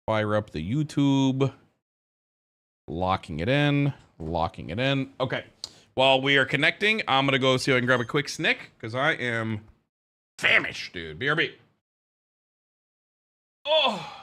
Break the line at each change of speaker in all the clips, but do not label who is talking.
Fire up the YouTube. Locking it in. Locking it in. Okay. While we are connecting, I'm going to go see if I can grab a quick snick, because I am famished, dude. BRB. Oh.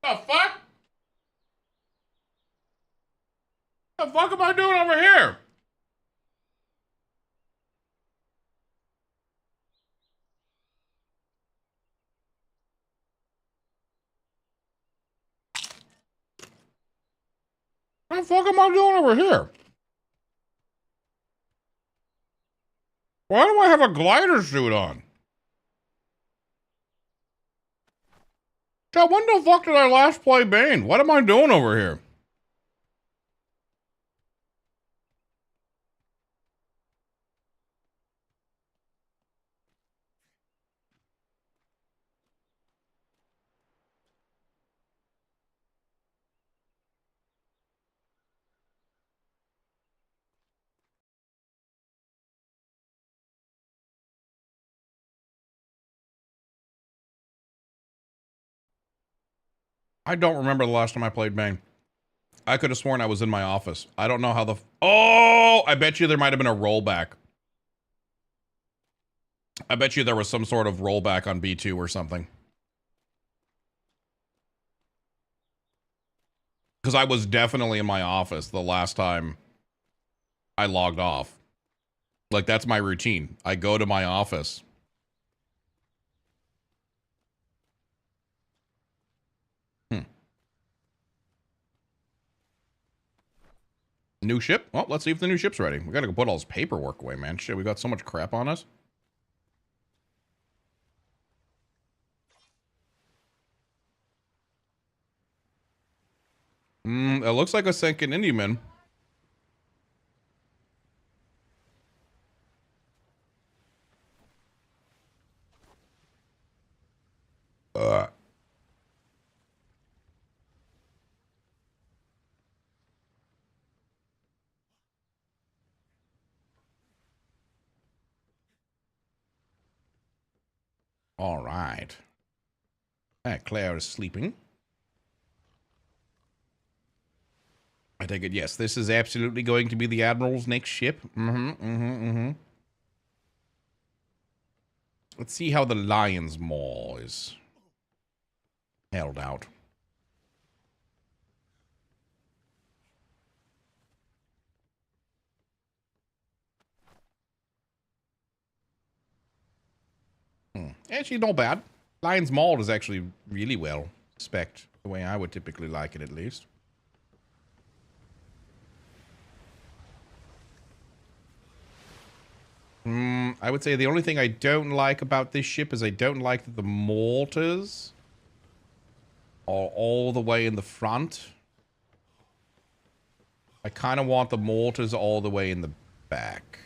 The fuck? The fuck am I doing over here? What the fuck am I doing over here? Why do I have a glider suit on? God, when the fuck did I last play Bane? What am I doing over here? I don't remember the last time I played Bane. I could have sworn I was in my office. I don't know how the... Oh! I bet you there might have been a rollback. I bet you there was some sort of rollback on B2 or something. Because I was definitely in my office the last time I logged off. Like, that's my routine. I go to my office. New ship? Well, let's see if the new ship's ready. We gotta go put all this paperwork away, man. Shit, we got so much crap on us. It looks like a sinking Indiaman. All right. Claire is sleeping. I take it, yes, this is absolutely going to be the Admiral's next ship. Let's see how the Lion's Maw is held out. Actually, not bad. Lion's Maw is actually really well spec'd, the way I would typically like it, at least. I would say the only thing I don't like about this ship is I don't like that the mortars are all the way in the front. I kind of want the mortars all the way in the back.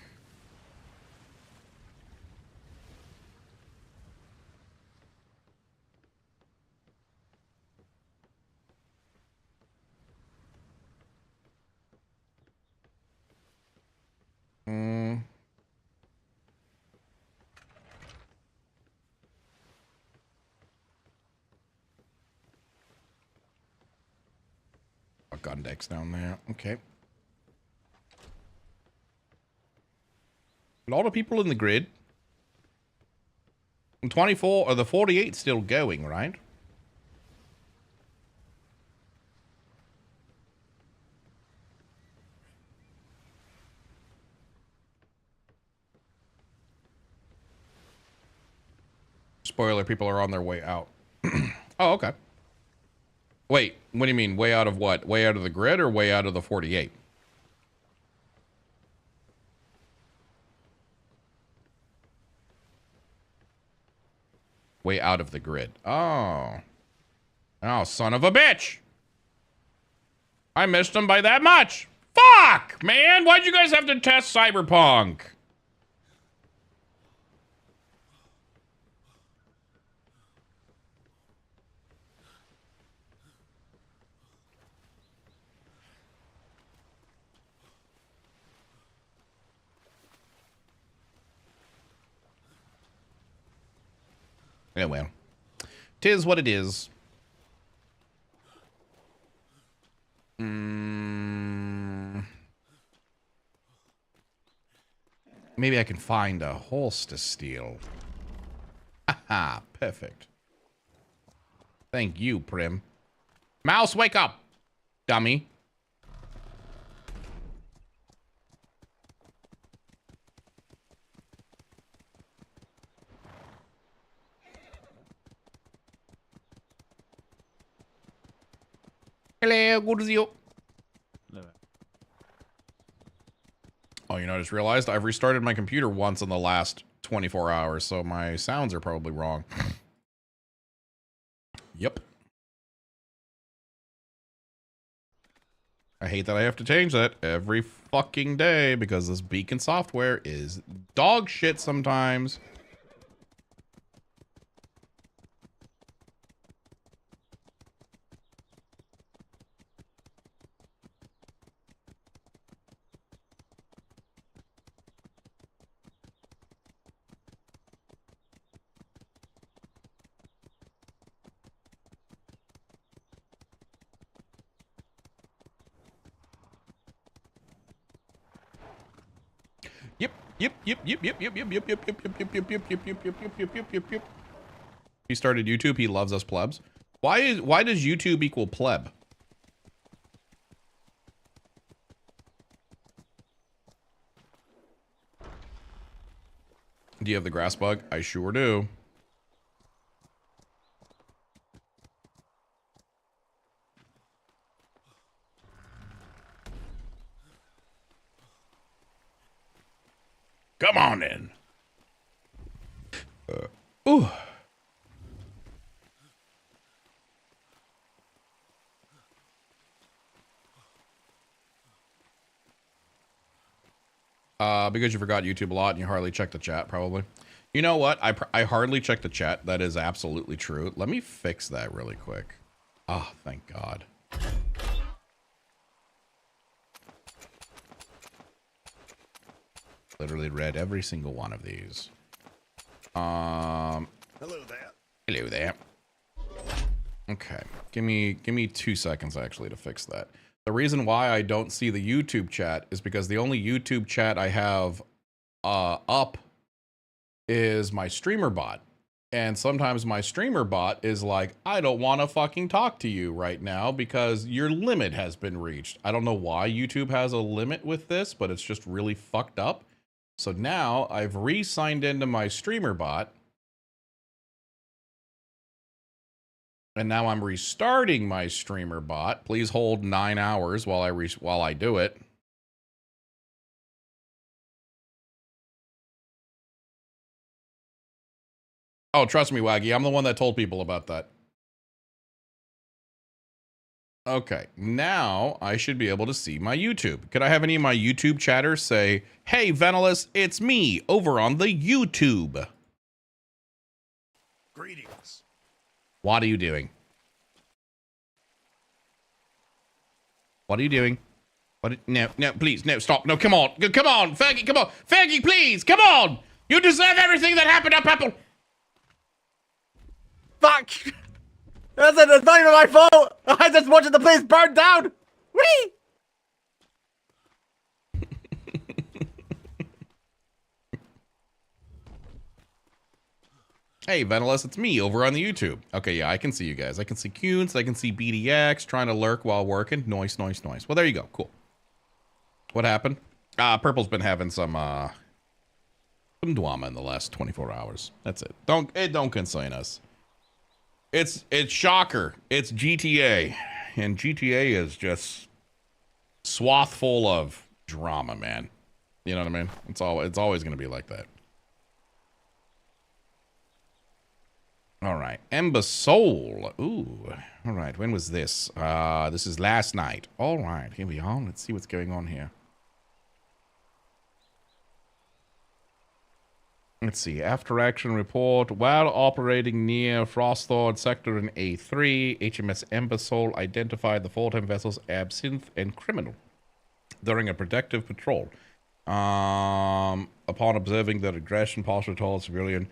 Gun decks down there. Okay. A lot of people in the grid. And 24 or the 48 still going, right? Spoiler, people are on their way out. Oh, okay. Wait, what do you mean? Way out of what? Way out of the grid or way out of the 48? Way out of the grid. Oh. Oh, son of a bitch. I missed them by that much. Fuck, man. Why'd you guys have to test Cyberpunk? Yeah, well. 'Tis what it is. Maybe I can find a horse to steal. Haha, perfect. Thank you, Prim. Mouse, wake up, dummy. Hello, good to see you. Oh, you know, I just realized I've restarted my computer once in the last 24 hours, so my sounds are probably wrong. Yep. I hate that I have to change that every fucking day because this beacon software is dog shit sometimes. Yep. He started YouTube. He loves us plebs. Why does YouTube equal pleb? Do you have the grass bug? I sure do. Come on in. Ooh. Because you forgot YouTube a lot and you hardly check the chat, probably. You know what? I hardly check the chat. That is absolutely true. Let me fix that really quick. Ah, oh, thank God. Literally read every single one of these.
Hello there.
Hello there. Okay, give me 2 seconds actually to fix that. The reason why I don't see the YouTube chat is because the only YouTube chat I have up is my streamer bot. And sometimes my streamer bot is like, I don't want to fucking talk to you right now because your limit has been reached. I don't know why YouTube has a limit with this, but it's just really fucked up. So now I've re-signed into my streamer bot. And now I'm restarting my streamer bot. Please hold 9 hours while I do it. Oh, trust me, Waggy. I'm the one that told people about that. Okay, now I should be able to see my YouTube. Could I have any of my YouTube chatters say, hey, Venalus, it's me over on the YouTube?
Greetings.
What are you doing? What are you doing? No, please, no, stop. No, come on. Come on, Fergie, come on. Fergie, please, come on. You deserve everything that happened to Purple.
Fuck! It's not even my fault! I just wanted the place burned down! Whee!
Hey, Venalus, it's me over on the YouTube. Okay, yeah, I can see you guys. I can see Kuntz, I can see BDX trying to lurk while working. Noise. Well, there you go. Cool. What happened? Purple's been having some drama in the last 24 hours. That's it. Don't concern us. It's shocker. It's GTA. And GTA is just swath full of drama, man. You know what I mean? It's always gonna be like that. All right, Ember Soul. Ooh, all right. When was this? This is last night. All right, here we are. Let's see what's going on here. Let's see. After action report. While operating near Frosthorn sector in A3, HMS Ember Soul identified the full-time vessels Absinthe and Criminal during a protective patrol. Upon observing the regression posture towards civilian,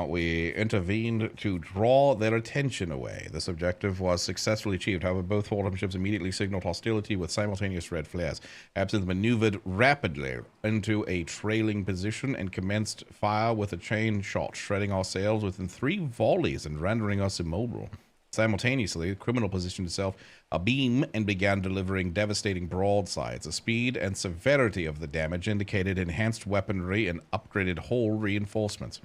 we intervened to draw their attention away. This objective was successfully achieved. However, both full-time ships immediately signaled hostility with simultaneous red flares. Absinthe maneuvered rapidly into a trailing position and commenced fire with a chain shot, shredding our sails within 3 volleys and rendering us immobile. Simultaneously, the Criminal positioned itself abeam and began delivering devastating broadsides. The speed and severity of the damage indicated enhanced weaponry and upgraded hull reinforcements.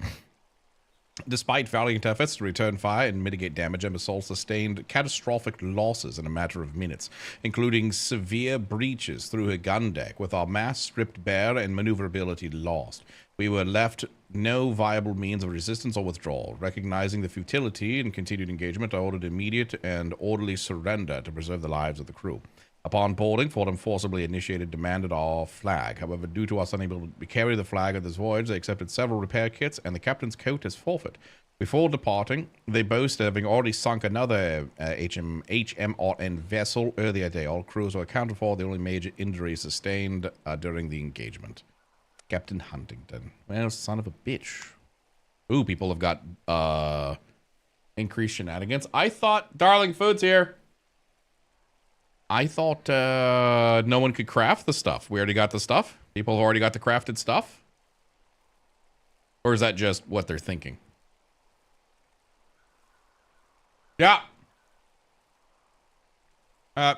Despite valiant efforts to return fire and mitigate damage, Ember Soul sustained catastrophic losses in a matter of minutes, including severe breaches through her gun deck, with our masts stripped bare and maneuverability lost. We were left no viable means of resistance or withdrawal. Recognizing the futility and continued engagement, I ordered immediate and orderly surrender to preserve the lives of the crew. Upon boarding, Fordham forcibly demanded our flag. However, due to us unable to carry the flag of this voyage, they accepted several repair kits and the captain's coat as forfeit. Before departing, they boasted having already sunk another HMRN vessel earlier that day. All crews were accounted for, the only major injuries sustained during the engagement. Captain Huntington. Well, son of a bitch. Ooh, people have got increased shenanigans. I thought Darling Food's here. I thought no one could craft the stuff. We already got the stuff? People have already got the crafted stuff? Or is that just what they're thinking? Yeah.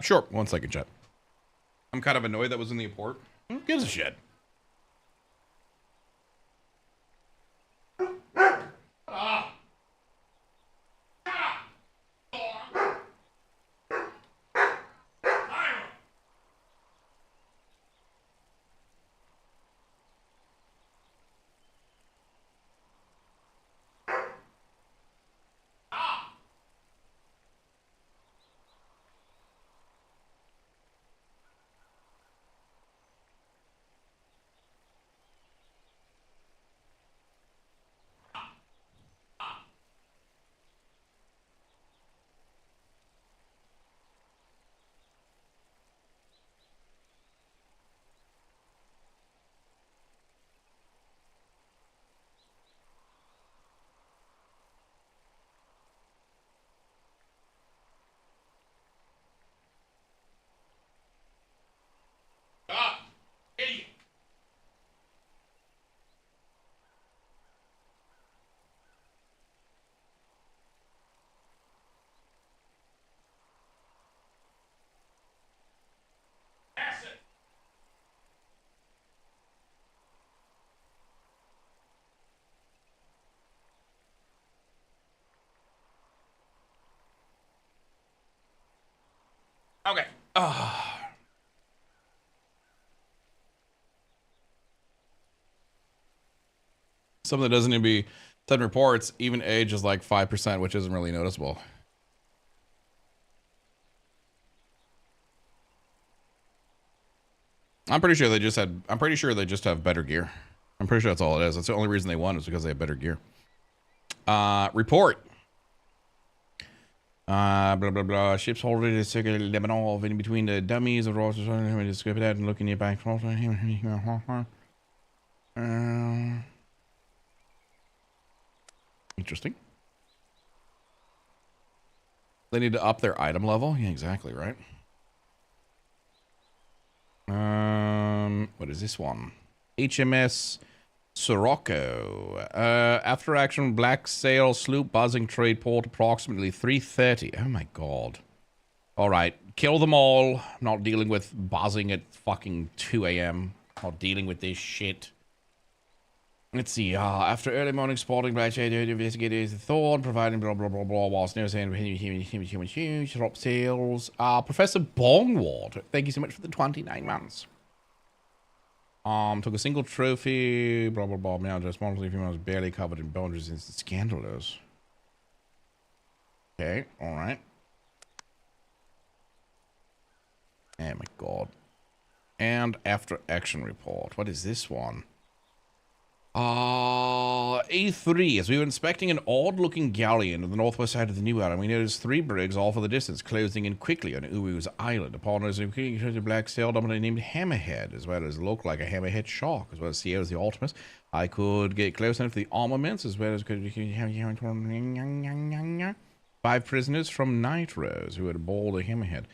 Sure. 1 second, chat. I'm kind of annoyed that was in the port. Who gives a shit? Something that doesn't need to be 10 reports, even age is like 5%, which isn't really noticeable. I'm pretty sure they just have better gear. I'm pretty sure that's all it is. That's the only reason they won is because they have better gear. Report. Blah blah blah. Ships holding a circular Lebanon in between the dummies of Ross to scope it out and looking at back. Interesting. They need to up their item level. Yeah, exactly, right? What is this one? HMS Sirocco. After action black sail sloop buzzing trade port approximately 3:30. Oh my god. All right, kill them all. Not dealing with buzzing at fucking 2 a.m. Not dealing with this shit. Let's see. After early morning spotting black shade investigators thought providing blah blah blah blah whilst no saying huge drop sails. Professor Bongward. Thank you so much for the 29 months. Took a single trophy, blah, blah, blah. Now, just one female barely covered in boundaries. It's scandalous. Okay, all right. Oh my god. And after action report. What is this one? A3. As we were inspecting an odd-looking galleon on the northwest side of the New Island, we noticed 3 brigs all for the distance, closing in quickly on Uwu's island. Upon us, we a black sail dominant named Hammerhead, as well as look like a hammerhead shark, as well as Sierra's the Ultimus. I could get close enough to the armaments, as well as could 5 prisoners from Nitros who had boarded a Hammerhead.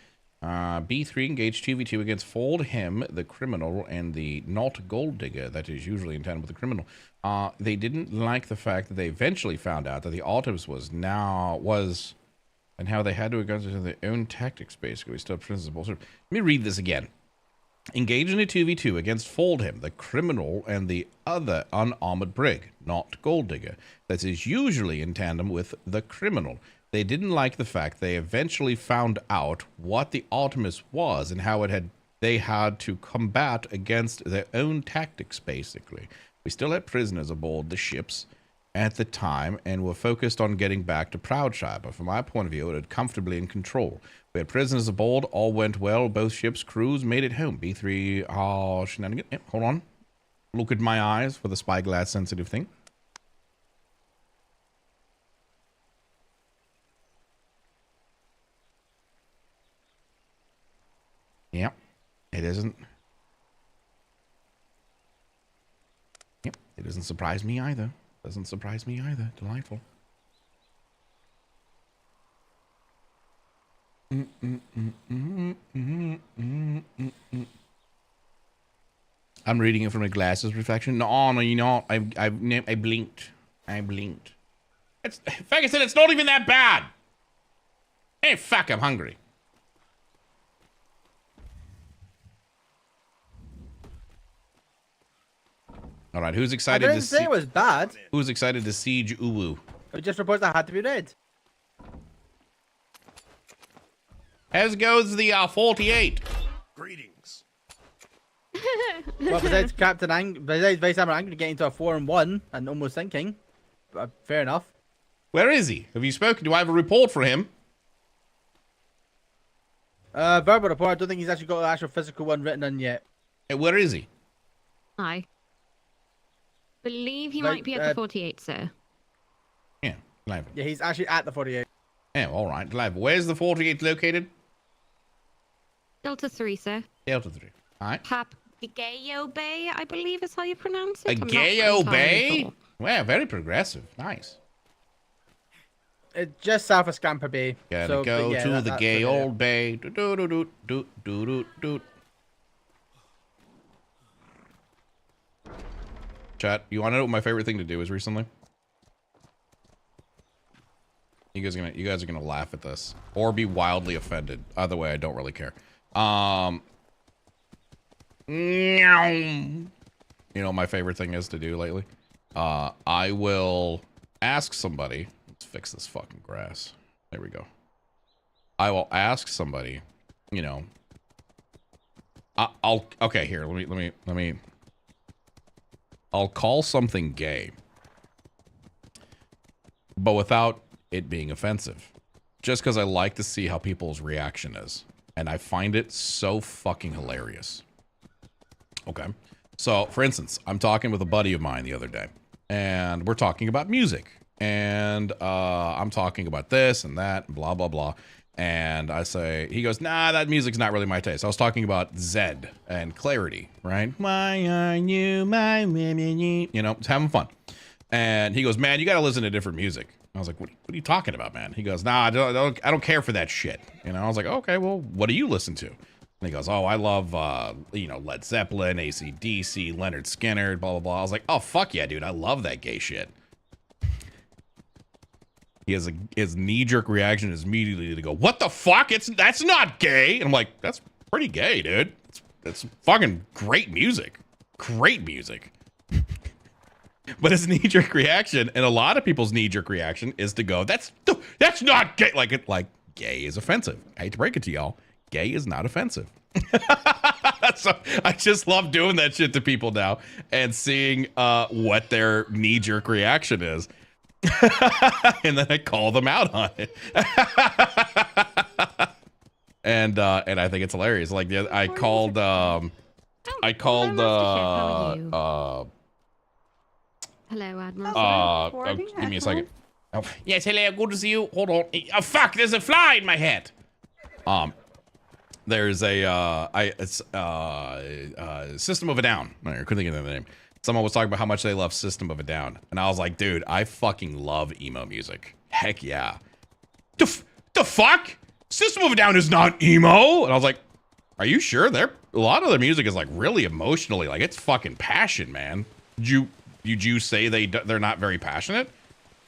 B3 engaged 2v2 against Foldham, the criminal, and the not gold digger that is usually in tandem with the criminal. They didn't like the fact that they eventually found out that the Artemis and how they had to against their own tactics, basically. Still principle. Let me read this again. Engaged in a 2v2 against Foldham, the criminal, and the other unarmored brig, not gold digger, that is usually in tandem with the criminal. They didn't like the fact they eventually found out what the Artemis was and how they had to combat against their own tactics, basically. We still had prisoners aboard the ships at the time and were focused on getting back to Proudshire, but from my point of view, it had comfortably in control. We had prisoners aboard, all went well, both ships' crews made it home. B3, shenanigans. Yep, hold on. Look at my eyes for the spyglass sensitive thing. Yep, it isn't. Yep, it doesn't surprise me either. Doesn't surprise me either. Delightful. I'm reading it from a glasses reflection. No, you know, I blinked. I blinked. It's Ferguson. It's not even that bad. Hey, fuck! I'm hungry. All right, who's excited to see?
I didn't say it was bad.
Who's excited to siege Uwu?
It just reports that had to be read.
As goes the 48.
Greetings.
Well, besides Vice Admiral Angry getting to a 4-1 and almost sinking. Fair enough.
Where is he? Have you spoken? Do I have a report for him?
Verbal report. I don't think he's actually got an actual physical one written in yet.
Hey, where is he?
I believe he might be at the 48, sir.
Yeah, live.
Yeah, he's actually at the 48.
Yeah, all right, live. Where's the 48 located?
Delta 3, sir.
Delta 3. All right.
Papagayo Bay, I believe is how you pronounce it.
Agayo Bay?
Sure.
Well, very progressive. Nice.
It's just south of Scamper Bay.
Gotta go to the gay old bay. Do do do do do do do do. Chat, you want to know what my favorite thing to do is recently? You guys are gonna laugh at this or be wildly offended. Either way, I don't really care. You know what my favorite thing is to do lately? I will ask somebody. Let's fix this fucking grass. There we go. I will ask somebody, you know, I'll okay, here, let me I'll call something gay, but without it being offensive. Just because I like to see how people's reaction is. And I find it so fucking hilarious. Okay. So, for instance, I'm talking with a buddy of mine the other day, and we're talking about music. And I'm talking about this and that, and blah, blah, blah. And I say, he goes, nah, that music's not really my taste. I was talking about Zed and Clarity, right? Why are you my women? You know, it's having fun. And he goes, man, you got to listen to different music. I was like, what are you talking about, man? He goes, nah, I don't care for that shit. You know, I was like, okay, well, what do you listen to? And he goes, oh, I love, Led Zeppelin, AC/DC, Leonard Skinner, blah, blah, blah. I was like, oh, fuck yeah, dude. I love that gay shit. His knee-jerk reaction is immediately to go, what the fuck? That's not gay. And I'm like, that's pretty gay, dude. It's fucking great music. Great music. But his knee-jerk reaction, and a lot of people's knee-jerk reaction, is to go, that's not gay. Like gay is offensive. I hate to break it to y'all. Gay is not offensive. So I just love doing that shit to people now and seeing what their knee-jerk reaction is. And then I call them out on it. And I think it's hilarious. Like I called
Hello, Admiral.
Give me a second. Oh, yes, hello, good to see you. Hold on. Oh, fuck, there's a fly in my head. There's a System of a Down. I couldn't think of the name. Someone was talking about how much they love System of a Down. And I was like, dude, I fucking love emo music. Heck yeah. The fuck? System of a Down is not emo. And I was like, are you sure? A lot of their music is like really emotionally, like it's fucking passion, man. Did you say they're not very passionate?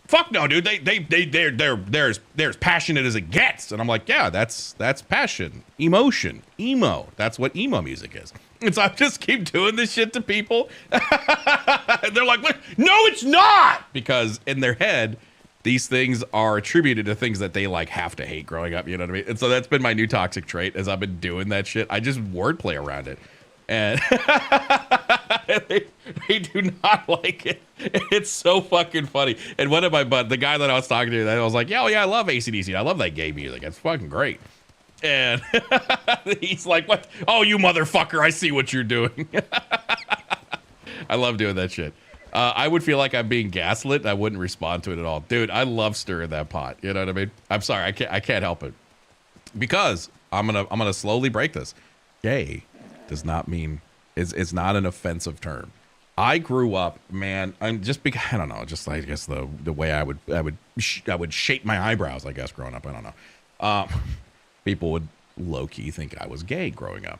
Fuck no, dude. They're as passionate as it gets. And I'm like, yeah, that's passion, emotion, emo. That's what emo music is. And so I just keep doing this shit to people. And they're like, no, it's not. Because in their head, these things are attributed to things that they like have to hate growing up. You know what I mean? And so that's been my new toxic trait as I've been doing that shit. I just wordplay around it. And they do not like it. It's so fucking funny. And one of the guy that I was talking to, I was like, yeah, I love AC/DC. I love that gay music. It's fucking great. And he's like, what? Oh, you motherfucker. I see what you're doing. I love doing that shit. I would feel like I'm being gaslit. I wouldn't respond to it at all. Dude, I love stirring that pot. You know what I mean? I'm sorry. I can't help it. Because I'm gonna slowly break this. Gay does not mean it's not an offensive term. I grew up, man. I'm just because I don't know. Just I guess the way I would shape my eyebrows. I guess growing up, I don't know. People would low key think I was gay growing up,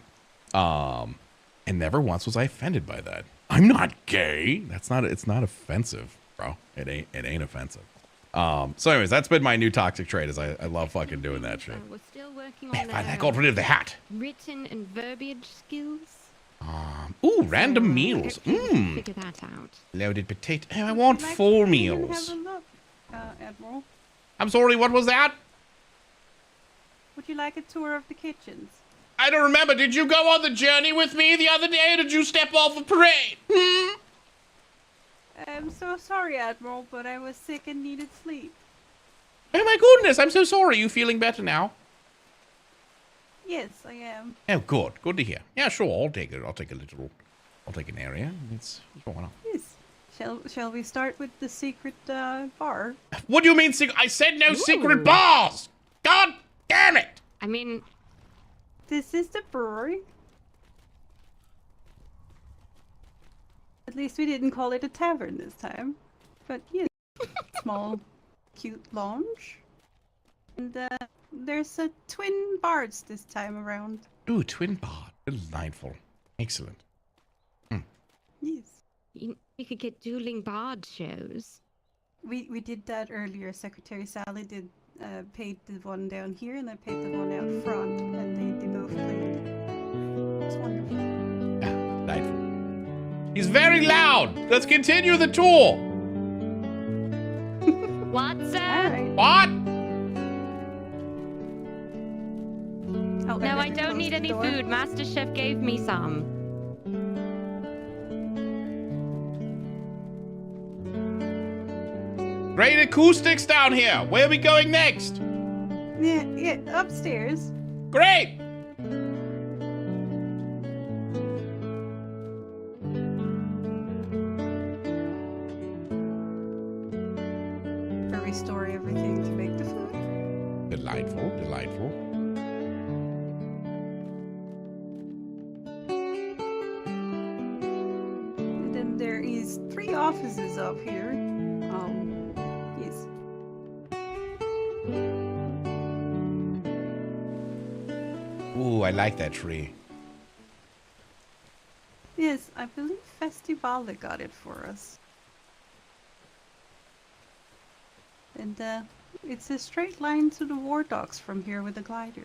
and never once was I offended by that. I'm not gay. It's not offensive, bro. It ain't offensive. So anyways, that's been my new toxic trait is I love fucking doing that shit.
We're still working on
I got rid of the hat.
written and verbiage skills.
Ooh, random meals.
Figure that out.
Loaded potato. Oh, I want full meals.
Have a look, Admiral.
I'm sorry, what was that?
Would you like a tour of the kitchens?
I don't remember. Did you go on the journey with me the other day, or did you step off a parade?
I'm so sorry, Admiral, but I was sick and needed sleep.
Oh my goodness, I'm so sorry. You feeling better now?
Yes, I am.
Oh, good. Good to hear. Yeah, sure. I'll take it. I'll take an area. It's going on.
Yes. Shall we start with the secret bar?
What do you mean secret? I said no secret bars. God damn it.
I mean,
This is the brewery. At least we didn't call it a tavern this time. But yes, small, cute lounge. And there's a twin bars this time around.
Ooh, twin bar. Delightful. Excellent.
Yes.
you could get dueling bard shows.
We did that earlier. Secretary Sally did paid the one down here, and I paid the one out front, and they both played. It was wonderful.
Delightful. He's very loud. Let's continue the tour.
What, sir?
All right.
What?
Oh, and
No,
then
I
we
don't
close
need
the
any
door.
food. Master Chef gave me some.
Great acoustics down here. Where are we going next?
Yeah, upstairs.
Great.
Where we store everything to make the food.
Delightful, delightful.
And then there is 3 offices up here. Yes.
Ooh, I like that tree.
Yes, I believe Festivale got it for us. And it's a straight line to the War Docks from here with a glider.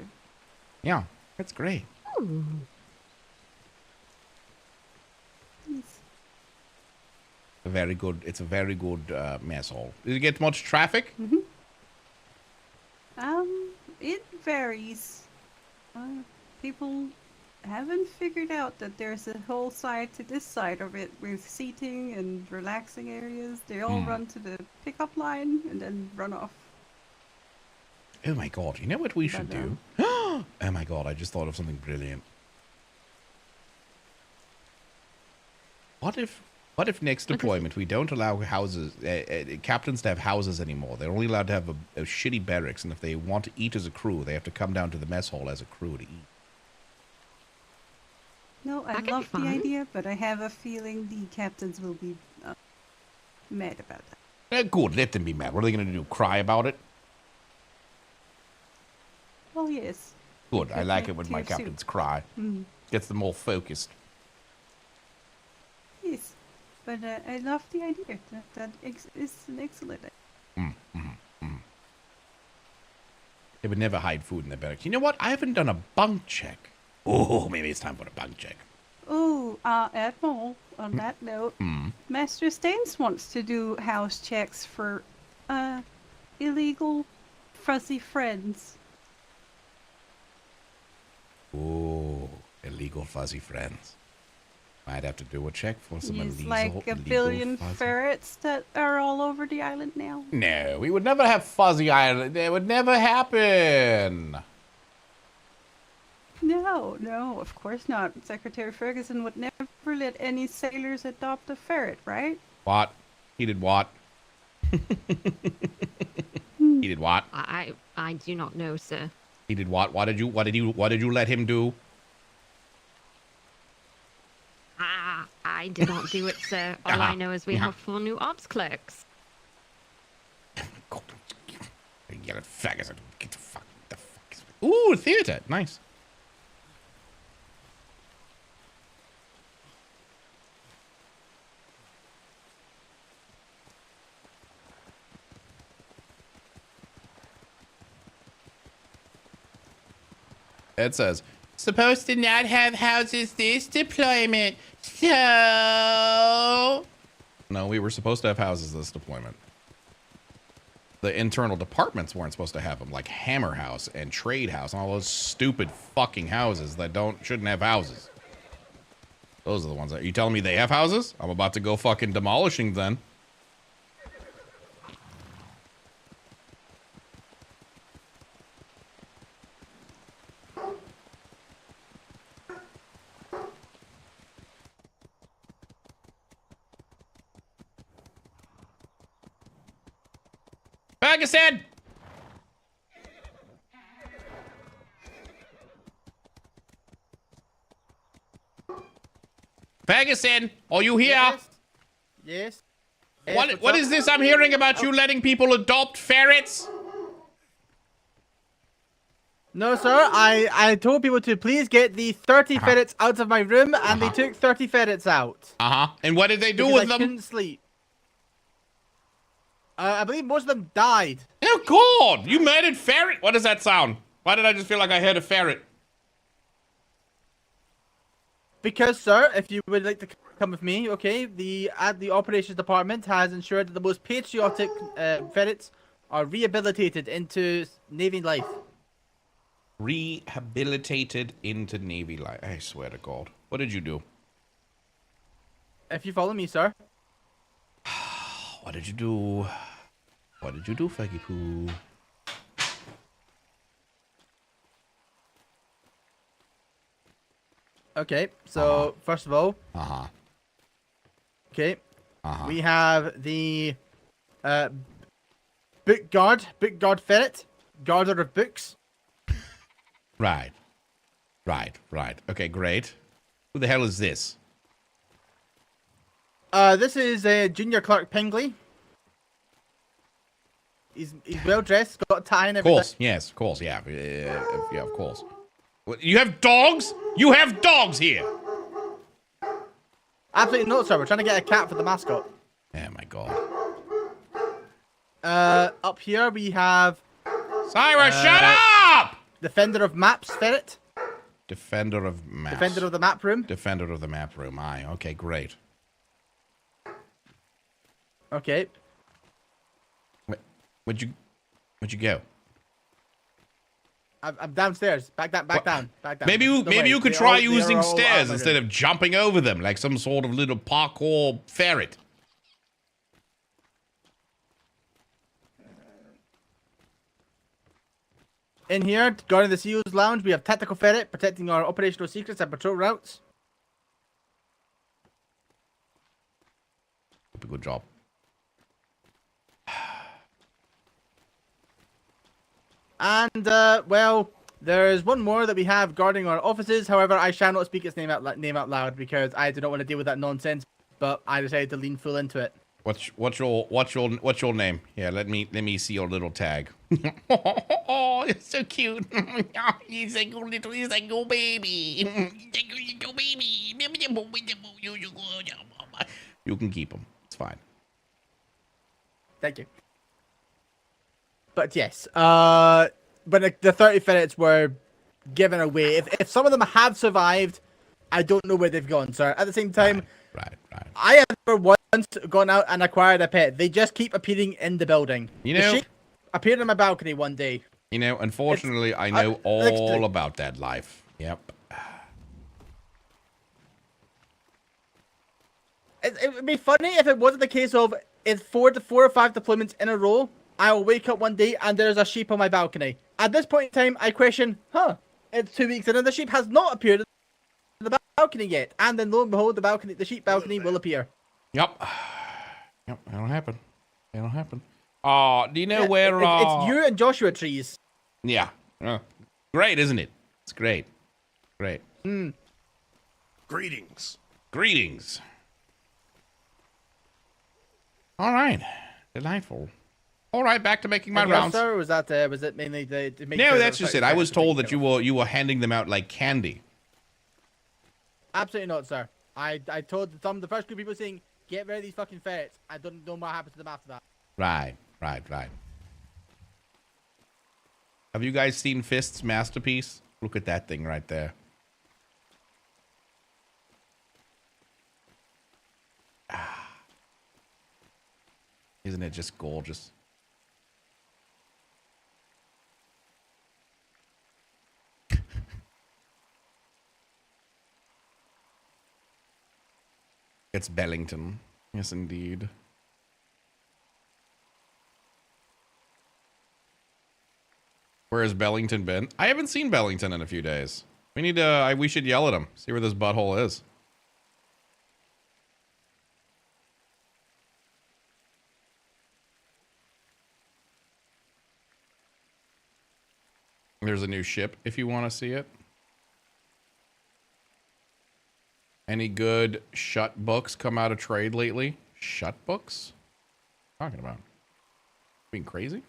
Yeah, that's great.
Ooh.
Yes.
A very good. It's a very good mess hall. Did you get much traffic?
It varies. People haven't figured out that there's a whole side to this side of it with seating and relaxing areas. They all run to the pickup line and then run off.
Oh my god! You know what we should do? Oh my god! I just thought of something brilliant. What if next deployment we don't allow houses, captains to have houses anymore? They're only allowed to have a shitty barracks, and if they want to eat as a crew, they have to come down to the mess hall as a crew to eat.
No, I
That could be
love the
fun.
idea, but I have a feeling the captains will be mad about that.
Good, let them be mad. What are they going to do? Cry about it?
Well, yes.
Good, I
Could
like
make
it when my
tear soup.
captains cry. Gets them all focused.
Yes, but I love the idea. That is an excellent idea.
They would never hide food in their barracks. You know what? I haven't done a bunk check. Oh, maybe it's time for a bunk check.
Oh, Admiral, on that note, Master Staines wants to do house checks for illegal fuzzy friends.
Oh, illegal fuzzy friends. Might have to do a check for some
He's
illegal,
like a
illegal
billion
fuzzy.
ferrets that are all over the island now.
No, we would never have Fuzzy Island. It would never happen.
No, of course not. Secretary Ferguson would never let any sailors adopt a ferret, right?
What? He did what? He did what?
I do not know, sir.
He did what? What did you let him do?
I did not do it, sir. All I know is we have 4 new ops clerks.
God, yell at faggots. Get the fuck. Ooh, theater. Nice. It says, supposed to not have houses this deployment. So... No, we were supposed to have houses this deployment. The internal departments weren't supposed to have them, like Hammer House and Trade House and all those stupid fucking houses that shouldn't have houses. Those are the ones that... You telling me they have houses? I'm about to go fucking demolishing then. Ferguson! Ferguson, are you here?
Yes.
What is this I'm hearing about you letting people adopt ferrets?
No, sir. I told people to please get the 30 ferrets out of my room, and they took 30 ferrets out.
And what did they do
Because
with
I
them?
couldn't sleep. I believe most of them died.
Oh, God! You murdered ferret? What does that sound? Why did I just feel like I heard a ferret?
Because, sir, if you would like to come with me, okay, the operations department has ensured that the most patriotic ferrets are rehabilitated into Navy life.
Rehabilitated into Navy life. I swear to God. What did you do?
If you follow me, sir.
What did you do? What did you do, Faggy Poo?
Okay, so first of all, okay, we have the book guard ferret, guarder of books.
Right. Okay, great. Who the hell is this?
This is Junior Clerk Pingley. He's well dressed, got a tie and
Of
everything.
course, yes, of course, yeah, of course. What, you have dogs? You have dogs here!
Absolutely not, sir. We're trying to get a cat for the mascot.
Oh my God.
Up here we have
Cyrus, shut up!
Defender of Maps ferret.
Defender of maps.
Defender of the map room.
Defender of the map room. Aye, okay, great.
Okay.
Where'd you go?
I'm downstairs. Back down. Back down.
Maybe
Don't worry,
you could
they're
try
all-
using
they're all out
stairs
of my
instead
room.
of jumping over them like some sort of little parkour ferret.
In here, guarding the SEALs Lounge, we have Tactical Ferret protecting our operational secrets and patrol routes.
Good job.
And, well, there is one more that we have guarding our offices. However, I shall not speak its name out loud because I do not want to deal with that nonsense. But I decided to lean full into it.
What's your name? Yeah, let me see your little tag. Oh, it's so cute. He's like a little baby. Little baby. You can keep him. It's fine.
Thank you. But yes, but the 30 ferrets were given away. If some of them have survived, I don't know where they've gone, sir. At the same time,
Right.
I have never once gone out and acquired a pet. They just keep appearing in the building.
You
The
know,
sheep appeared on my balcony one day.
you know, unfortunately, I know all about that life. Yep.
It would be funny if it wasn't the case of it's four or five deployments in a row. I will wake up one day and there's a sheep on my balcony. At this point in time, I question, it's 2 weeks in and the sheep has not appeared on the balcony yet. And then lo and behold, the sheep balcony will appear.
Yep. It'll happen. Do you know where?
It's you and Joshua trees.
Yeah. Great, isn't it? It's great. Greetings. All right. Delightful. All right, back to making my
Anything else,
rounds.
sir, or was it mainly to make
No,
sure
that's
that
just
the
it. I was told that
taken
you were handing them out like candy.
Absolutely not, sir. I told the first group of people saying, get rid of these fucking ferrets. I don't know what happens to them after that.
Right. Have you guys seen Fist's masterpiece? Look at that thing right there. Isn't it just gorgeous? It's Bellington. Yes, indeed. Where has Bellington been? I haven't seen Bellington in a few days. We need to, we should yell at him. See where this butthole is. There's a new ship if you want to see it. Any good shut books come out of trade lately? Shut books? What are you talking about? Being crazy?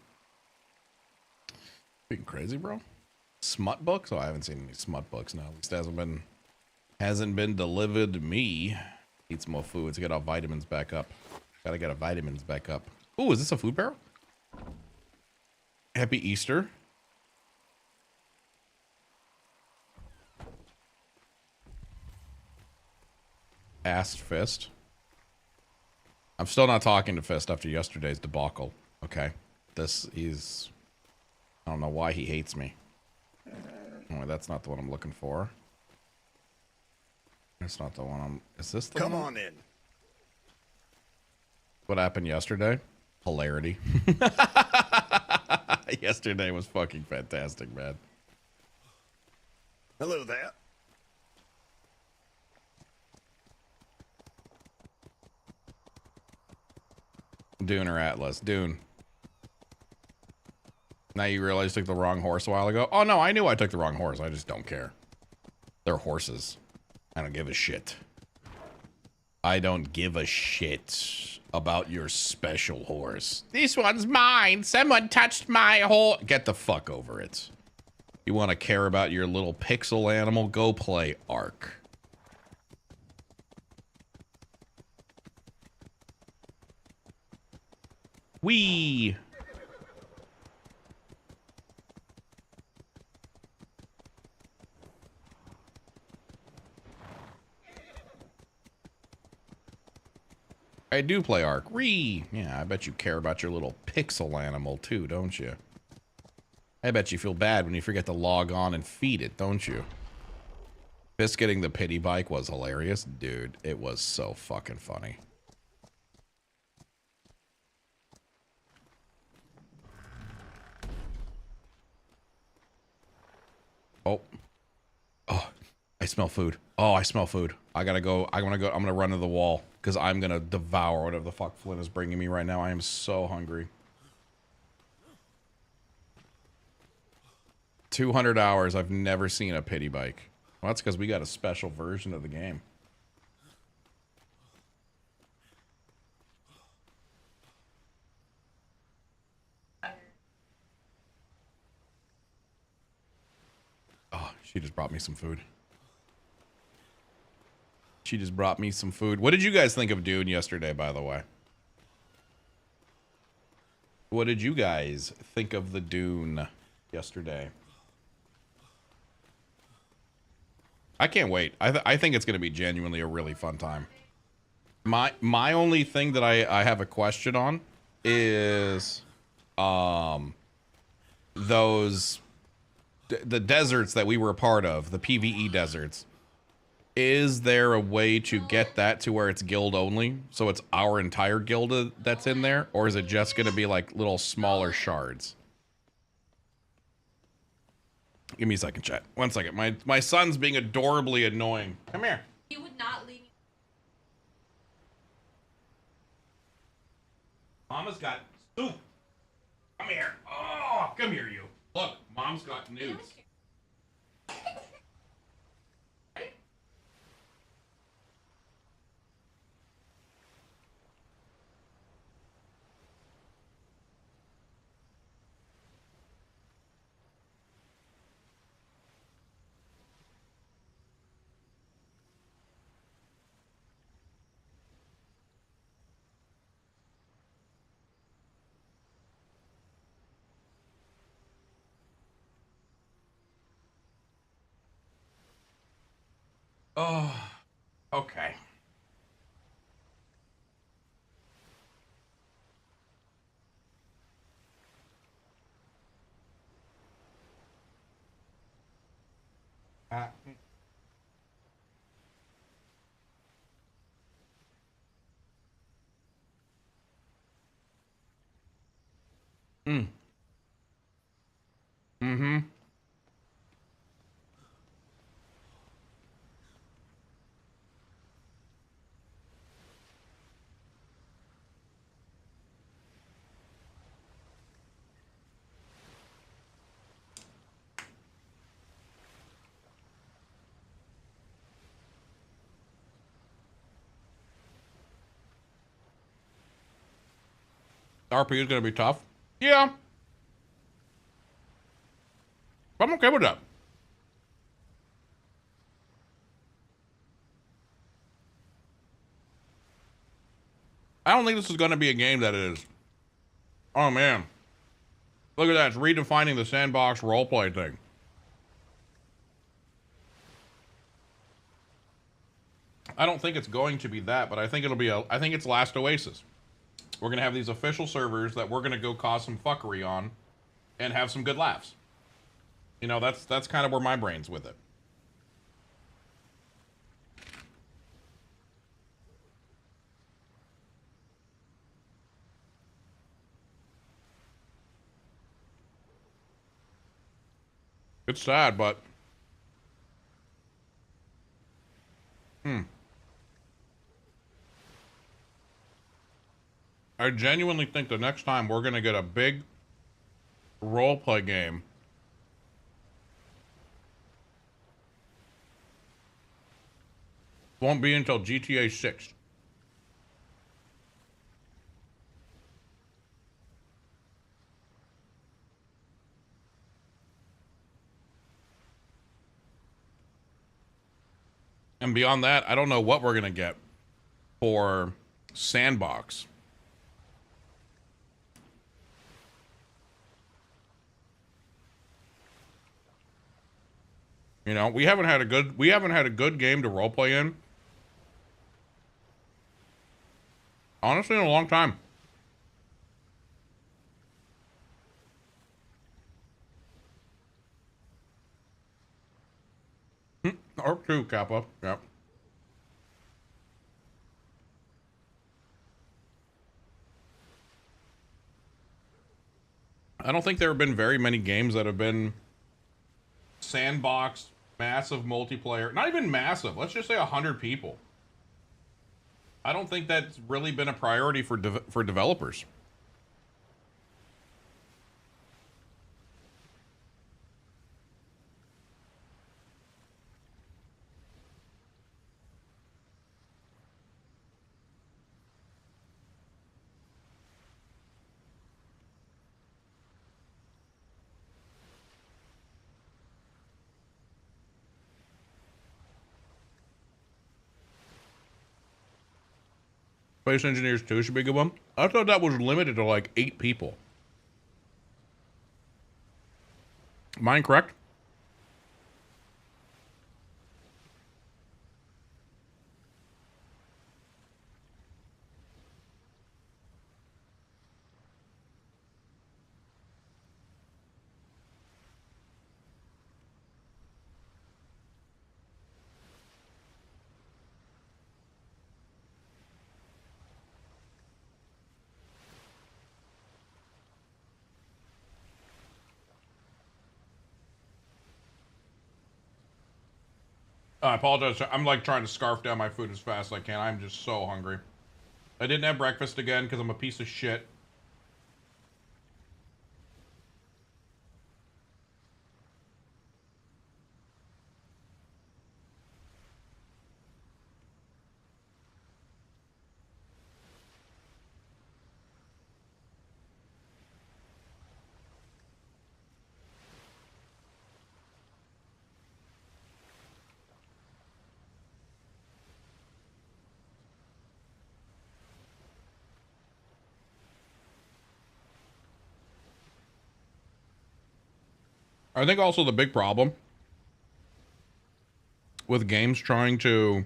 Being crazy, bro? Smut books? Oh, I haven't seen any smut books. No, at least hasn't been delivered to me. Eat some more food to get our vitamins back up. Gotta get our vitamins back up. Ooh, is this a food barrel? Happy Easter. Asked Fist. I'm still not talking to Fist after yesterday's debacle. Okay. I don't know why he hates me. Oh, that's not the one I'm looking for. That's not the one I'm... Is this the
Come
one?
on in.
What happened yesterday? Hilarity. Yesterday was fucking fantastic, man.
Hello there.
Dune or Atlas? Dune. Now you realize you took the wrong horse a while ago? Oh, no, I knew I took the wrong horse. I just don't care. They're horses. I don't give a shit. I don't give a shit about your special horse. This one's mine. Someone touched my horse. Get the fuck over it. You want to care about your little pixel animal? Go play Ark. Wee. I do play Ark. Ree. Yeah, I bet you care about your little pixel animal too, don't you? I bet you feel bad when you forget to log on and feed it, don't you? This getting the pity bike was hilarious. Dude, it was so fucking funny. Oh. Oh, I smell food. Oh, I smell food. I gotta go. I'm gonna run to the wall because I'm gonna devour whatever the fuck Flynn is bringing me right now. I am so hungry. 200 hours. I've never seen a pity bike. Well, that's because we got a special version of the game. Oh, she just brought me some food. She just brought me some food. What did you guys think of Dune yesterday, by the way? What did you guys think of the Dune yesterday? I can't wait. I think it's going to be genuinely a really fun time. My only thing that I have a question on is those the deserts that we were a part of, the PvE deserts. Is there a way to get that to where it's guild only? So it's our entire guild that's in there? Or is it just going to be like little smaller shards? Give me a second, chat. 1 second. My son's being adorably annoying. Come here.
He would not leave me.
Mama's got soup. Come here. Oh, come here, you. Look, Mom's got news. Oh, okay. Mm-hmm. RP is going to be tough. Yeah. I'm okay with that. I don't think this is going to be a game that is... Oh, man. Look at that. It's redefining the sandbox roleplay thing. I don't think it's going to be that, but I think it'll be a... I think it's Last Oasis. We're going to have these official servers that we're going to go cause some fuckery on and have some good laughs. You know, that's kind of where my brain's with it. It's sad, but I genuinely think the next time we're gonna get a big roleplay game won't be until GTA 6. And beyond that, I don't know what we're gonna get for Sandbox. You know, we haven't had a good game to roleplay in. Honestly, in a long time. Or two, Kappa. Yep. I don't think there have been very many games that have been sandbox, massive multiplayer. Not even massive. Let's just say 100 people. I don't think that's really been a priority for developers. Space Engineers 2 should be a good one. I thought that was limited to like 8 people. Am I incorrect? I apologize. I'm like trying to scarf down my food as fast as I can. I'm just so hungry. I didn't have breakfast again because I'm a piece of shit. I think also the big problem with games trying to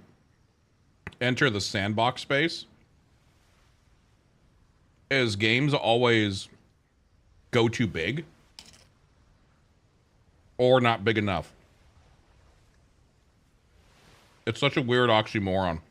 enter the sandbox space is games always go too big or not big enough. It's such a weird oxymoron.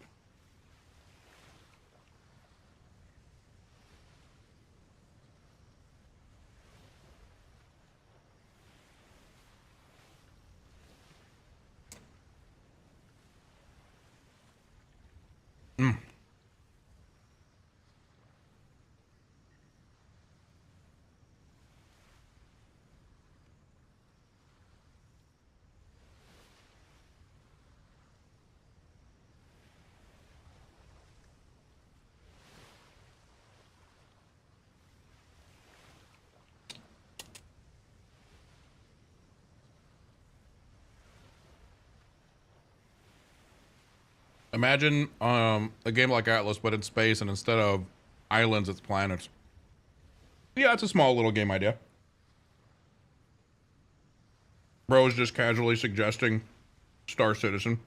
Imagine a game like Atlas, but in space, and instead of islands, it's planets. Yeah, it's a small little game idea. Bro is just casually suggesting Star Citizen.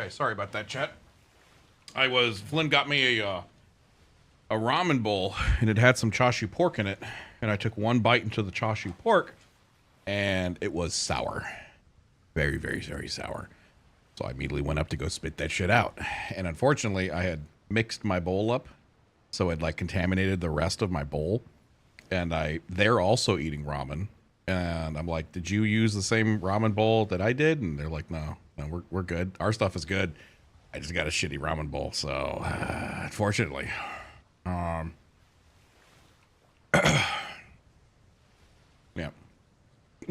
Okay, sorry about that, chat. Flynn got me a ramen bowl, and it had some chashu pork in it, and I took one bite into the chashu pork, and it was sour. Very, very, very sour. So I immediately went up to go spit that shit out. And unfortunately, I had mixed my bowl up, so it like contaminated the rest of my bowl. And they're also eating ramen. And I'm like, did you use the same ramen bowl that I did? And they're like, no, we're good. Our stuff is good. I just got a shitty ramen bowl. So unfortunately, yeah.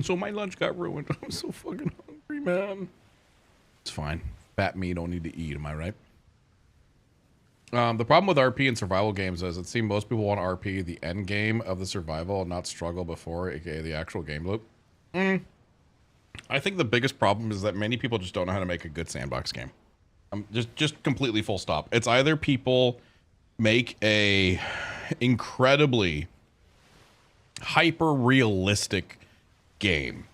So my lunch got ruined. I'm so fucking hungry, man. It's fine. Fat me don't need to eat, am I right? The problem with RP and survival games is it seems most people want RP the end game of the survival and not struggle before, aka the actual game loop. I think the biggest problem is that many people just don't know how to make a good sandbox game. Just completely full stop. It's either people make a incredibly hyper-realistic game.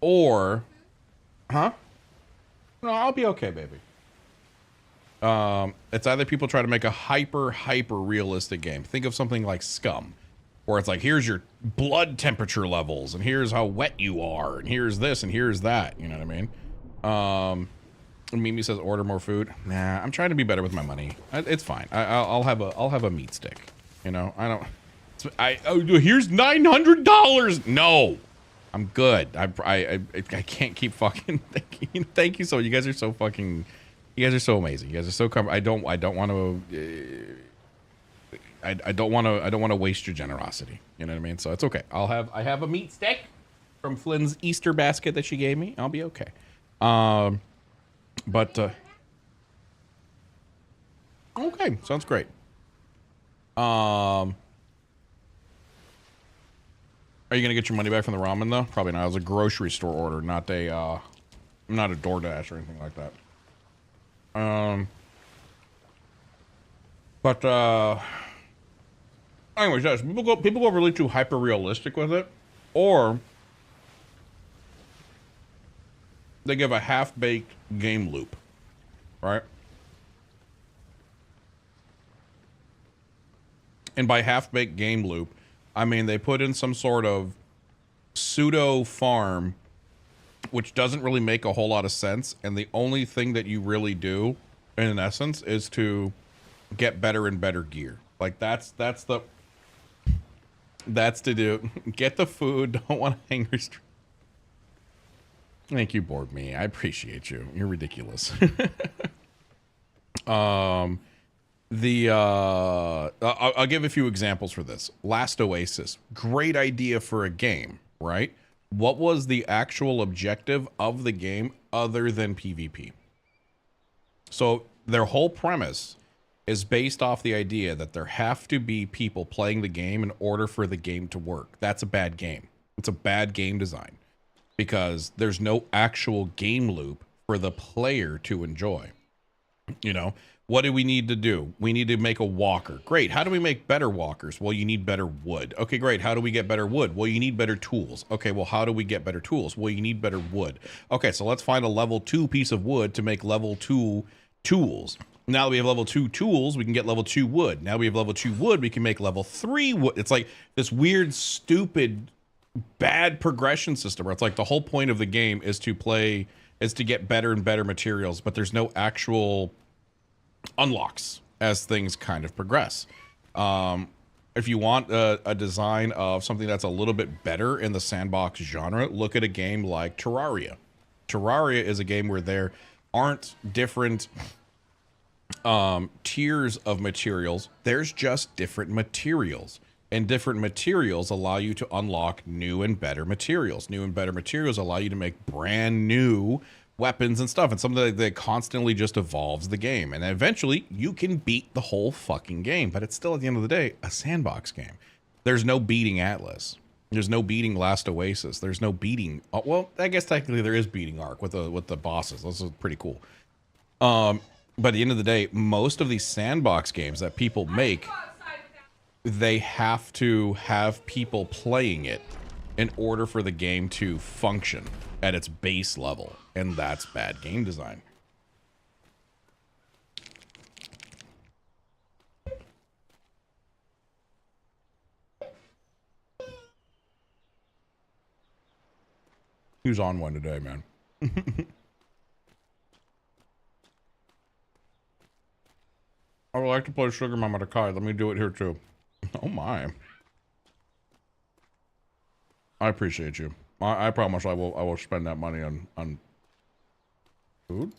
Or, no, I'll be okay, baby. It's either people try to make a hyper realistic game. Think of something like Scum, where it's like, here's your blood temperature levels, and here's how wet you are, and here's this, and here's that. You know what I mean? Mimi says, order more food. Nah, I'm trying to be better with my money. It's fine. I'll have a meat stick. You know, here's $900. No. I'm good. I can't keep fucking thank you so much. You guys are so fucking, you guys are so amazing. You guys are so I don't want to I don't want to waste your generosity. You know what I mean? So it's okay. I have a meat stick from Flynn's Easter basket that she gave me. I'll be okay. Okay, sounds great. Are you gonna get your money back from the ramen though? Probably not. It was a grocery store order, not a DoorDash or anything like that. Anyways, yes, people go really too hyper realistic with it, or they give a half-baked game loop, right? And by half-baked game loop, I mean they put in some sort of pseudo farm, which doesn't really make a whole lot of sense, and the only thing that you really do, in essence, is to get better and better gear. Like that's to do. Get the food. Don't want to hang restrict. Thank you, Board Me. I appreciate you. You're ridiculous. I'll give a few examples for this. Last Oasis, great idea for a game, right? What was the actual objective of the game other than PvP? So their whole premise is based off the idea that there have to be people playing the game in order for the game to work. That's a bad game. It's a bad game design because there's no actual game loop for the player to enjoy. You know, what do we need to do? We need to make a walker. Great. How do we make better walkers? Well, you need better wood. Okay, great. How do we get better wood? Well, you need better tools. Okay, well, how do we get better tools? Well, you need better wood. Okay, so let's find a level 2 piece of wood to make level 2 tools. Now that we have level 2 tools, we can get level 2 wood. Now we have level 2 wood, we can make level 3 wood. It's like this weird, stupid, bad progression system where it's like the whole point of the game is to get better and better materials, but there's no actual unlocks as things kind of progress. If you want a design of something that's a little bit better in the sandbox genre, look at a game like Terraria. Terraria is a game where there aren't different tiers of materials. There's just different materials, and different materials allow you to unlock new and better materials. New and better materials allow you to make brand new weapons and stuff, and something that constantly just evolves the game, and eventually you can beat the whole fucking game. But it's still, at the end of the day, a sandbox game. There's no beating Atlas. There's no beating Last Oasis. There's no beating, well, I guess technically there is beating Ark with the bosses. This is pretty cool. But at the end of the day, most of these sandbox games that people make, they have to have people playing it in order for the game to function at its base level. And that's bad game design. Who's on one today, man? I would like to play Sugar Mama to Kai. Let me do it here too. Oh my. I appreciate you. I promise I will spend that money on food.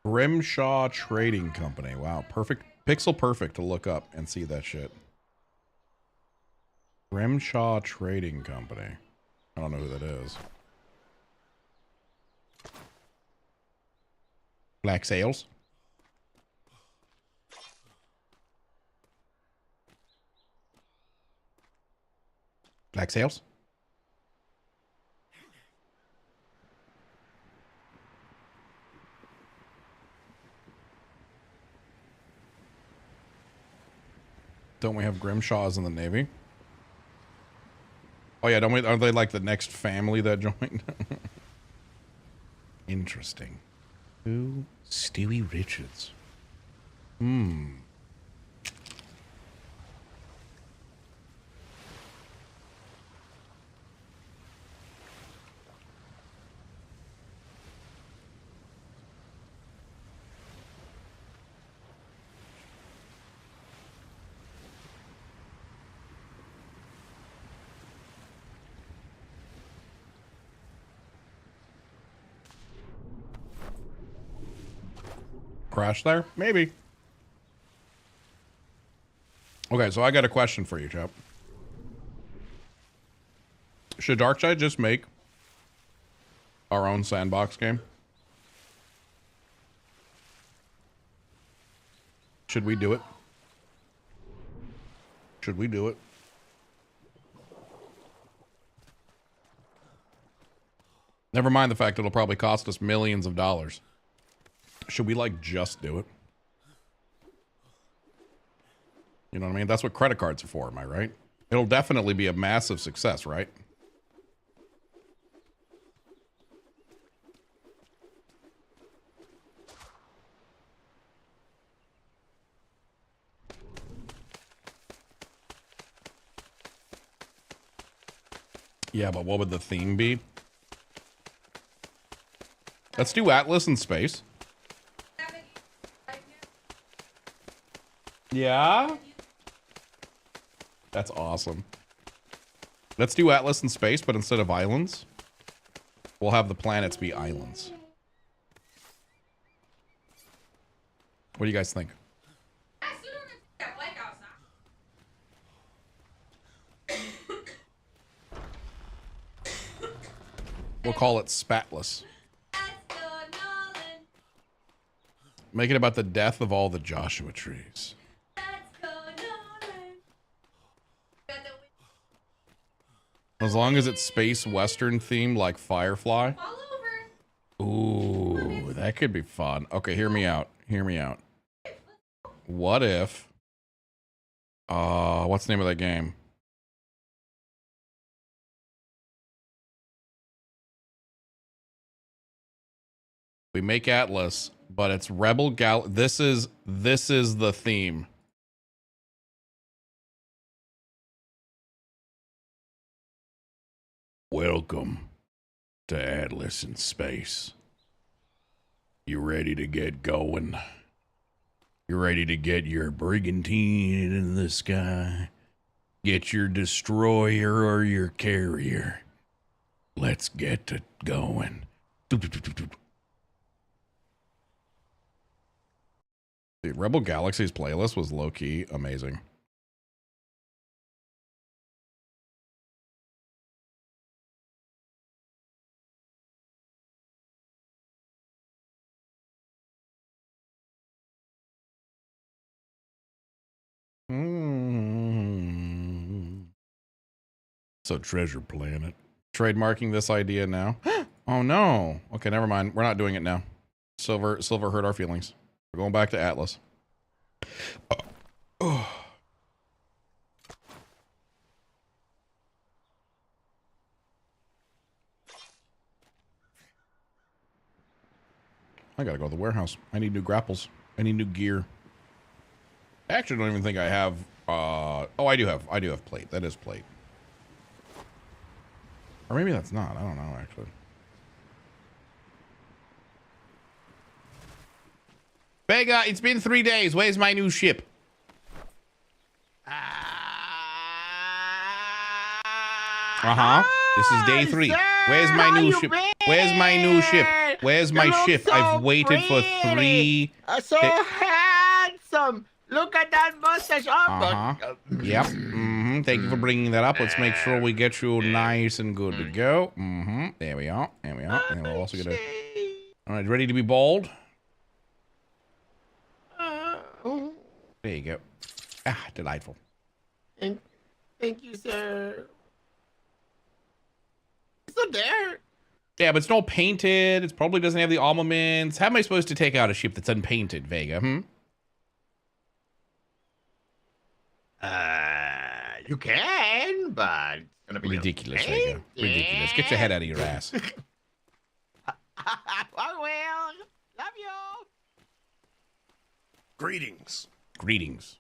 Grimshaw Trading Company. Wow, perfect. Pixel perfect to look up and see that shit. Grimshaw Trading Company. I don't know who that is. Black Sales. Black Sales. Don't we have Grimshaws in the Navy? Oh yeah, don't we? Are they like the next family that joined? Interesting. Who? Stewie Richards. Hmm. Crash there? Maybe. Okay, so I got a question for you, chap. Should Darkside just make our own sandbox game? Should we do it? Should we do it? Never mind the fact it'll probably cost us millions of dollars. Should we, like, just do it? You know what I mean? That's what credit cards are for, am I right? It'll definitely be a massive success, right? Yeah, but what would the theme be? Let's do Atlas in space. Yeah? That's awesome. Let's do Atlas in space, but instead of islands, we'll have the planets be islands. What do you guys think? We'll call it Spatless. Make it about the death of all the Joshua trees. As long as it's space western themed like Firefly. Ooh, that could be fun. Okay, hear me out. Hear me out. What if What's the name of that game? We make Atlas, but it's Rebel Gal. This is the theme. Welcome to Atlas in space. You ready to get going? You ready to get your brigantine in the sky? Get your destroyer or your carrier. Let's get it going. The Rebel Galaxy's playlist was low-key amazing. So Treasure Planet. Trademarking this idea now. Oh no. Okay, never mind. We're not doing it now. Silver hurt our feelings. We're going back to Atlas. Oh. I gotta go to the warehouse. I need new grapples. I need new gear. I actually don't even think I have oh, I do have plate. That is plate. Or maybe that's not. I don't know actually. Vega, it's been 3 days. Where's my new ship? This is day 3. Where's my new ship? Where's my new ship? Where's my ship?
So
I've waited for 3
so handsome. Look at that mustache.
Yep. Thank you for bringing that up. Let's make sure we get you nice and good to go. There we are. There we are. And we'll also get a... All right, ready to be bald? There you go. Ah, delightful.
Thank you, sir. It's not there.
Yeah, but it's not painted. It probably doesn't have the armaments. How am I supposed to take out a ship that's unpainted, Vega?
You can, but it's gonna be
ridiculous, Vega. Ridiculous. Get your head out of your ass.
I will. Love you.
Greetings.
Greetings.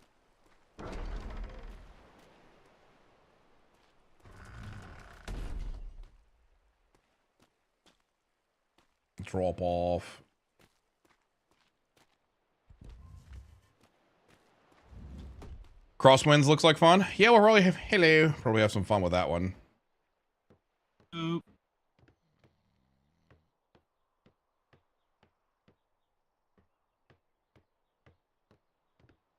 Drop off. Crosswinds looks like fun. Yeah, we'll probably have some fun with that one.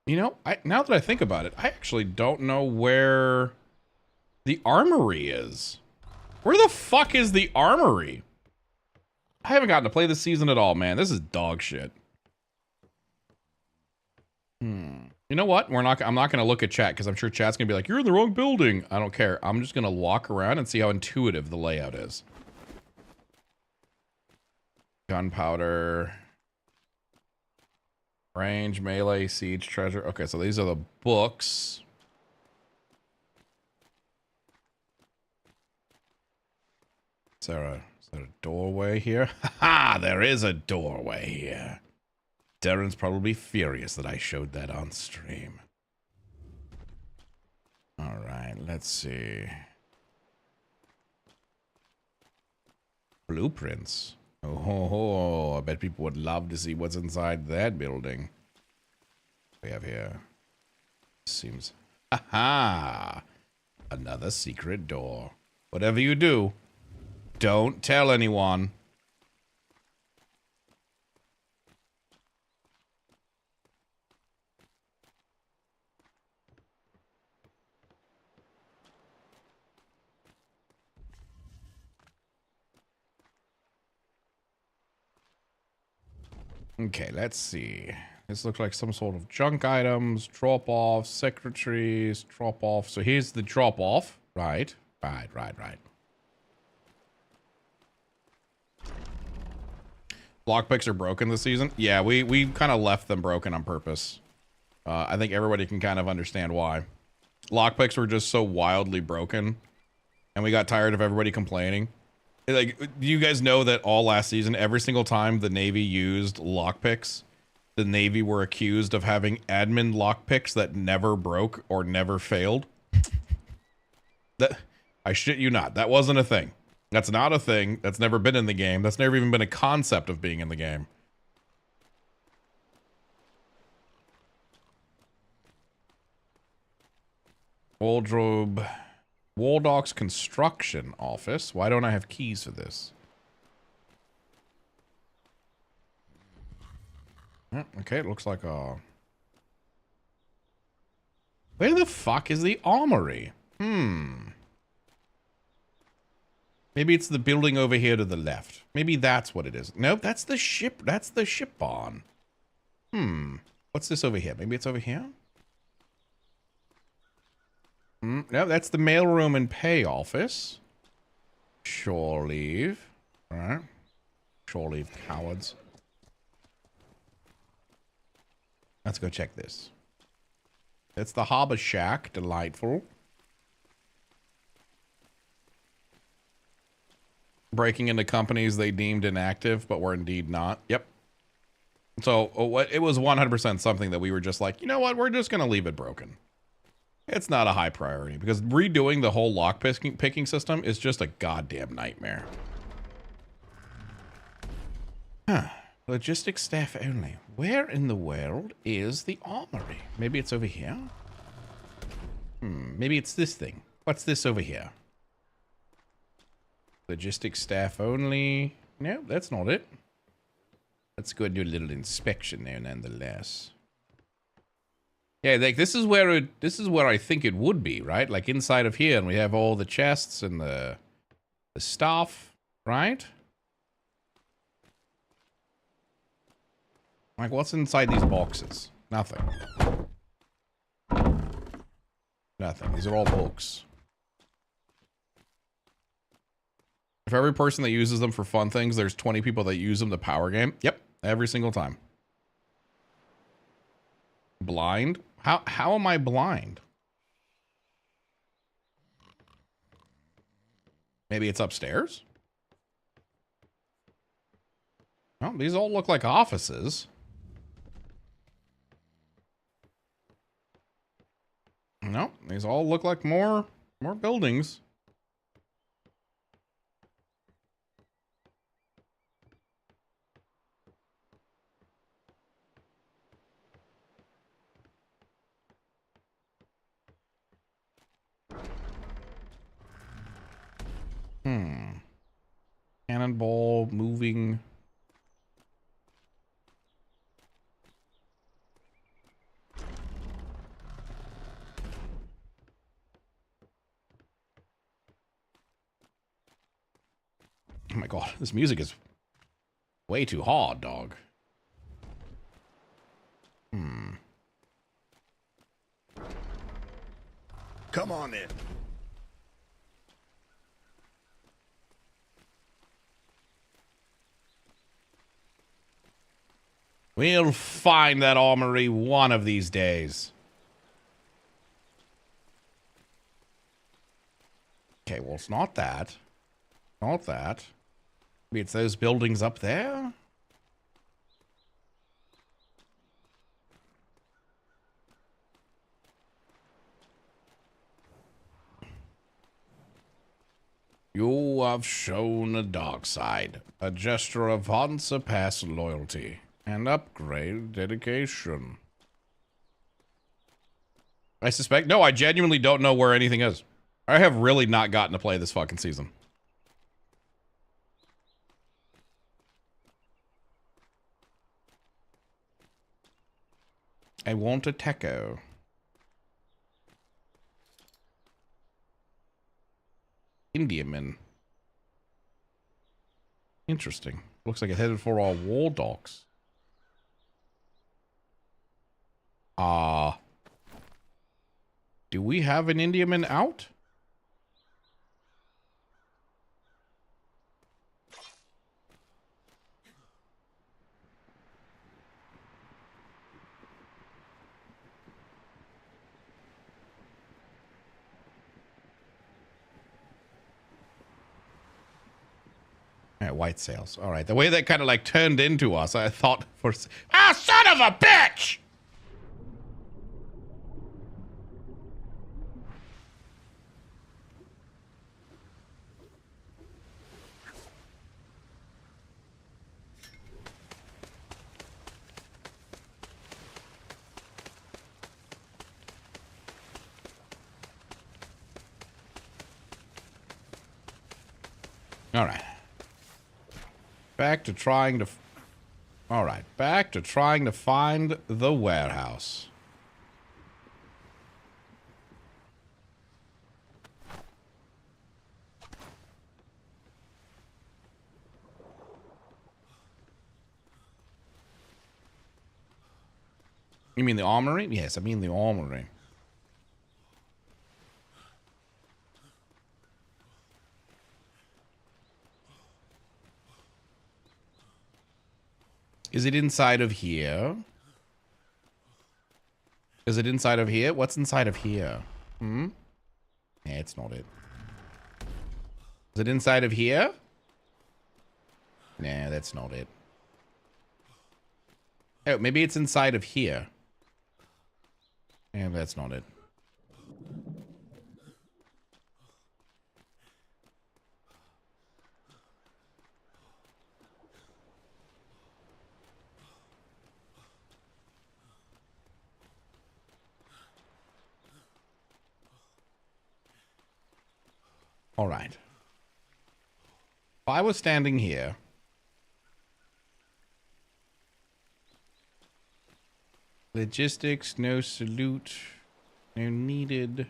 You know, now that I think about it, I actually don't know where the armory is. Where the fuck is the armory? I haven't gotten to play this season at all, man. This is dog shit. You know what? I'm not going to look at chat because I'm sure chat's going to be like, you're in the wrong building. I don't care. I'm just going to walk around and see how intuitive the layout is. Gunpowder. Range, melee, siege, treasure. Okay, so these are the books. Is there a doorway here? Haha, there is a doorway here. Darren's probably furious that I showed that on stream. All right, let's see. Blueprints. Oh, I bet people would love to see what's inside that building. We have here. Seems. Aha! Another secret door. Whatever you do, don't tell anyone. Okay, let's see. This looks like some sort of junk items, drop-off, secretaries, drop-off. So here's the drop-off. Right. Lockpicks are broken this season. Yeah, we kind of left them broken on purpose. I think everybody can kind of understand why. lockpicks were just so wildly broken, and we got tired of everybody complaining. Like, do you guys know that all last season, every single time the Navy used lockpicks, the Navy were accused of having admin lockpicks that never broke or never failed? That, I shit you not, that wasn't a thing. That's not a thing. That's never been in the game. That's never even been a concept of being in the game. Wardrobe. Waldorf's construction office. Why don't I have keys for this? Okay, it looks like a... Where the fuck is the armory? Maybe it's the building over here to the left. Maybe that's what it is. Nope, that's the ship. That's the ship barn. What's this over here? Maybe it's over here? No, that's the mailroom and pay office. Shore leave. Alright. Shore leave, cowards. Let's go check this. It's the harbor shack. Delightful. Breaking into companies they deemed inactive, but were indeed not. Yep. So it was 100% something that we were just like, you know what? We're just going to leave it broken. It's not a high priority because redoing the whole lock picking system is just a goddamn nightmare. Huh. Logistics staff only. Where in the world is the armory? Maybe it's over here? Maybe it's this thing. What's this over here? Logistics staff only. No, that's not it. Let's go and do a little inspection there nonetheless. Yeah, like this is where I think it would be, right? Like inside of here, and we have all the chests and the stuff, right? Like what's inside these boxes? Nothing. Nothing. These are all books. If every person that uses them for fun things, there's 20 people that use them to power game. Yep, every single time. Blind? How am I blind? Maybe it's upstairs? Oh, these all look like offices. No, these all look like more buildings. Cannonball moving. Oh my god, this music is way too hard, dog.
Come on in.
We'll find that armory one of these days. Okay, well, it's not that. Not that. Maybe it's those buildings up there? You have shown a dark side, a gesture of unsurpassed loyalty, and upgrade dedication. I suspect... No, I genuinely don't know where anything is. I have really not gotten to play this fucking season. I want a taco. Indiaman. Interesting. Looks like it headed for our wall docks. Do we have an Indiaman out? right, white sails. All right, the way that kind of like turned into us, I thought for son of a bitch. All right. Back to trying to... All right. Back to trying to find the warehouse. You mean the armory? Yes, I mean the armory. Is it inside of here? Is it inside of here? What's inside of here? Hmm? Yeah, it's not it. Is it inside of here? Nah, that's not it. Oh, maybe it's inside of here. Yeah, that's not it. All right. If I was standing here, logistics, no salute, no needed.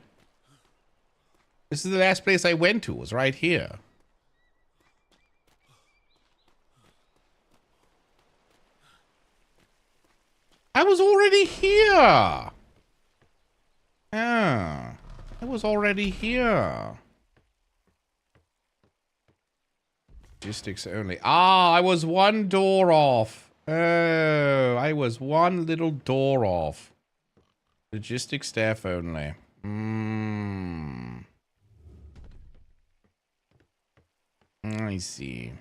This is the last place I went to, was right here. I was already here. Yeah, I was already here. Logistics only. Ah, I was one door off. Oh, I was one little door off. Logistics staff only. I see.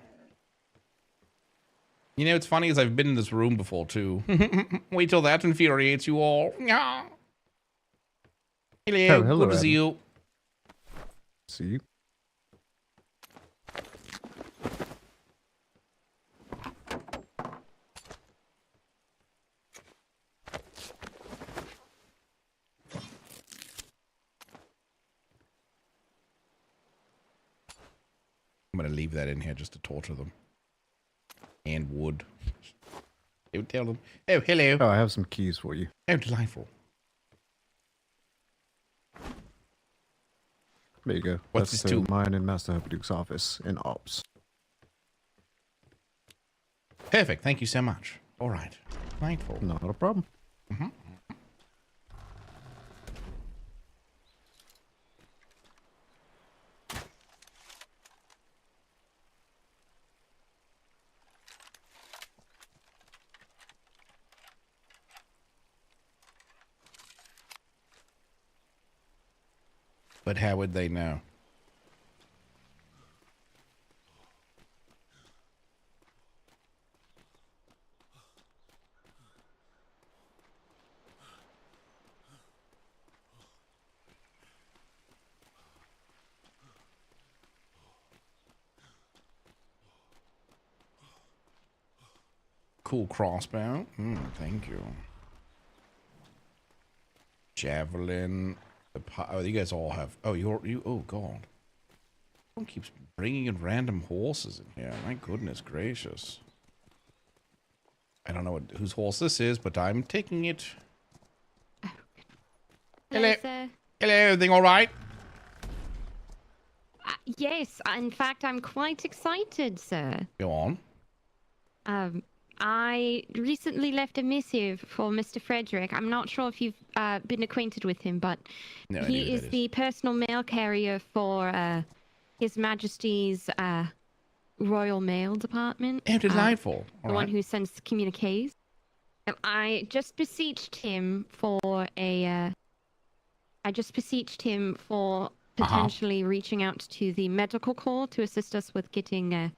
You know, what's funny is I've been in this room before, too. Wait till that infuriates you all. Hello,
hello,
good to see you.
See you.
I'm gonna leave that in here just to torture them. And wood. Don't tell them. Oh, hello.
Oh, I have some keys for you.
Oh, delightful.
There you go.
What's
That's
this to?
mine and Master Herpaduke's office in Ops.
Perfect. Thank you so much. All right. Delightful.
Not a problem.
Mm-hmm. But how would they know? Cool crossbow. Thank you. Javelin. Oh, you guys all have. Oh, you. Oh God. Someone keeps bringing in random horses in here. My goodness gracious. I don't know whose horse this is, but I'm taking it. Hello. Hello. Everything all right?
Yes, in fact, I'm quite excited, sir.
Go on.
I recently left a missive for Mr. Frederick. I'm not sure if you've been acquainted with him, but
No,
he is the personal mail carrier for His Majesty's Royal Mail Department.
Oh, delightful.
The one who sends communiques. And I just beseeched him for potentially reaching out to the medical corps to assist us with getting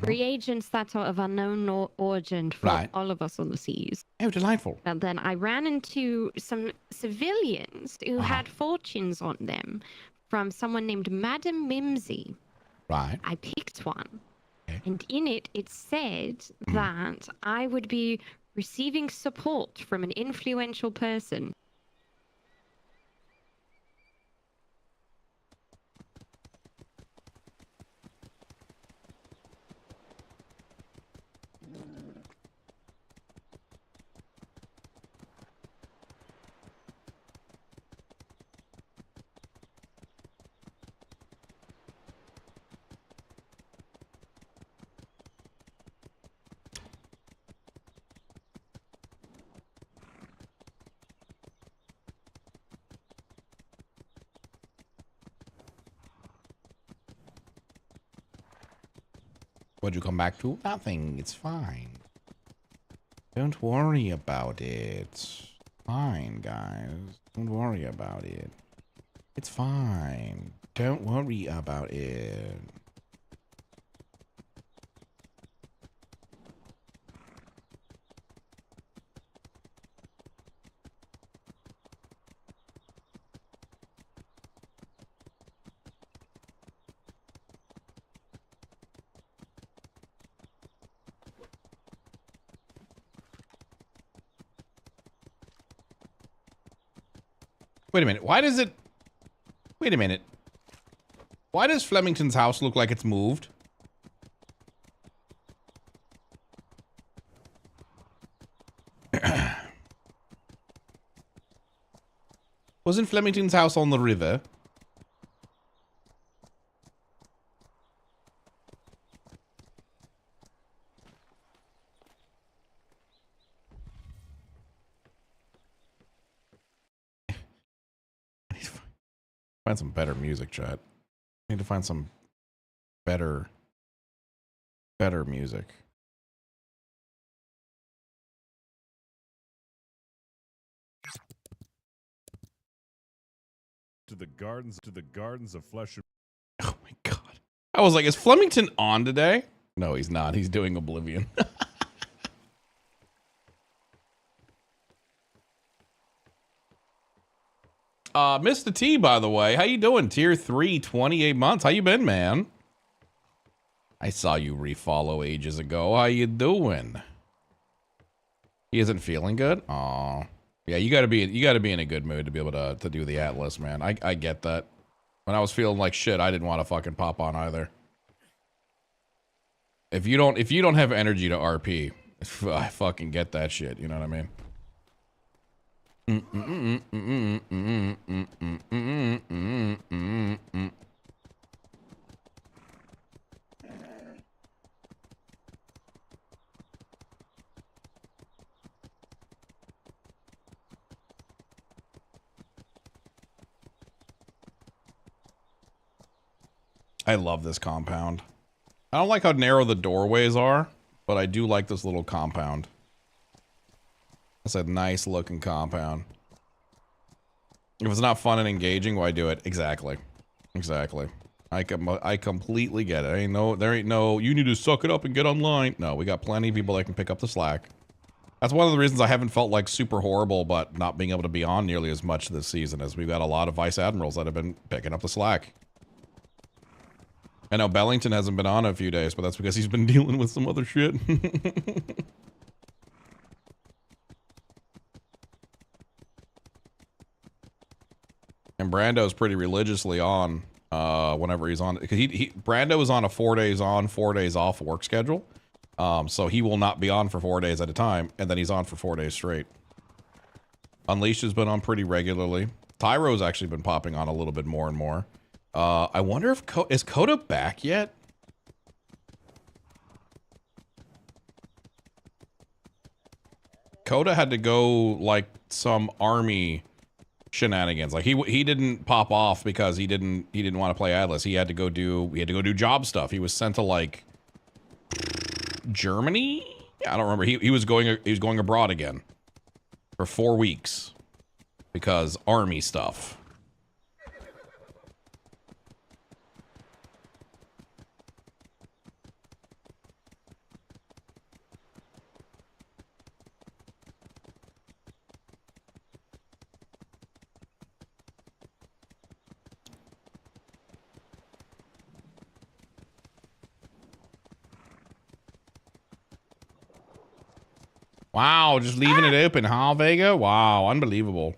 reagents that are of unknown origin for
Right.
all of us on the seas.
Oh, delightful.
And then I ran into some civilians who
Uh-huh.
had fortunes on them from someone named Madam Mimsy.
Right.
I picked one.
Okay.
And in it, it said that I would be receiving support from an influential person.
What'd you come back to? Nothing. It's fine. Don't worry about it. Fine, guys. Don't worry about it. It's fine. Don't worry about it. Wait a minute. Why does it... Wait a minute. Why does Flemington's house look like it's moved? Wasn't Flemington's house on the river? Find some better music, chat. Need to find some better music.
To the gardens of flesh and...
Oh my god. I was like, is Flemington on today? No, he's not. He's doing Oblivion. Mr. T, by the way, how you doing? Tier 3, 28 months. How you been, man? I saw you refollow ages ago. How you doing? He isn't feeling good? Aw. Yeah, you gotta be in a good mood to be able to do the Atlas, man. I get that. When I was feeling like shit, I didn't want to fucking pop on either. If you don't have energy to RP, I fucking get that shit, you know what I mean? I love this compound. I don't like how narrow the doorways are, but I do like this little compound. It's a nice looking compound. If it's not fun and engaging, why do it? Exactly. Exactly. I completely get it. There ain't no, you need to suck it up and get online. No, we got plenty of people that can pick up the slack. That's one of the reasons I haven't felt like super horrible, but not being able to be on nearly as much this season, as we've got a lot of Vice Admirals that have been picking up the slack. I know Bellington hasn't been on in a few days, but that's because he's been dealing with some other shit. And Brando's pretty religiously on whenever he's on, because Brando is on a 4 days on, 4 days off work schedule. So he will not be on for 4 days at a time, and then he's on for 4 days straight. Unleashed has been on pretty regularly. Tyro's actually been popping on a little bit more and more. I wonder if is Coda back yet? Coda had to go like some army shenanigans. Like he didn't pop off because he didn't want to play Atlas. He had to go do job stuff. He was sent to like Germany. I don't remember. He was going abroad again for 4 weeks because army stuff. Wow, just leaving it open, huh, Vega? Wow, unbelievable.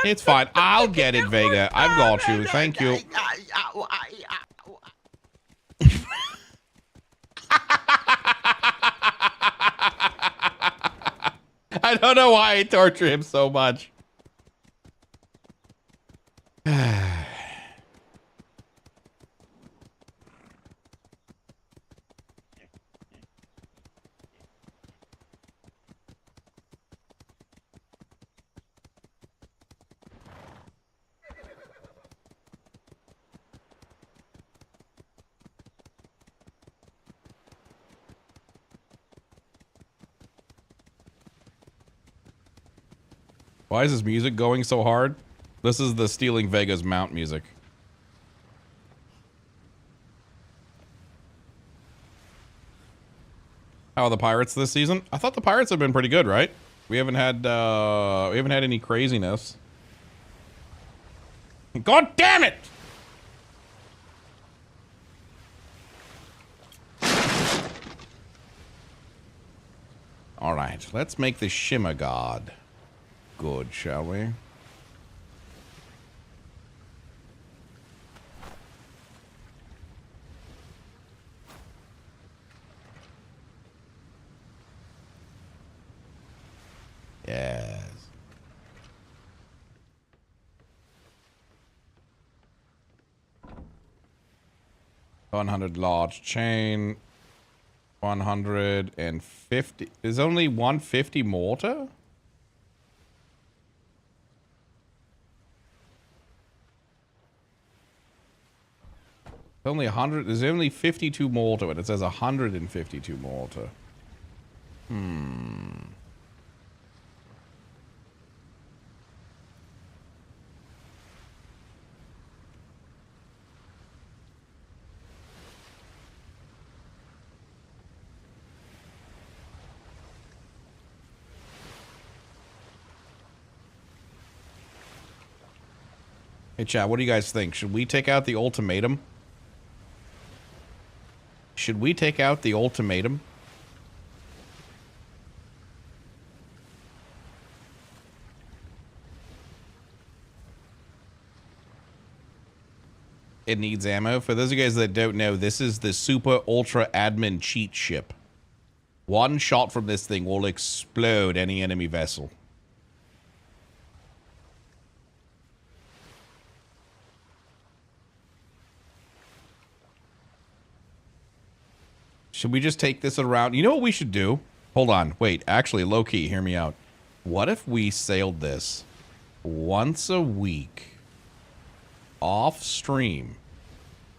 It's fine. I'll get it, Vega. I've got you. Thank you. I don't know why I torture him so much. Why is this music going so hard? This is the Stealing Vegas mount music. How are the Pirates this season? I thought the Pirates have been pretty good, right? We haven't had any craziness. God damn it! All right, let's make the Shimmer God good, shall we? Yes. $100 large chain. 150. There's only 150 mortar? Only 100. There's only 52 mortar, but it says 152 mortar. Hey, chat, what do you guys think? Should we take out the ultimatum? Should we take out the ultimatum? It needs ammo. For those of you guys that don't know, this is the super ultra admin cheat ship. One shot from this thing will explode any enemy vessel. Should we just take this around? You know what we should do? Hold on. Wait. Actually, low-key, hear me out. What if we sailed this once a week off stream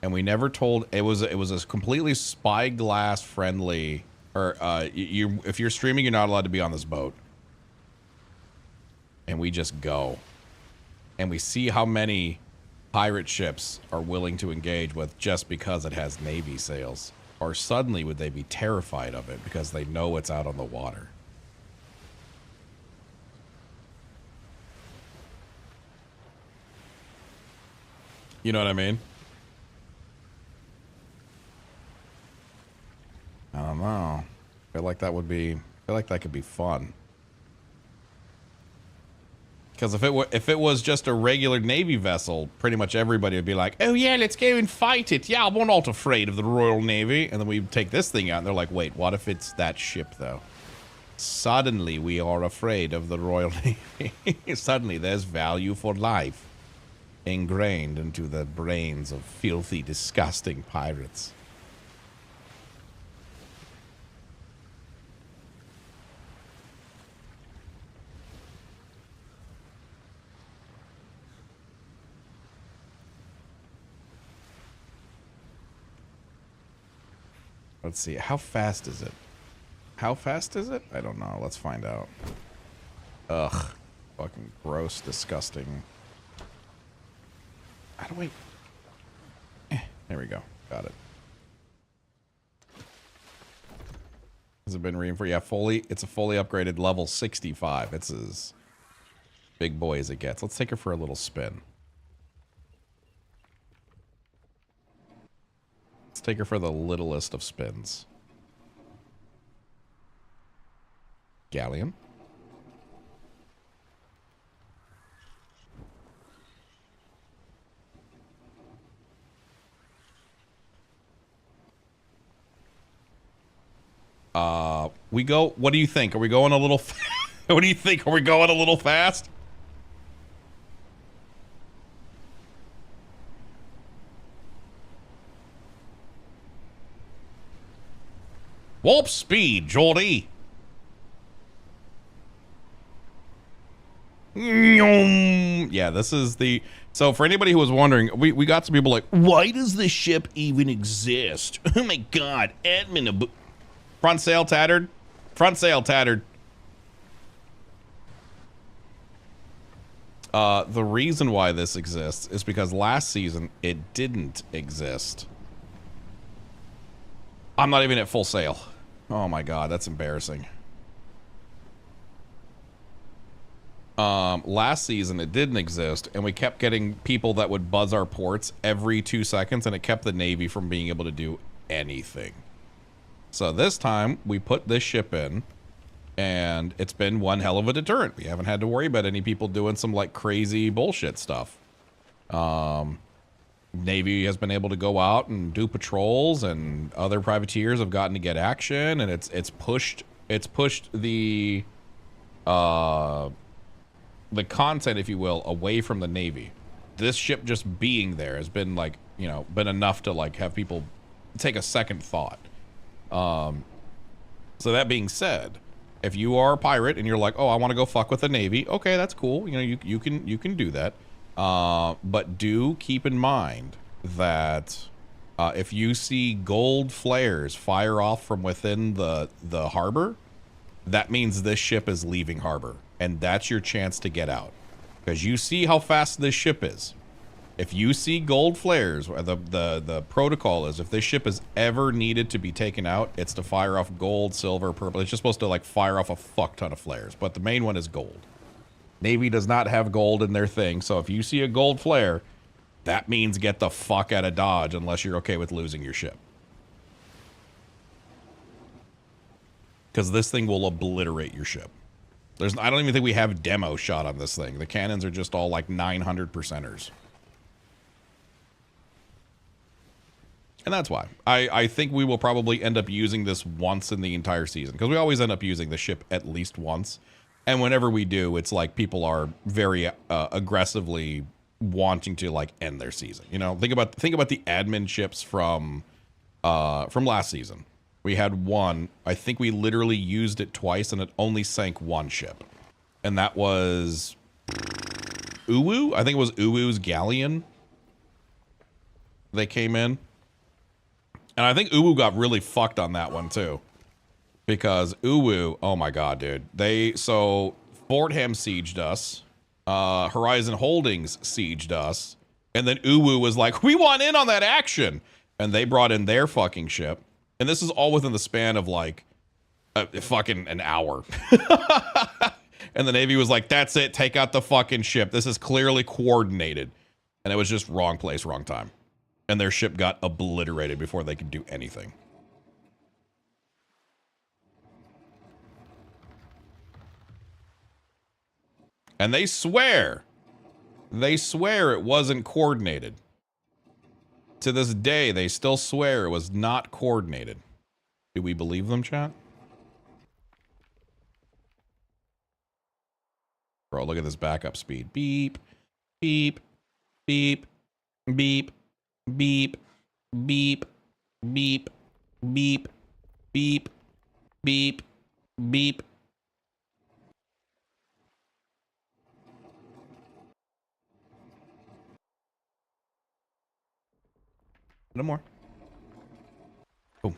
and we never told it was a completely spyglass friendly or if you're streaming, you're not allowed to be on this boat. And we just go. And we see how many pirate ships are willing to engage with just because it has Navy sails. Or suddenly would they be terrified of it because they know it's out on the water? You know what I mean? I don't know. I feel like that could be fun. Because if it was just a regular Navy vessel, pretty much everybody would be like, oh yeah, let's go and fight it. Yeah, we're not afraid of the Royal Navy. And then we take this thing out and they're like, wait, what if it's that ship though? Suddenly we are afraid of the Royal Navy. Suddenly there's value for life ingrained into the brains of filthy, disgusting pirates. Let's see. How fast is it? How fast is it? I don't know. Let's find out. Ugh. Fucking gross, disgusting. How do we... there we go. Got it. Has it been reinforced? Yeah, it's a fully upgraded level 65. It's as big boy as it gets. Let's take her for a little spin. Let's take her for the littlest of spins. Galleon. We go. What do you think? Are we going a little? What do you think? Are we going a little fast? Warp speed, Jordy. Yeah, this is the... So for anybody who was wondering, we got some people like, why does this ship even exist? Oh my god, admin... Front sail tattered. Front sail tattered. The reason why this exists is because last season it didn't exist. I'm not even at full sail. Oh my god, that's embarrassing. Last season it didn't exist, and we kept getting people that would buzz our ports every 2 seconds, and it kept the Navy from being able to do anything. So this time we put this ship in, and it's been one hell of a deterrent. We haven't had to worry about any people doing some like crazy bullshit stuff. Navy has been able to go out and do patrols, and other privateers have gotten to get action, and it's pushed the content, if you will, away from the Navy. This ship just being there has been like, you know, been enough to like have people take a second thought. So that being said, if you are a pirate and you're like, oh, I want to go fuck with the Navy, okay, that's cool. You know, you can do that. But do keep in mind that if you see gold flares fire off from within the harbor, that means this ship is leaving harbor, and that's your chance to get out, because you see how fast this ship is. If you see gold flares, the protocol is if this ship is ever needed to be taken out, it's to fire off gold, silver, purple. It's just supposed to like fire off a fuck ton of flares, but the main one is gold. Navy does not have gold in their thing, so if you see a gold flare, that means get the fuck out of Dodge unless you're okay with losing your ship. Because this thing will obliterate your ship. I don't even think we have demo shot on this thing. The cannons are just all like 900%ers. And that's why. I think we will probably end up using this once in the entire season, because we always end up using the ship at least once. And whenever we do, it's like people are very aggressively wanting to like end their season. You know, think about the admin ships from last season. We had one. I think we literally used it twice, and it only sank one ship, and that was Uwu. I think it was Uwu's galleon. They came in, and I think Uwu got really fucked on that one too. Because Uwu, oh my god, dude. So Fordham sieged us, Horizon Holdings sieged us, and then Uwu was like, we want in on that action! And they brought in their fucking ship. And this is all within the span of like, fucking an hour. And the Navy was like, that's it, take out the fucking ship. This is clearly coordinated. And it was just wrong place, wrong time. And their ship got obliterated before they could do anything. And they swear it wasn't coordinated. To this day, they still swear it was not coordinated. Do we believe them, chat? Bro, look at this backup speed. Beep, beep, beep, beep, beep, beep, beep, beep, beep, beep, beep. No more. Boom.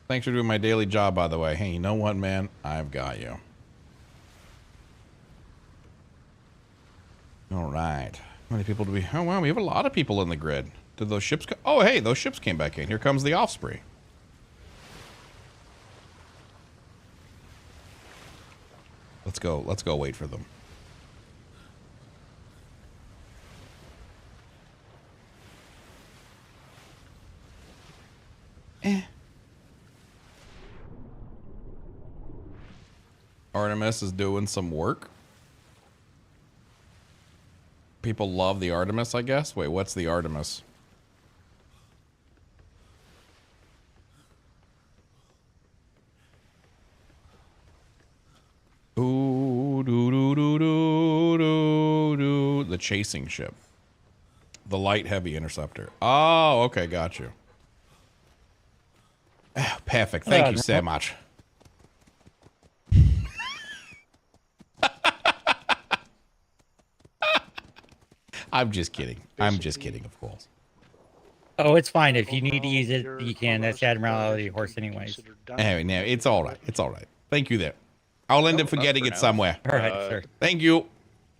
Thanks for doing my daily job, by the way. Hey, you know what, man? I've got you. All right. How many people do we... Oh, wow, we have a lot of people in the grid. Did those ships... Oh, hey, those ships came back in. Here comes the Offspring. Let's go. Let's go wait for them. Artemis is doing some work. People love the Artemis, I guess. Wait, what's the Artemis? Ooh, doo, doo, doo, doo, doo, doo. The chasing ship. The light heavy interceptor. Oh, okay, got you. Perfect. Thank you so much. I'm just kidding. I'm just kidding, of course.
Oh, it's fine. If you need to use it, you can. That's the Admiralty horse anyways.
Anyway, no, it's all right. It's all right. Thank you there. I'll end up forgetting it somewhere.
All right, sir.
Thank you.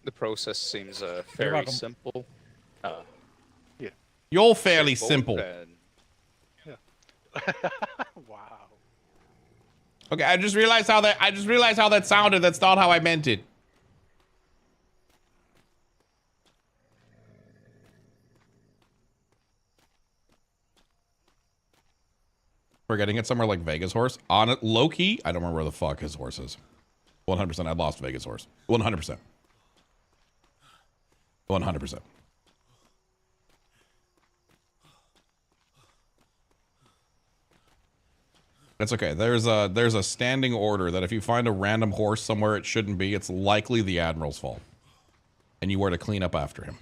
The process seems very simple.
You're fairly simple.
Wow.
Okay, I just realized how that sounded. That's not how I meant it. We're getting it somewhere like Vegas horse. On it, low key, I don't remember where the fuck his horse is. 100%. I lost Vegas horse. 100%. 100%. That's okay. There's a standing order that if you find a random horse somewhere it shouldn't be, it's likely the Admiral's fault. And you were to clean up after him.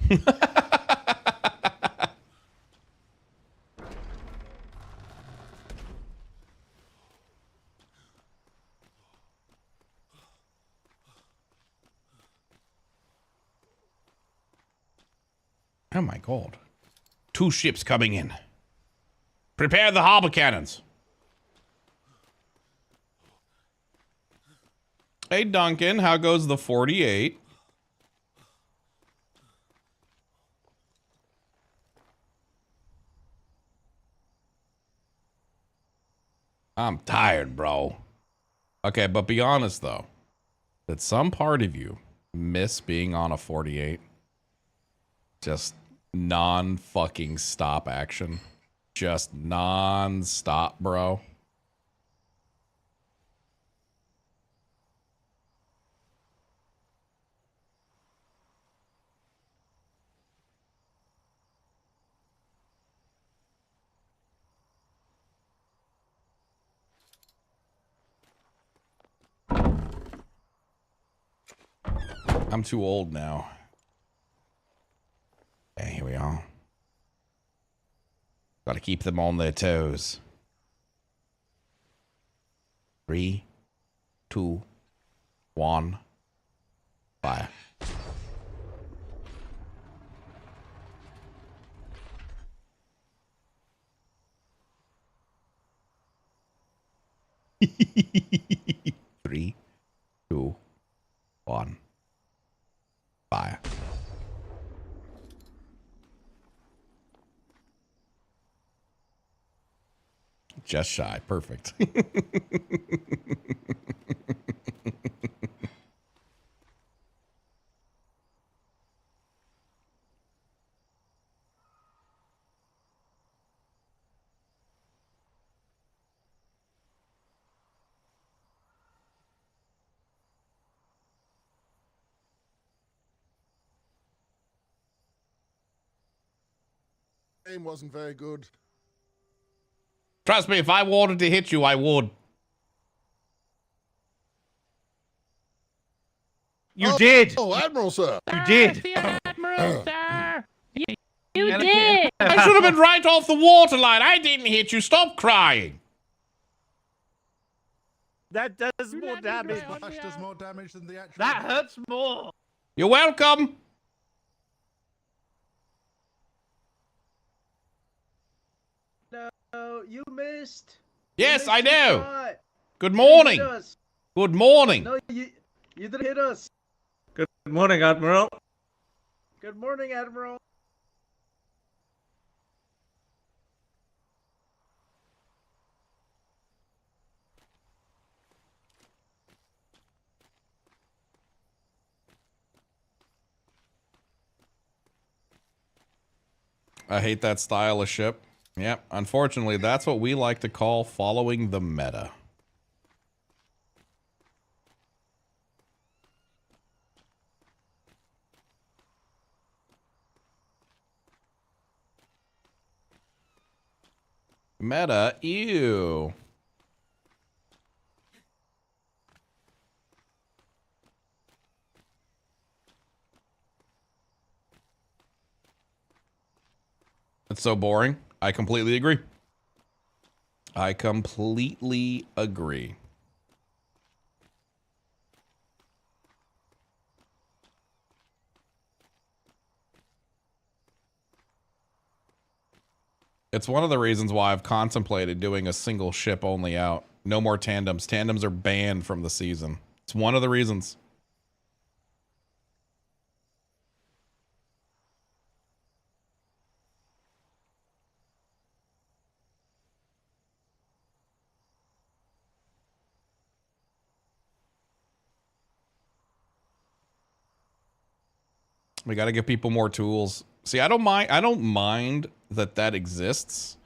Oh my god. 2 ships coming in. Prepare the harbor cannons. Hey Duncan, how goes the 48? I'm tired, bro. Okay, but be honest though. Did some part of you miss being on a 48? Just non-fucking stop action. Just non-stop, bro. I'm too old now. Okay, here we are. Gotta keep them on their toes. 3, 2, 1, fire. Three, 2, 1, fire. Just shy. Perfect.
Game wasn't very good.
Trust me, if I wanted to hit you, I would.
You did.
Oh, Admiral, sir.
You did.
Admiral, sir. You did.
I should have been right off the waterline. I didn't hit you. Stop crying.
That does more damage.
Flash does more damage than the actual.
That hurts more.
You're welcome.
No, you missed.
Yes,
You
I
missed
know.
your shot.
Good
You
morning.
hit us.
Good morning.
No, you didn't hit us.
Good morning, Admiral.
Good morning, Admiral.
I hate that style of ship. Yep, unfortunately, that's what we like to call following the meta. Meta, ew. It's so boring. I completely agree. I completely agree. It's one of the reasons why I've contemplated doing a single ship only out. No more tandems. Tandems are banned from the season. It's one of the reasons. We got to give people more tools. See, I don't mind that exists.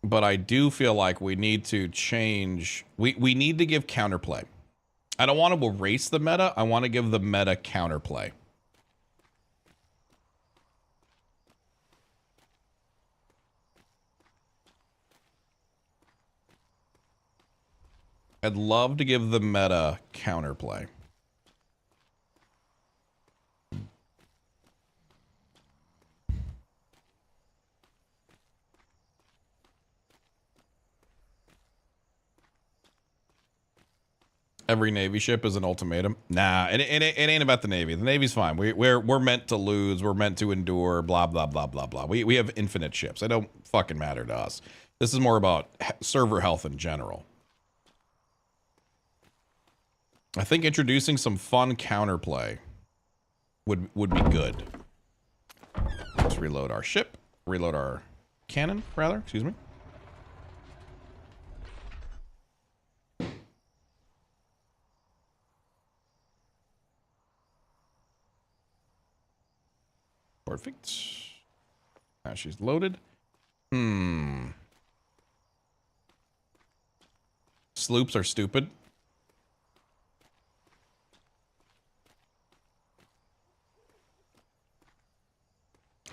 But I do feel like we need to change. We need to give counterplay. I don't want to erase the meta. I want to give the meta counterplay. I'd love to give the meta counterplay. Every Navy ship is an ultimatum. Nah, it ain't about the Navy. The Navy's fine. We're meant to lose. We're meant to endure. Blah blah blah blah blah. We have infinite ships. It don't fucking matter to us. This is more about server health in general. I think introducing some fun counterplay would be good. Let's reload our ship. Reload our cannon, rather. Excuse me. Perfect. Now she's loaded. Sloops are stupid.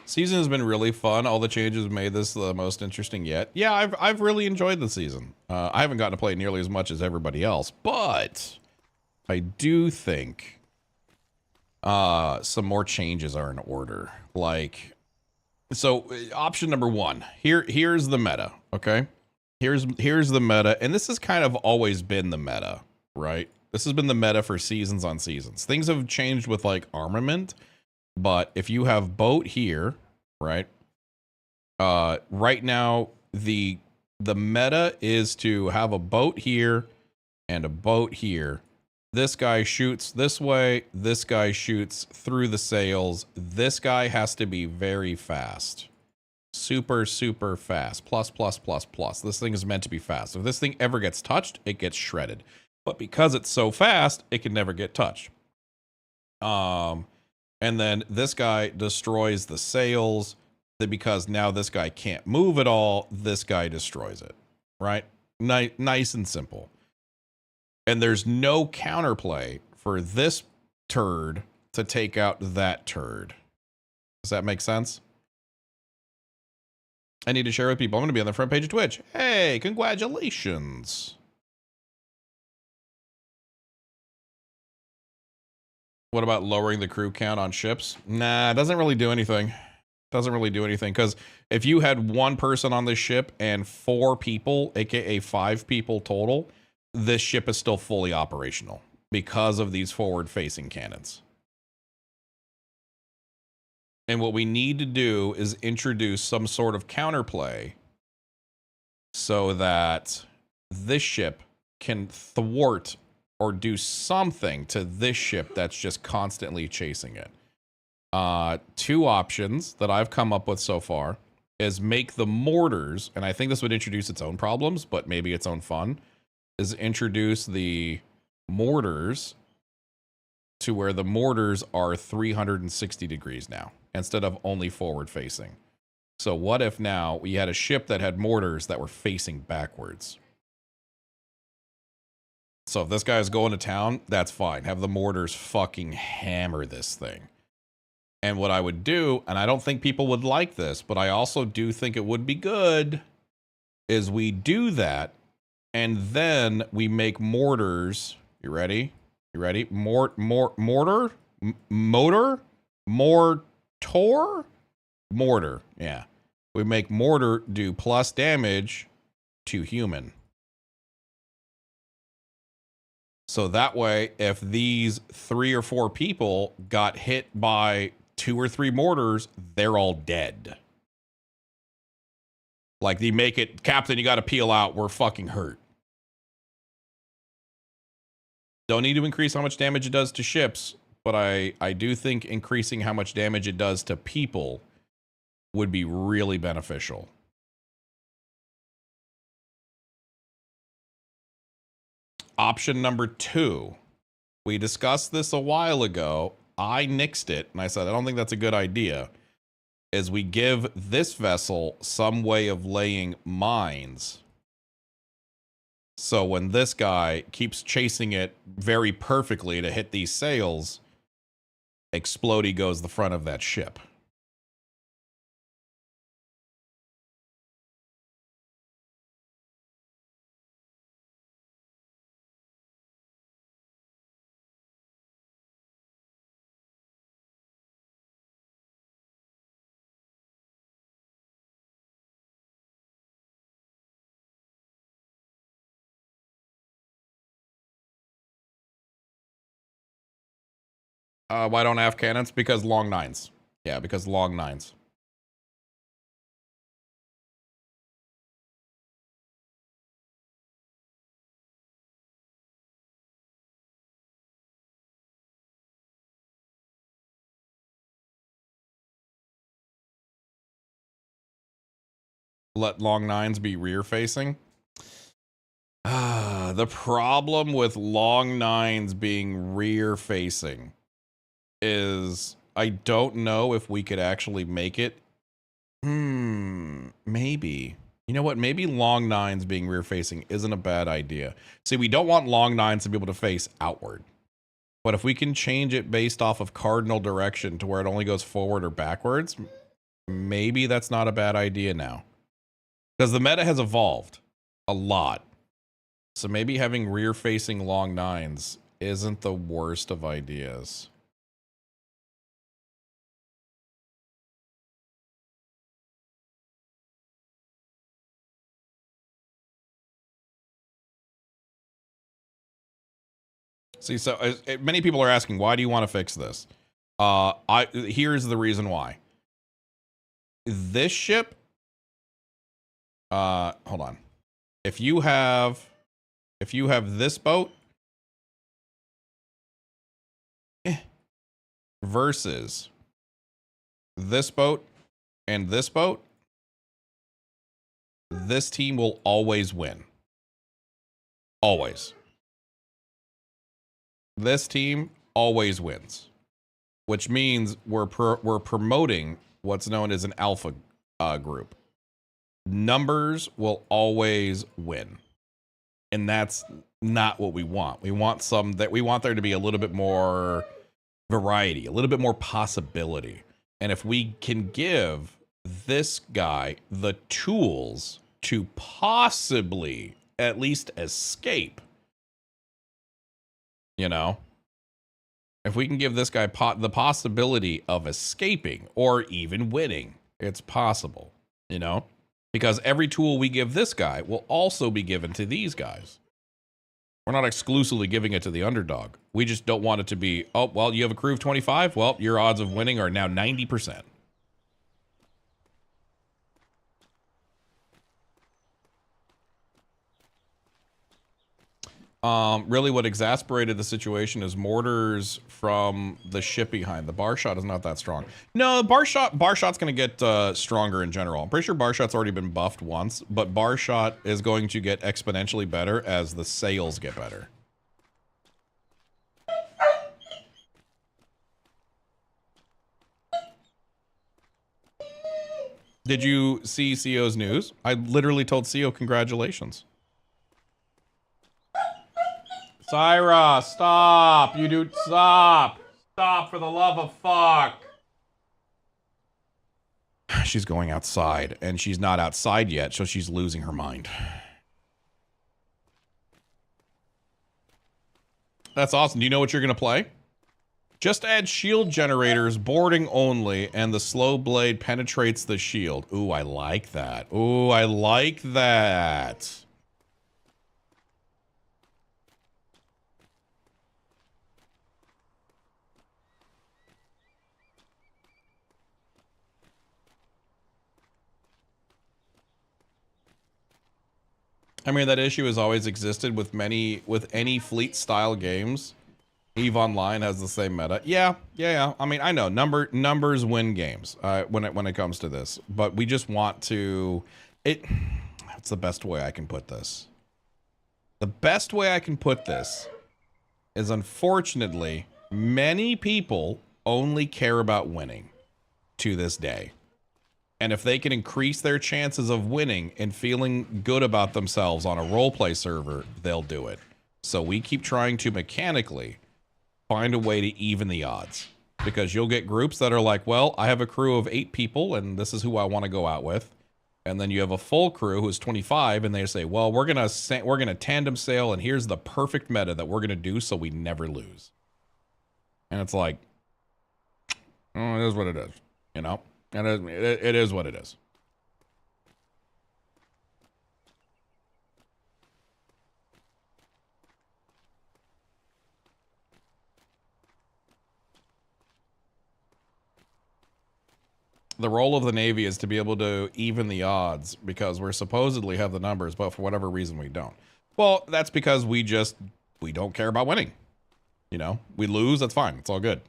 Season has been really fun. All the changes made this the most interesting yet. Yeah, I've really enjoyed the season. I haven't gotten to play nearly as much as everybody else, but I do think some more changes are in order. Like, so option number one, here's the meta. Okay. Here's the meta. And this has kind of always been the meta, right? This has been the meta for seasons on seasons. Things have changed with like armament, but if you have boat here, right? Right now the meta is to have a boat here and a boat here. This guy shoots this way. This guy shoots through the sails. This guy has to be very fast. Super, super fast. Plus, plus, plus, plus. This thing is meant to be fast. If this thing ever gets touched, it gets shredded. But because it's so fast, it can never get touched. And then this guy destroys the sails. Because now this guy can't move at all, this guy destroys it. Right? Nice and simple. And there's no counterplay for this turd to take out that turd. Does that make sense? I need to share with people. I'm going to be on the front page of Twitch. Hey, congratulations. What about lowering the crew count on ships? Nah, it doesn't really do anything. Doesn't really do anything. Because if you had one person on this ship and 4 people, aka 5 people total, this ship is still fully operational because of these forward-facing cannons. And what we need to do is introduce some sort of counterplay so that this ship can thwart or do something to this ship that's just constantly chasing it. 2 options that I've come up with so far is make the mortars, and I think this would introduce its own problems, but maybe its own fun, is introduce the mortars to where the mortars are 360 degrees now instead of only forward facing. So what if now we had a ship that had mortars that were facing backwards? So if this guy is going to town, that's fine. Have the mortars fucking hammer this thing. And what I would do, and I don't think people would like this, but I also do think it would be good, is we do that, and then we make mortars. You ready? You ready? Mortar? Mortar. Yeah. We make mortar do plus damage to human. So that way, if these 3 or 4 people got hit by 2 or 3 mortars, they're all dead. Like, they make it, Captain, you got to peel out. We're fucking hurt. Don't need to increase how much damage it does to ships, but I do think increasing how much damage it does to people would be really beneficial. Option number 2. We discussed this a while ago. I nixed it, and I said, I don't think that's a good idea. Is we give this vessel some way of laying mines. So when this guy keeps chasing it very perfectly to hit these sails, Explodey goes the front of that ship. Why don't I have cannons? Because long 9s. Yeah, because long 9s. Let long 9s be rear facing. The problem with long 9s being rear facing is I don't know if we could actually make it. Maybe. You know what? Maybe long 9s being rear facing isn't a bad idea. See, we don't want long 9s to be able to face outward. But if we can change it based off of cardinal direction to where it only goes forward or backwards, maybe that's not a bad idea now. Because the meta has evolved a lot. So maybe having rear facing long 9s isn't the worst of ideas. See, so many people are asking, why do you want to fix this? Here's the reason why. This ship, hold on. If you have this boat versus this boat and this boat, this team will always win. Always. This team always wins, which means we're promoting what's known as an alpha group. Numbers will always win, and that's not what we want. We want there to be a little bit more variety, a little bit more possibility. And if we can give this guy the tools to possibly at least escape, you know, if we can give this guy the possibility of escaping or even winning, it's possible, you know, because every tool we give this guy will also be given to these guys. We're not exclusively giving it to the underdog. We just don't want it to be, oh, well, you have a crew of 25. Well, your odds of winning are now 90%. Really what exasperated the situation is mortars from the ship behind. The bar shot is not that strong. No, bar shot's going to get stronger in general. I'm pretty sure bar shot's already been buffed once, but bar shot is going to get exponentially better as the sails get better. Did you see CO's news? I literally told CO congratulations. Syra, stop! You do stop! Stop for the love of fuck! She's going outside, and she's not outside yet, so she's losing her mind. That's awesome. Do you know what you're going to play? Just add shield generators, boarding only, and the slow blade penetrates the shield. Ooh, I like that. Ooh, I like that. I mean, that issue has always existed with any fleet style games. EVE Online has the same meta. Yeah. I mean, I know numbers win games when it comes to this, but we just want to. That's the best way I can put this. The best way I can put this is, unfortunately, many people only care about winning to this day. And if they can increase their chances of winning and feeling good about themselves on a roleplay server, they'll do it. So we keep trying to mechanically find a way to even the odds. Because you'll get groups that are like, well, I have a crew of 8 people and this is who I want to go out with. And then you have a full crew who's 25 and they say, well, we're gonna tandem sail and here's the perfect meta that we're gonna do so we never lose. And it's like, oh, it is what it is, you know? And it is what it is. The role of the Navy is to be able to even the odds because we're supposedly have the numbers, but for whatever reason we don't. Well, that's because we don't care about winning. You know, we lose, that's fine. It's all good.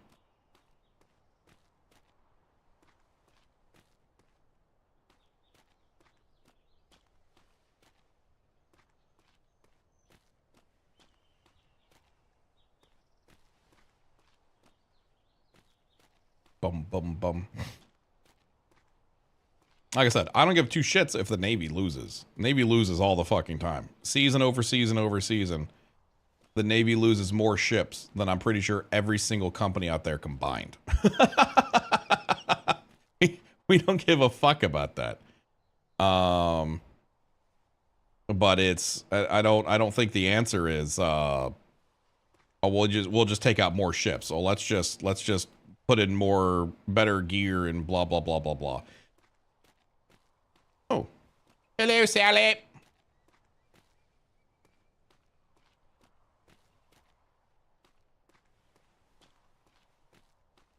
Bum, bum, bum. Like I said, I don't give 2 shits if the Navy loses. Navy loses all the fucking time. Season over season over season. The Navy loses more ships than I'm pretty sure every single company out there combined. We don't give a fuck about that. But it's I don't think the answer is oh, we'll just take out more ships. So let's just put in more better gear and blah blah blah blah blah. Oh. Hello, Sally.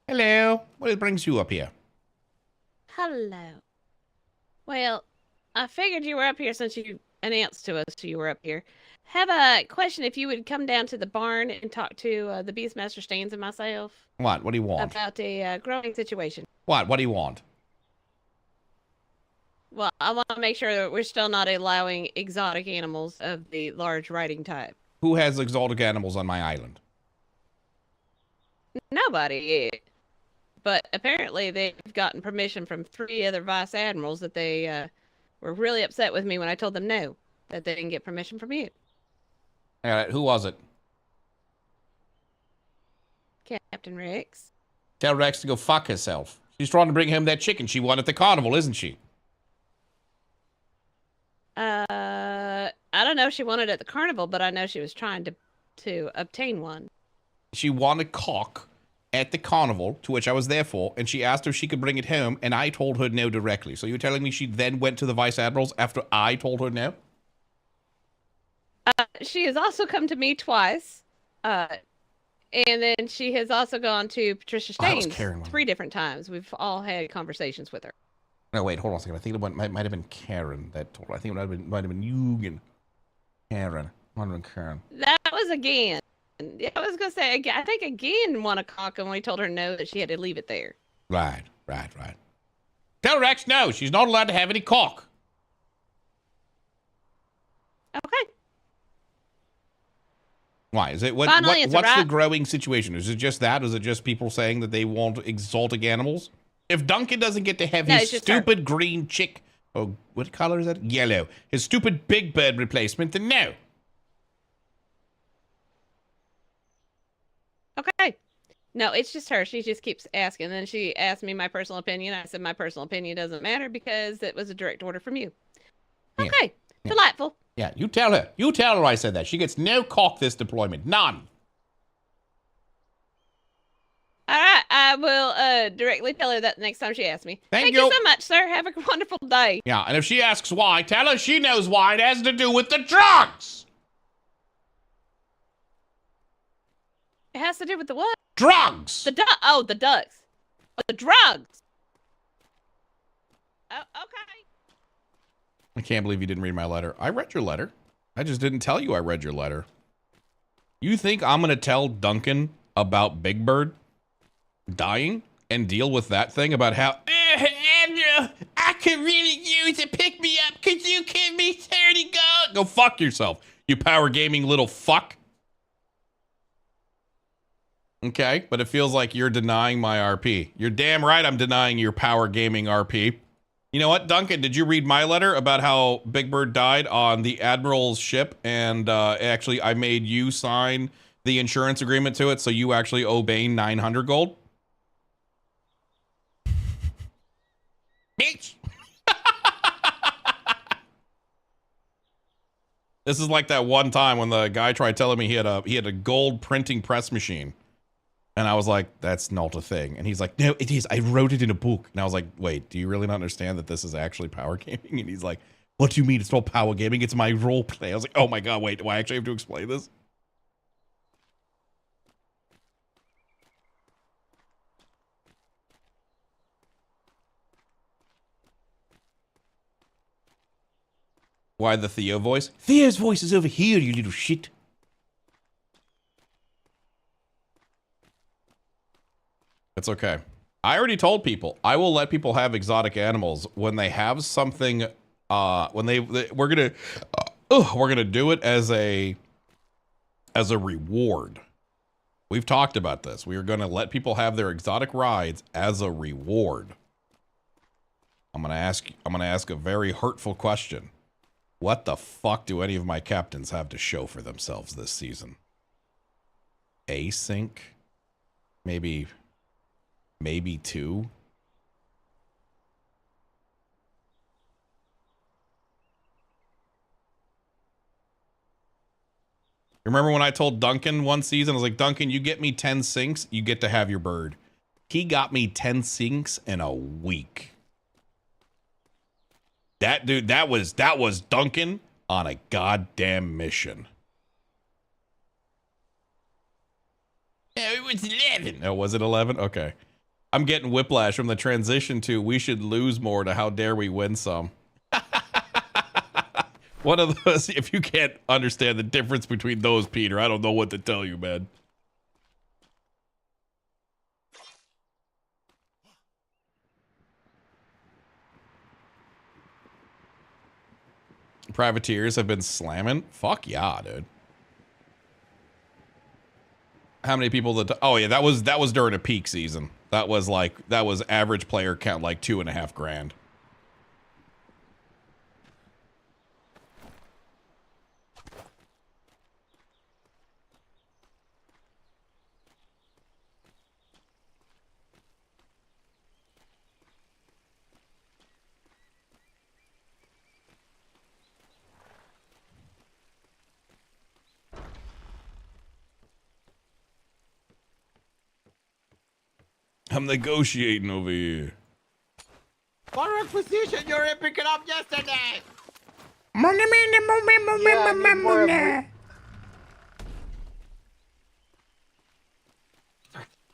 Hello. What brings you up here?
Hello. Well, I figured you were up here since you announced to us you were up here. Have a question if you would come down to the barn and talk to the Beastmaster Stains and myself.
What? What do you want?
About a growing situation.
What? What do you want?
Well, I want to make sure that we're still not allowing exotic animals of the large riding type.
Who has exotic animals on my island?
Nobody. But apparently they've gotten permission from 3 other vice admirals that they were really upset with me when I told them no, that they didn't get permission from you.
All right, who was it?
Captain Rex.
Tell Rex to go fuck herself. She's trying to bring home that chicken she won at the carnival, isn't she?
I don't know if she wanted it at the carnival, but I know she was trying to obtain one.
She wanted cock at the carnival, to which I was there for, and she asked if she could bring it home, and I told her no directly. So you're telling me she then went to the vice admirals after I told her no?
She has also come to me twice, and then she has also gone to Patricia Staines 3 different times. We've all had conversations with her.
No, wait, hold on a second. I think it might have been Karen that told her. I think it might have been Eugen. Karen. Might have been Karen.
That was again. Yeah, I was going to say, I think again won a cock and we told her no, that she had to leave it there.
Right. Tell Rex no, she's not allowed to have any cock.
Okay.
Why? Is it
Final answer,
what's the
right?
growing situation? Is it just that? Is it just people saying that they want exotic animals? If Duncan doesn't get to have
No,
his
it's just
stupid green chick, oh, what color is that? Yellow. His stupid Big Bird replacement, then no.
Okay. No, it's just her. She just keeps asking. Then she asked me my personal opinion. I said my personal opinion doesn't matter because it was a direct order from you.
Yeah.
Okay,
Yeah.
delightful.
Yeah, you tell her. You tell her I said that. She gets no cock this deployment. None.
All right, I will directly tell her that next time she asks me.
Thank
you
you.
so much, sir. Have a wonderful day.
Yeah, and if she asks why, tell her she knows why. It has to do with the drugs.
It has to do with the what?
Drugs.
The ducks. Oh, the ducks. Oh, the drugs. Oh, okay.
I can't believe you didn't read my letter. I read your letter. I just didn't tell you I read your letter. You think I'm going to tell Duncan about Big Bird dying and deal with that thing about how, Andrew, I could really use a pick me up. Could you give me 30 gold? Go fuck yourself, you power gaming little fuck. Okay, but it feels like you're denying my RP. You're damn right I'm denying your power gaming RP. You know what, Duncan, did you read my letter about how Big Bird died on the Admiral's ship? And actually, I made you sign the insurance agreement to it, so you actually owe Bane 900 gold? Bitch! This is like that one time when the guy tried telling me he had a gold printing press machine. And I was like, that's not a thing. And he's like, no, it is. I wrote it in a book. And I was like, wait, do you really not understand that this is actually power gaming? And he's like, what do you mean it's not power gaming? It's my role play. I was like, oh my God, wait, do I actually have to explain this? Why the Theo voice? Theo's voice is over here, you little shit. It's okay. I already told people I will let people have exotic animals when they have something. We're gonna do it as a reward. We've talked about this. We are gonna let people have their exotic rides as a reward. I'm gonna ask a very hurtful question. What the fuck do any of my captains have to show for themselves this season? Async? Maybe 2. Remember when I told Duncan one season, I was like, Duncan, you get me 10 sinks, you get to have your bird. He got me 10 sinks in a week. That dude, that was Duncan on a goddamn mission. It was 11. Oh, was it 11? Okay. I'm getting whiplash from the transition to we should lose more to how dare we win some. One of those, if you can't understand the difference between those, Peter, I don't know what to tell you, man. Privateers have been slamming. Fuck yeah, dude. How many people that? Oh yeah, that was during a peak season. That was average player count like 2.5 grand. I'm negotiating over here.
What requisition you were picking up yesterday?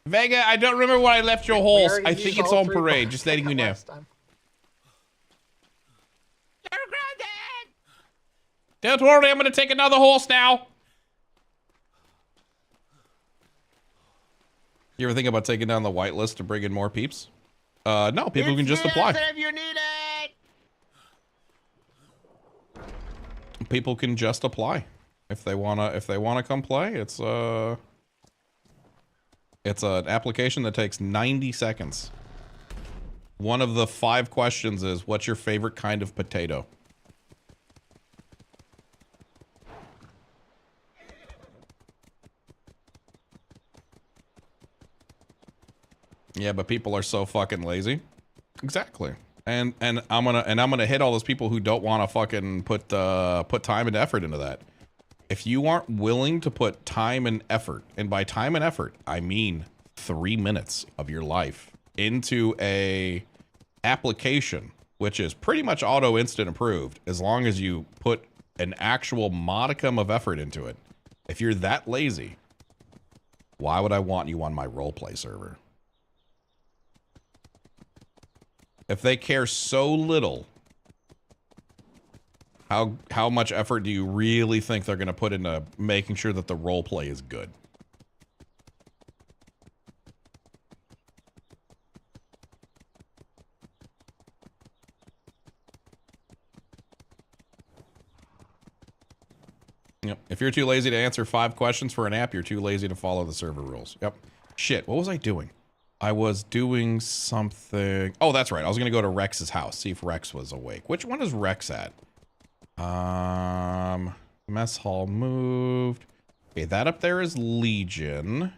Vega, I don't remember where I left your horse. I think it's on parade. Just letting you know.
You're grounded!
Don't worry, I'm gonna take another horse now. You ever think about taking down the whitelist to bring in more peeps? No, people can just apply.
If you need it.
People can just apply if they wanna come play. It's an application that takes 90 seconds. One of the 5 questions is, what's your favorite kind of potato? Yeah, but people are so fucking lazy. Exactly. And I'm gonna hit all those people who don't want to fucking put time and effort into that. If you aren't willing to put time and effort, and by time and effort, I mean 3 minutes of your life into a application, which is pretty much auto instant approved, as long as you put an actual modicum of effort into it. If you're that lazy, why would I want you on my roleplay server? If they care so little, how much effort do you really think they're going to put into making sure that the roleplay is good? Yep. If you're too lazy to answer 5 questions for an app, you're too lazy to follow the server rules. Yep. Shit, what was I doing? I was doing something. Oh, that's right. I was going to go to Rex's house, see if Rex was awake. Which one is Rex at? Mess hall moved. Okay, that up there is Legion.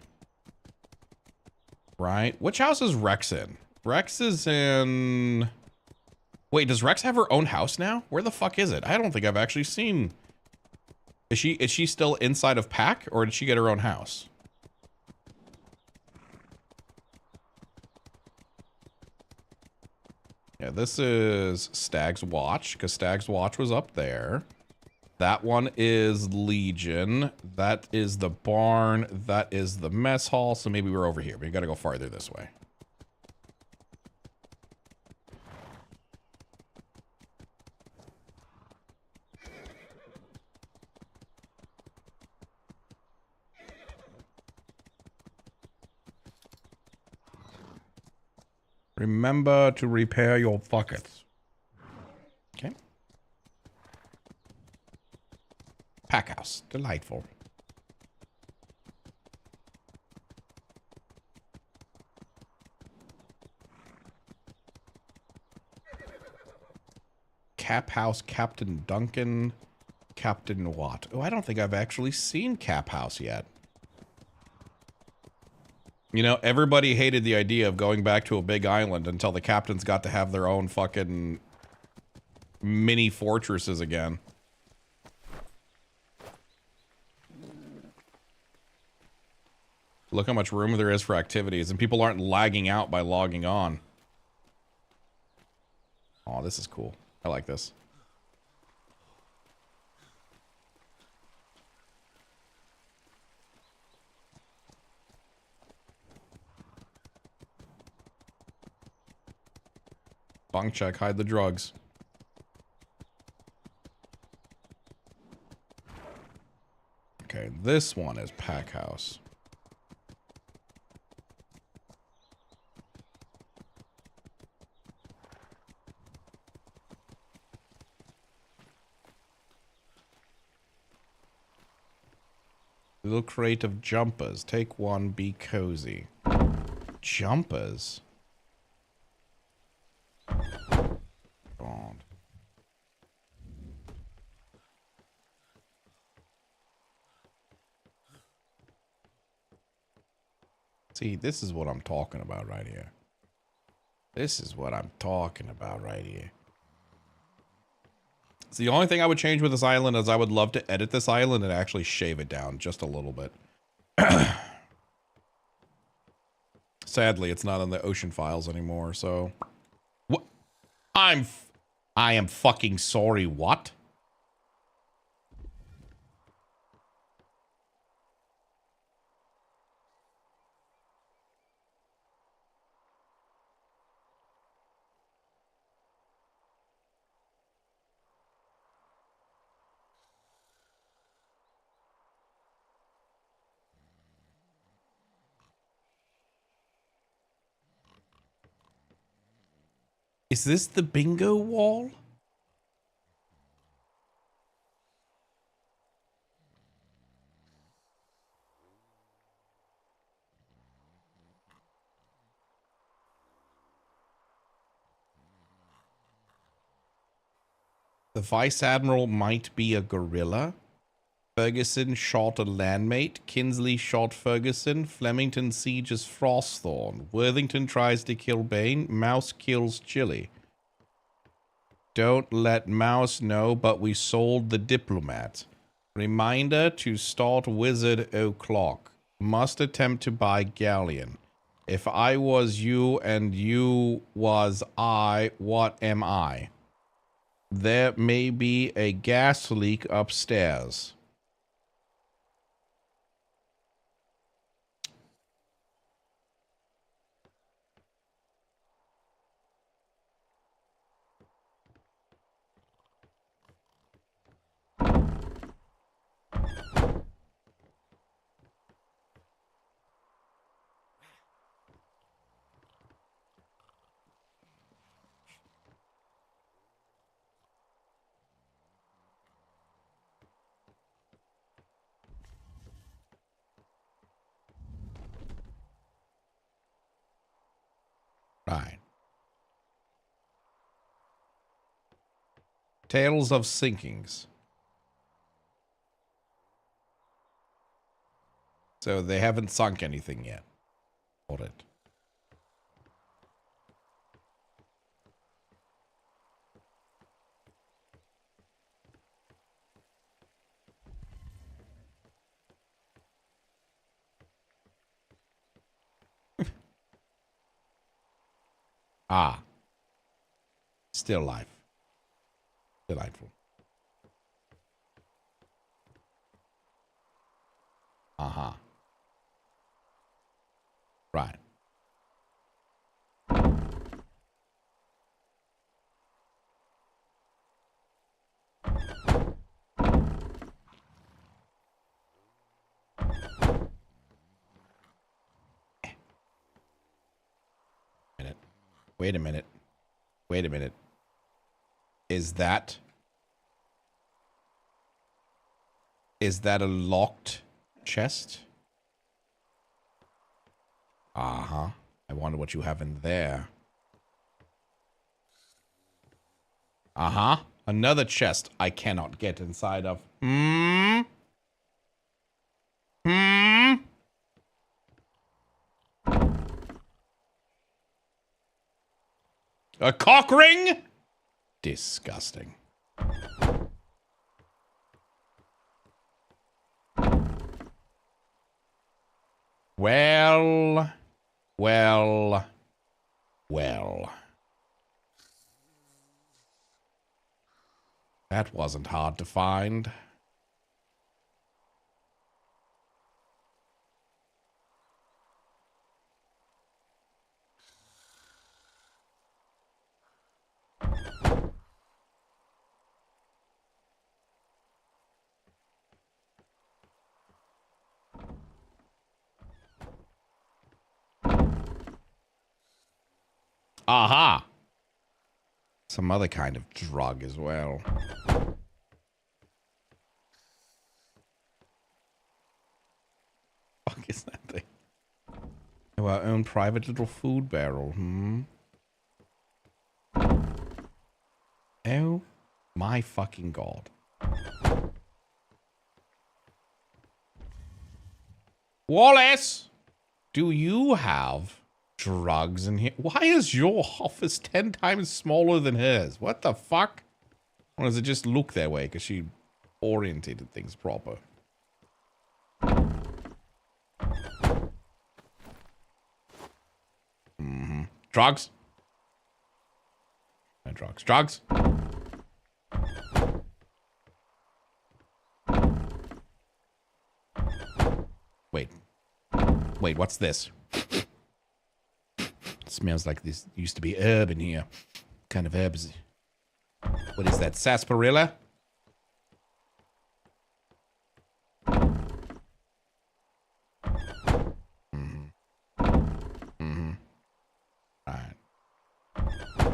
Right? Which house is Rex in? Rex is in... Wait, does Rex have her own house now? Where the fuck is it? I don't think I've actually seen... Is she still inside of Pack, or did she get her own house? Yeah, this is Stag's Watch, because Stag's Watch was up there. That one is Legion. That is the barn. That is the mess hall. So maybe we're over here. We gotta go farther this way. Remember to repair your buckets. Okay. Pack house. Delightful. Cap house, Captain Duncan, Captain Watt. Oh, I don't think I've actually seen Cap house yet. You know, everybody hated the idea of going back to a big island until the captains got to have their own fucking mini fortresses again. Look how much room there is for activities, and people aren't lagging out by logging on. Oh, this is cool. I like this. Bunk check, hide the drugs. Okay, this one is Pack House. Little crate of jumpers. Take one, be cozy. Jumpers? God. See, this is what I'm talking about right here. This is what I'm talking about right here. So the only thing I would change with this island is I would love to edit this island and actually shave it down just a little bit. Sadly, it's not in the ocean files anymore, so... What? I am fucking sorry, what? Is this the bingo wall? The Vice Admiral might be a gorilla, Ferguson shot a landmate. Kinsley shot Ferguson. Flemington sieges Frostthorn. Worthington tries to kill Bane. Mouse kills Chili. Don't let Mouse know, but we sold the diplomat. Reminder to start Wizard O'Clock. Must attempt to buy Galleon. If I was you and you was I, what am I? There may be a gas leak upstairs. Right. Tales of Sinkings. So they haven't sunk anything yet. Hold it. Ah. Still alive. Delightful. Uh-huh. Right. Wait a minute. Wait a minute. Is that a locked chest? Uh-huh. I wonder what you have in there. Uh-huh. Another chest I cannot get inside of. Hmm? Hmm? A cock ring? Disgusting. Well. That wasn't hard to find. Aha! Some other kind of drug as well. Fuck is that thing? Our own private little food barrel, Oh my fucking god. Wallace! Do you have drugs in here? Why is your office 10 times smaller than hers? What the fuck? Or does it just look that way because she orientated things proper? Drugs? No drugs. Drugs? Wait, what's this? Smells like this used to be herb in here. What kind of herbs? What is that? Sarsaparilla?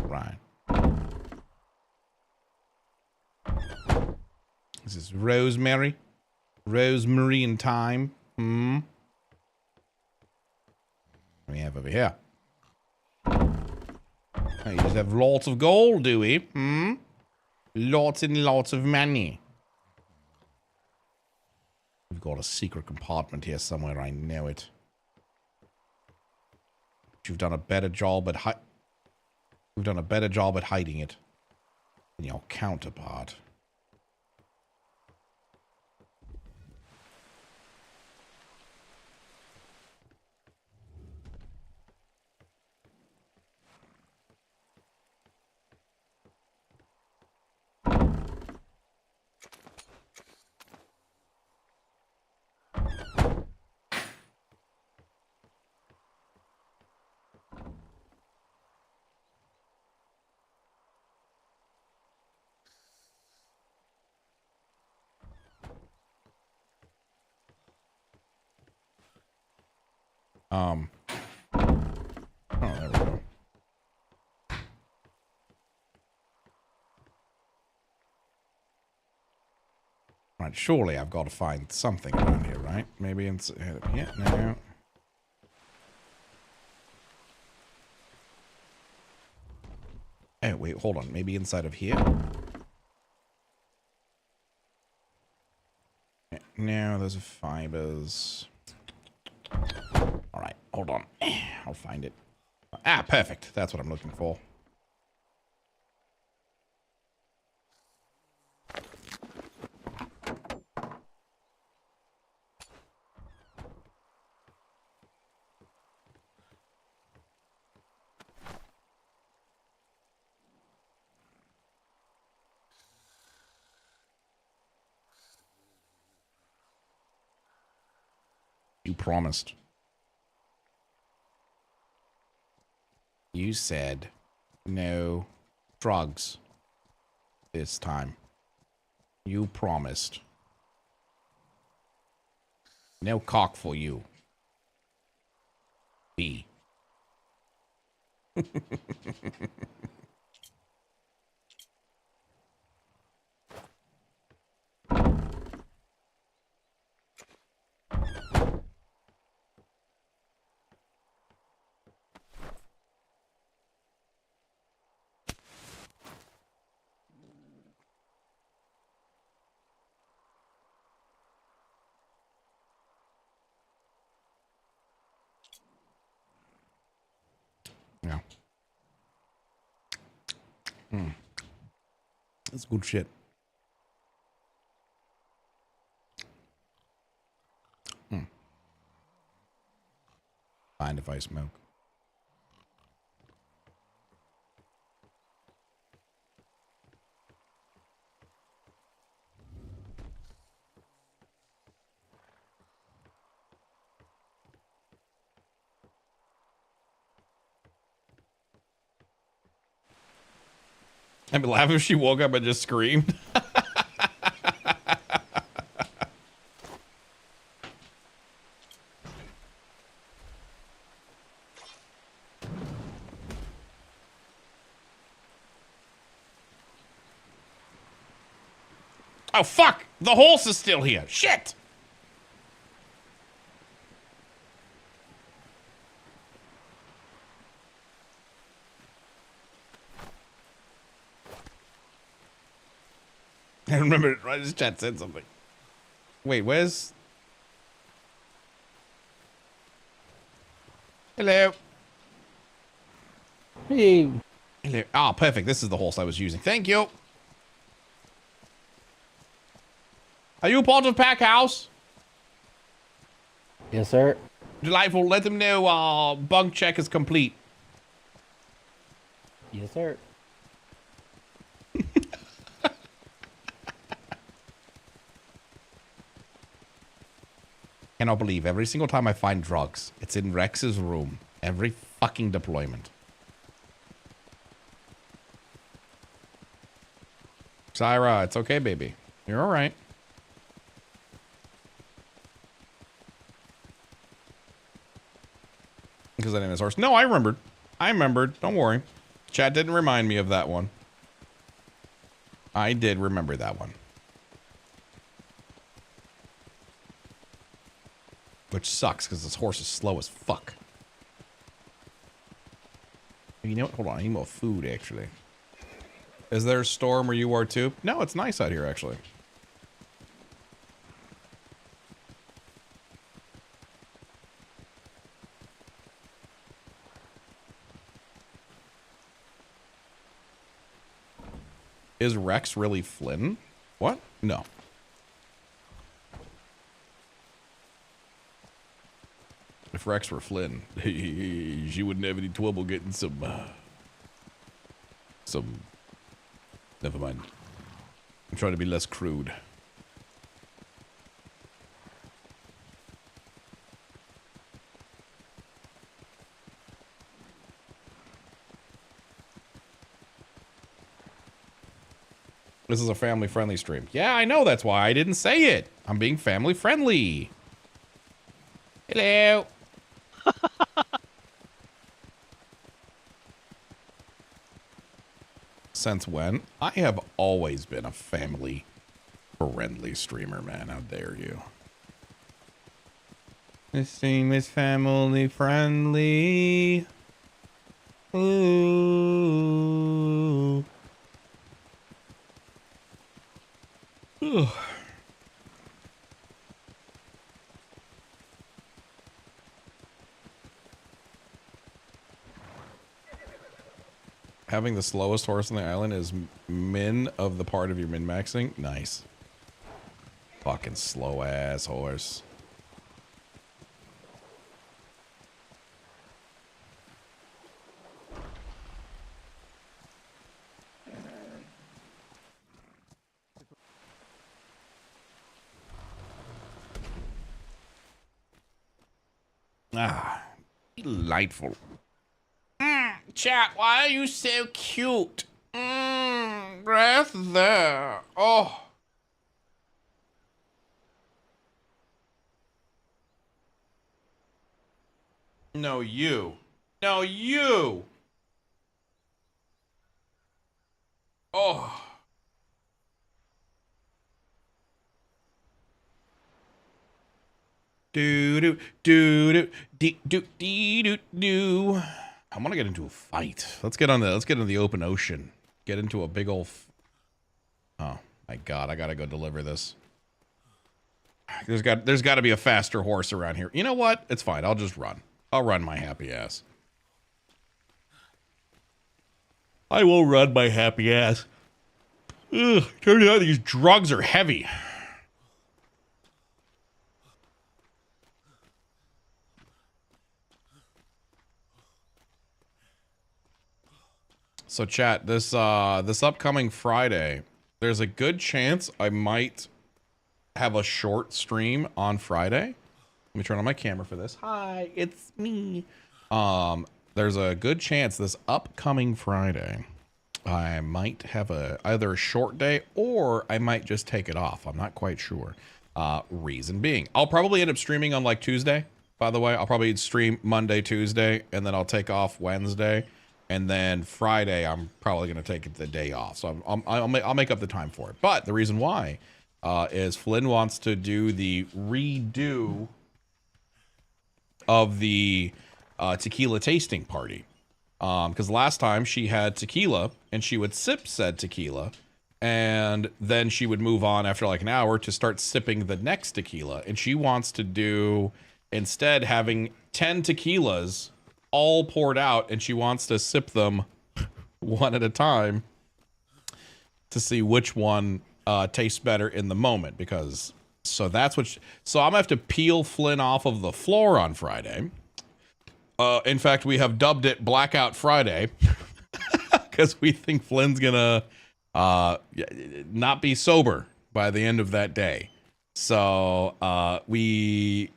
Right. This is rosemary. Rosemary and thyme. What do we have over here? Oh, you just have lots of gold, do we? Lots and lots of money. We've got a secret compartment here somewhere. I know it. You've done a better job at We've done a better job at hiding it than your counterpart. Oh, there we go. Right, surely I've got to find something around here, right? Maybe inside. Yeah, no. Oh, wait, hold on. Maybe inside of here? No, those are fibers. All right, hold on. I'll find it. Ah, perfect. That's what I'm looking for. You promised. You said no drugs this time. You promised. No cock for you. B. Yeah. That's good shit. Mind if I smoke? I'd be laughing if she woke up and just screamed. Oh, fuck! The horse is still here. Shit! I remember it right as chat said something. Wait, where's... Hello.
Hey.
Hello. Ah, perfect. This is the horse I was using. Thank you. Are you part of Pack House?
Yes, sir.
Delightful. Let them know bunk check is complete.
Yes, sir.
Cannot believe every single time I find drugs, it's in Rex's room. Every fucking deployment. Syra, it's okay, baby. You're all right. Because I named his horse. No, I remembered. I remembered. Don't worry. Chat didn't remind me of that one. I did remember that one. Which sucks, because this horse is slow as fuck. You know what? Hold on. I need more food, actually. Is there a storm where you are, too? No, it's nice out here, actually. Is Rex really Flynn? What? No. If Rex were Flynn, she wouldn't have any trouble getting some. Never mind. I'm trying to be less crude. This is a family-friendly stream. Yeah, I know. That's why I didn't say it. I'm being family-friendly. Hello. Since when? I have always been a family-friendly streamer, man. How dare you? This stream is family-friendly. Ooh. Ugh. Having the slowest horse on the island is min of the part of your min-maxing? Nice. Fucking slow-ass horse. Ah, delightful. Chat, why are you so cute? Breath there. Oh. No, you. No, you. Oh. Do do do do dee do dee do do. I want to get into a fight. Let's get into the open ocean. Get into a big old. Oh my god! I gotta go deliver this. There's got to be a faster horse around here. You know what? It's fine. I'll just run. I'll run my happy ass. I will run my happy ass. Ugh, turns out these drugs are heavy. So chat, this upcoming Friday, there's a good chance I might have a short stream on Friday. Let me turn on my camera for this. Hi, it's me. There's a good chance this upcoming Friday I might have either a short day or I might just take it off. I'm not quite sure. Reason being, I'll probably end up streaming on like Tuesday. By the way, I'll probably stream Monday, Tuesday, and then I'll take off Wednesday. And then Friday, I'm probably going to take the day off. So I'll make up the time for it. But the reason why is Flynn wants to do the redo of the tequila tasting party. Because last time she had tequila and she would sip said tequila. And then she would move on after like an hour to start sipping the next tequila. And she wants to do, instead, having 10 tequilas all poured out, and she wants to sip them one at a time to see which one tastes better in the moment. Because so that's what so I'm gonna have to peel Flynn off of the floor on Friday. In fact, we have dubbed it Blackout Friday because we think Flynn's gonna not be sober by the end of that day. So we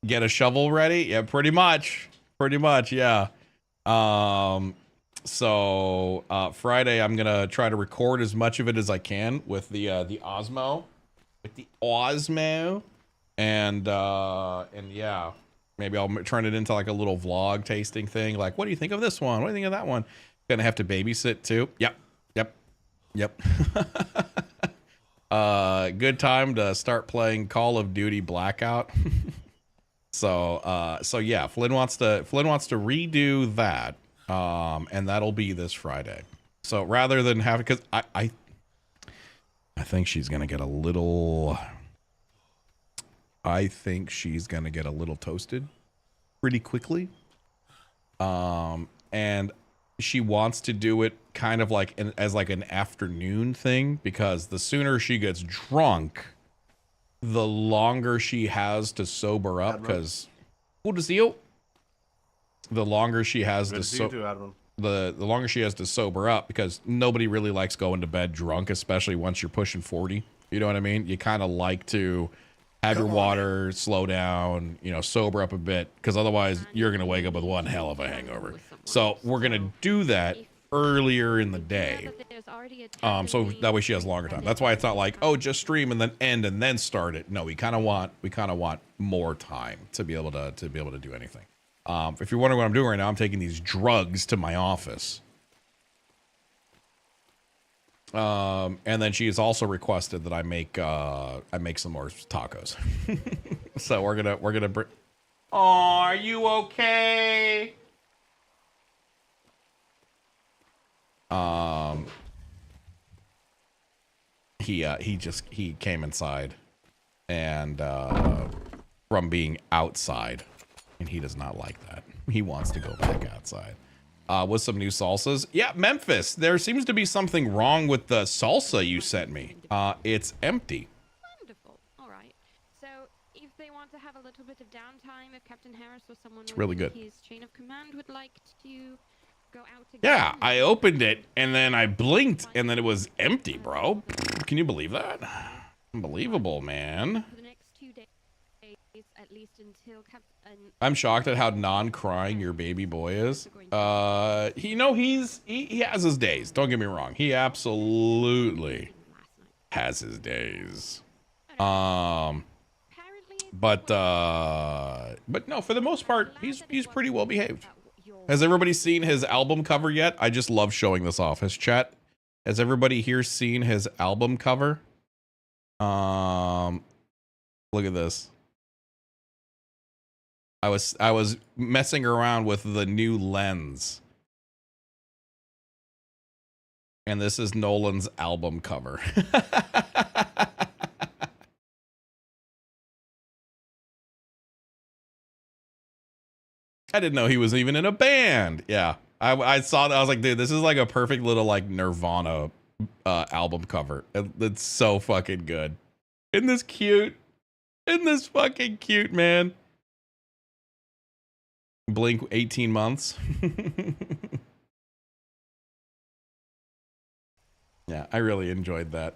get a shovel ready. Yeah, pretty much. Pretty much, yeah. So Friday, I'm gonna try to record as much of it as I can with the Osmo, and yeah, maybe I'll turn it into like a little vlog tasting thing. Like, what do you think of this one? What do you think of that one? Gonna have to babysit too. Yep. Good time to start playing Call of Duty Blackout. So yeah, Flynn wants to redo that, and that'll be this Friday. So rather than have, because I think she's gonna get a little, toasted pretty quickly, and she wants to do it kind of like as like an afternoon thing, because the sooner she gets drunk, the longer she has to sober up. Because the longer she has the longer she has to sober up, because nobody really likes going to bed drunk, especially once you're pushing 40. You know what I mean? You kind of like to have your water, slow down, you know, sober up a bit, because otherwise you're going to wake up with one hell of a hangover. So we're going to do that earlier in the day. So that way she has longer time. That's why it's not like, oh, just stream and then end and then start it. No, we kind of want more time to be able to do anything. If you're wondering what I'm doing right now, I'm taking these drugs to my office. And then she has also requested that I make some more tacos. So we're gonna bring. Oh, are you okay? He came inside, and from being outside, and he does not like that. He wants to go back outside. With some new salsas. Yeah, Memphis, there seems to be something wrong with the salsa you sent me. It's empty.
Wonderful. All right. So if they want to have a little bit of downtime, if Captain Harris or someone
It's really good.
his chain of command would like to go out again.
Yeah, I opened it and then I blinked and then it was empty, bro. Can you believe that? Unbelievable, man.
For the next 2 days, at least until
I'm shocked at how non-crying your baby boy is. He has his days. Don't get me wrong. He absolutely has his days. But no, for the most part, he's pretty well behaved. Has everybody seen his album cover yet? I just love showing this off. Has everybody here seen his album cover? Look at this. I was messing around with the new lens. And this is Nolan's album cover. I didn't know he was even in a band. Yeah. I saw that. I was like, dude, this is like a perfect little like Nirvana album cover. It's so fucking good. Isn't this cute? Isn't this fucking cute, man? Blink 18 months. Yeah, I really enjoyed that.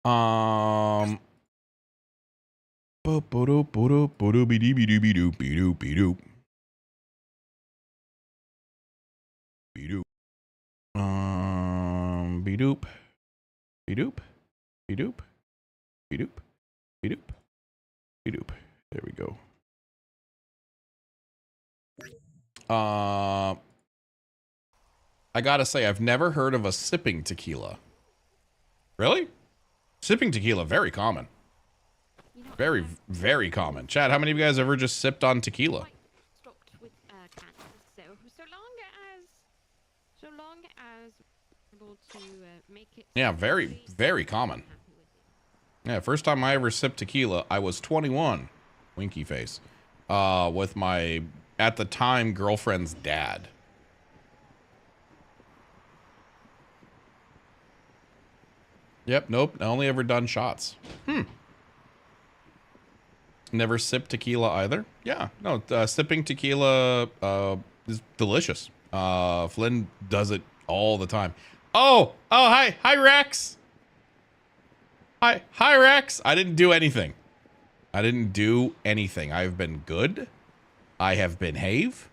Bedoop. Bedoop. Bedoop. Bedoop. Bedoop. Bedoop. There we go. I gotta say, I've never heard of a sipping tequila. Really? Sipping tequila, very common. Very, very common. Chad, how many of you guys ever just sipped on tequila?
So long as able to make it.
Yeah, very, very common. Yeah, first time I ever sipped tequila, I was 21. Winky face. With my, at the time, girlfriend's dad. Yep, nope, I only ever done shots. Never sipped tequila either. Yeah, no, sipping tequila is delicious. Flynn does it all the time. Oh, hi Rex. Hi Rex. I didn't do anything. I've been good. I have behaved.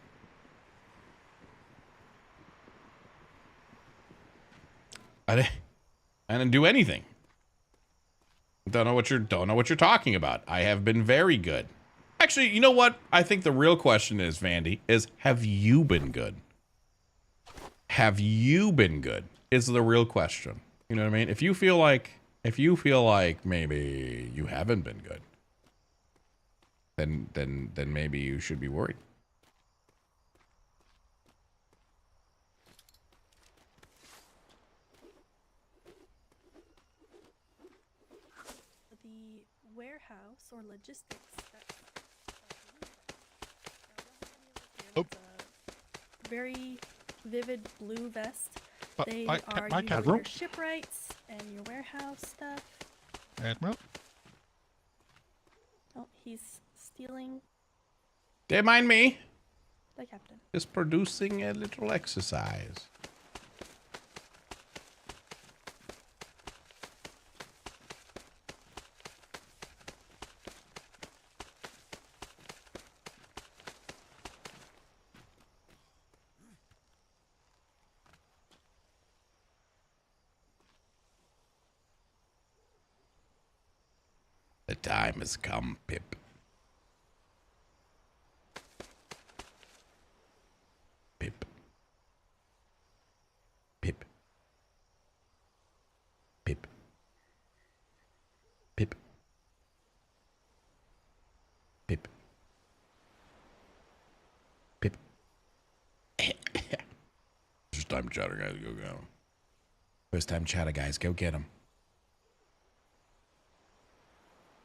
I didn't do anything. Don't know what you're talking about. I have been very good. Actually, you know what? I think the real question is, Vandy, is have you been good? Have you been good? Is the real question. You know what I mean? If you feel like maybe you haven't been good, then maybe you should be worried.
The warehouse or logistics. Very vivid blue vest.
But
They
my
are
my
using
Admiral?
your shipwrights and your warehouse stuff.
Admiral?
Oh, he's stealing
Don't mind me.
the captain.
Just producing a little exercise. The time has come, Pip. Pip. Pip. Pip. Pip. Pip. Pip. First time chatter, guys. Go. First time chatter, guys. Go get him.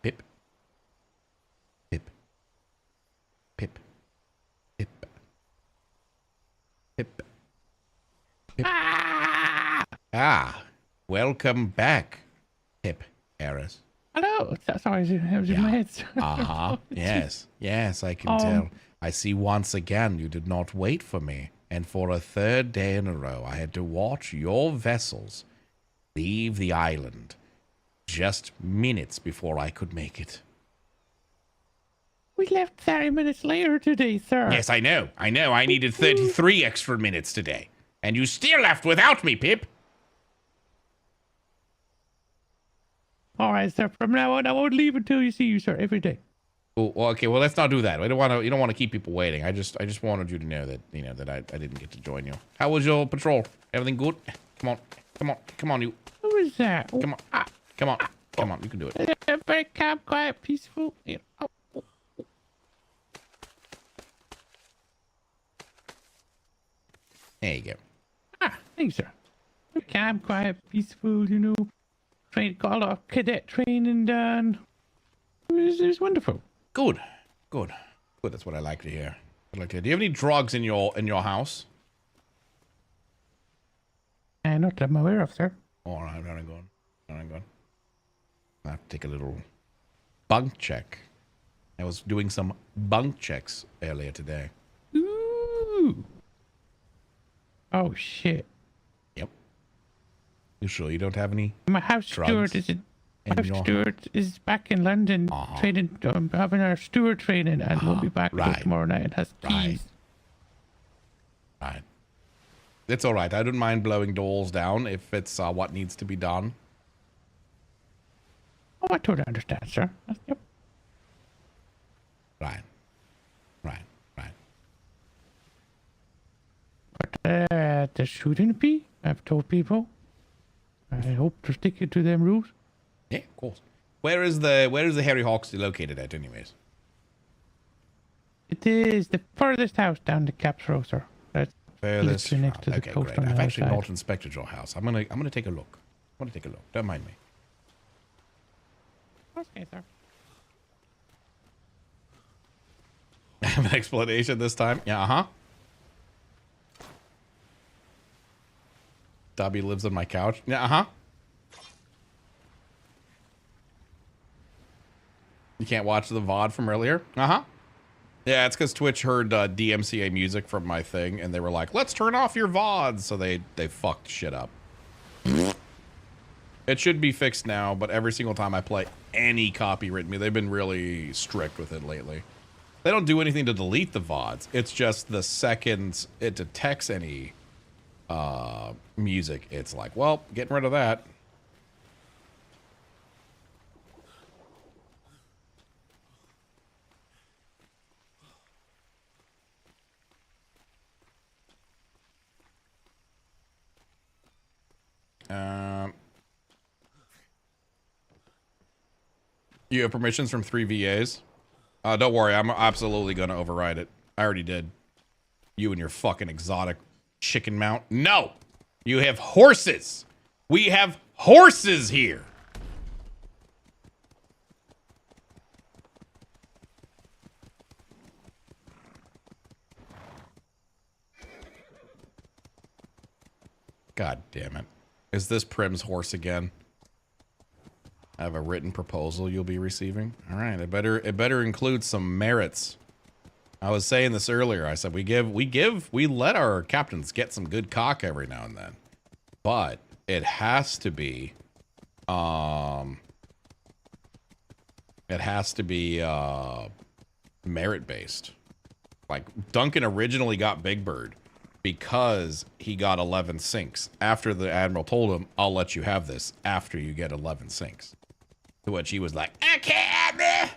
Pip. Pip. Pip. Pip. Pip. Pip. Ah! Welcome back, Pip Harris.
Hello. Sorry, it was in my head.
Uh-huh. Yes, I can tell. I see once again you did not wait for me. And for a third day in a row, I had to watch your vessels leave the island just minutes before I could make it.
We left 30 minutes later today, sir.
Yes, I know. I needed 33 extra minutes today. And you still left without me, Pip.
All right, sir. From now on, I won't leave until you see you, sir, every day.
Oh, okay. Well, let's not do that. You don't want to keep people waiting. I just wanted you to know that that I didn't get to join you. How was your patrol? Everything good? Come on, you.
Who is that?
Come on. You can do it.
Very calm, quiet, peaceful. Yeah. Oh.
There you go.
Thanks, sir. Very calm, quiet, peaceful. Trained, called off cadet training done. It was wonderful.
Good. That's what I like to hear. Do you have any drugs in your house?
Not that I'm aware of, sir.
All right, very good. I have to take a little bunk check. I was doing some bunk checks earlier today.
Ooh. Oh shit.
Yep. You sure you don't have any?
My house
drugs
steward is back in London training, having our steward training, and we'll be back tomorrow night and has keys.
Right. It's all right. I don't mind blowing doors down if it's what needs to be done.
Oh, I totally understand, sir. Yep.
Right.
But there shouldn't be. I've told people. I hope to stick it to them rules.
Yeah, of course. Where is the Harry Hawks located at, anyways?
It is the furthest house down the Caps Row, sir. That's
furthest.
next to the
Okay,
coast
great.
on the
I've
other
actually
side.
not inspected your house. I'm gonna take a look. Don't mind me.
Okay, sir.
I have an explanation this time. Yeah, Dobby lives on my couch. Yeah, You can't watch the VOD from earlier? Yeah, it's because Twitch heard DMCA music from my thing, and they were like, let's turn off your VODs. So they fucked shit up. It should be fixed now, but every single time I play any copywritten music, they've been really strict with it lately. They don't do anything to delete the VODs. It's just the second it detects any music, it's like, well, getting rid of that. You have permissions from 3 VAs? Don't worry, I'm absolutely gonna override it. I already did. You and your fucking exotic chicken mount. No! You have horses! We have horses here! God damn it. Is this Prim's horse again? I have a written proposal you'll be receiving. All right, it better include some merits. I was saying this earlier. I said we let our captains get some good cock every now and then. But it has to be merit based. Like Duncan originally got Big Bird because he got 11 sinks. After the Admiral told him, I'll let you have this after you get 11 sinks. To which he was like, okay, Admiral.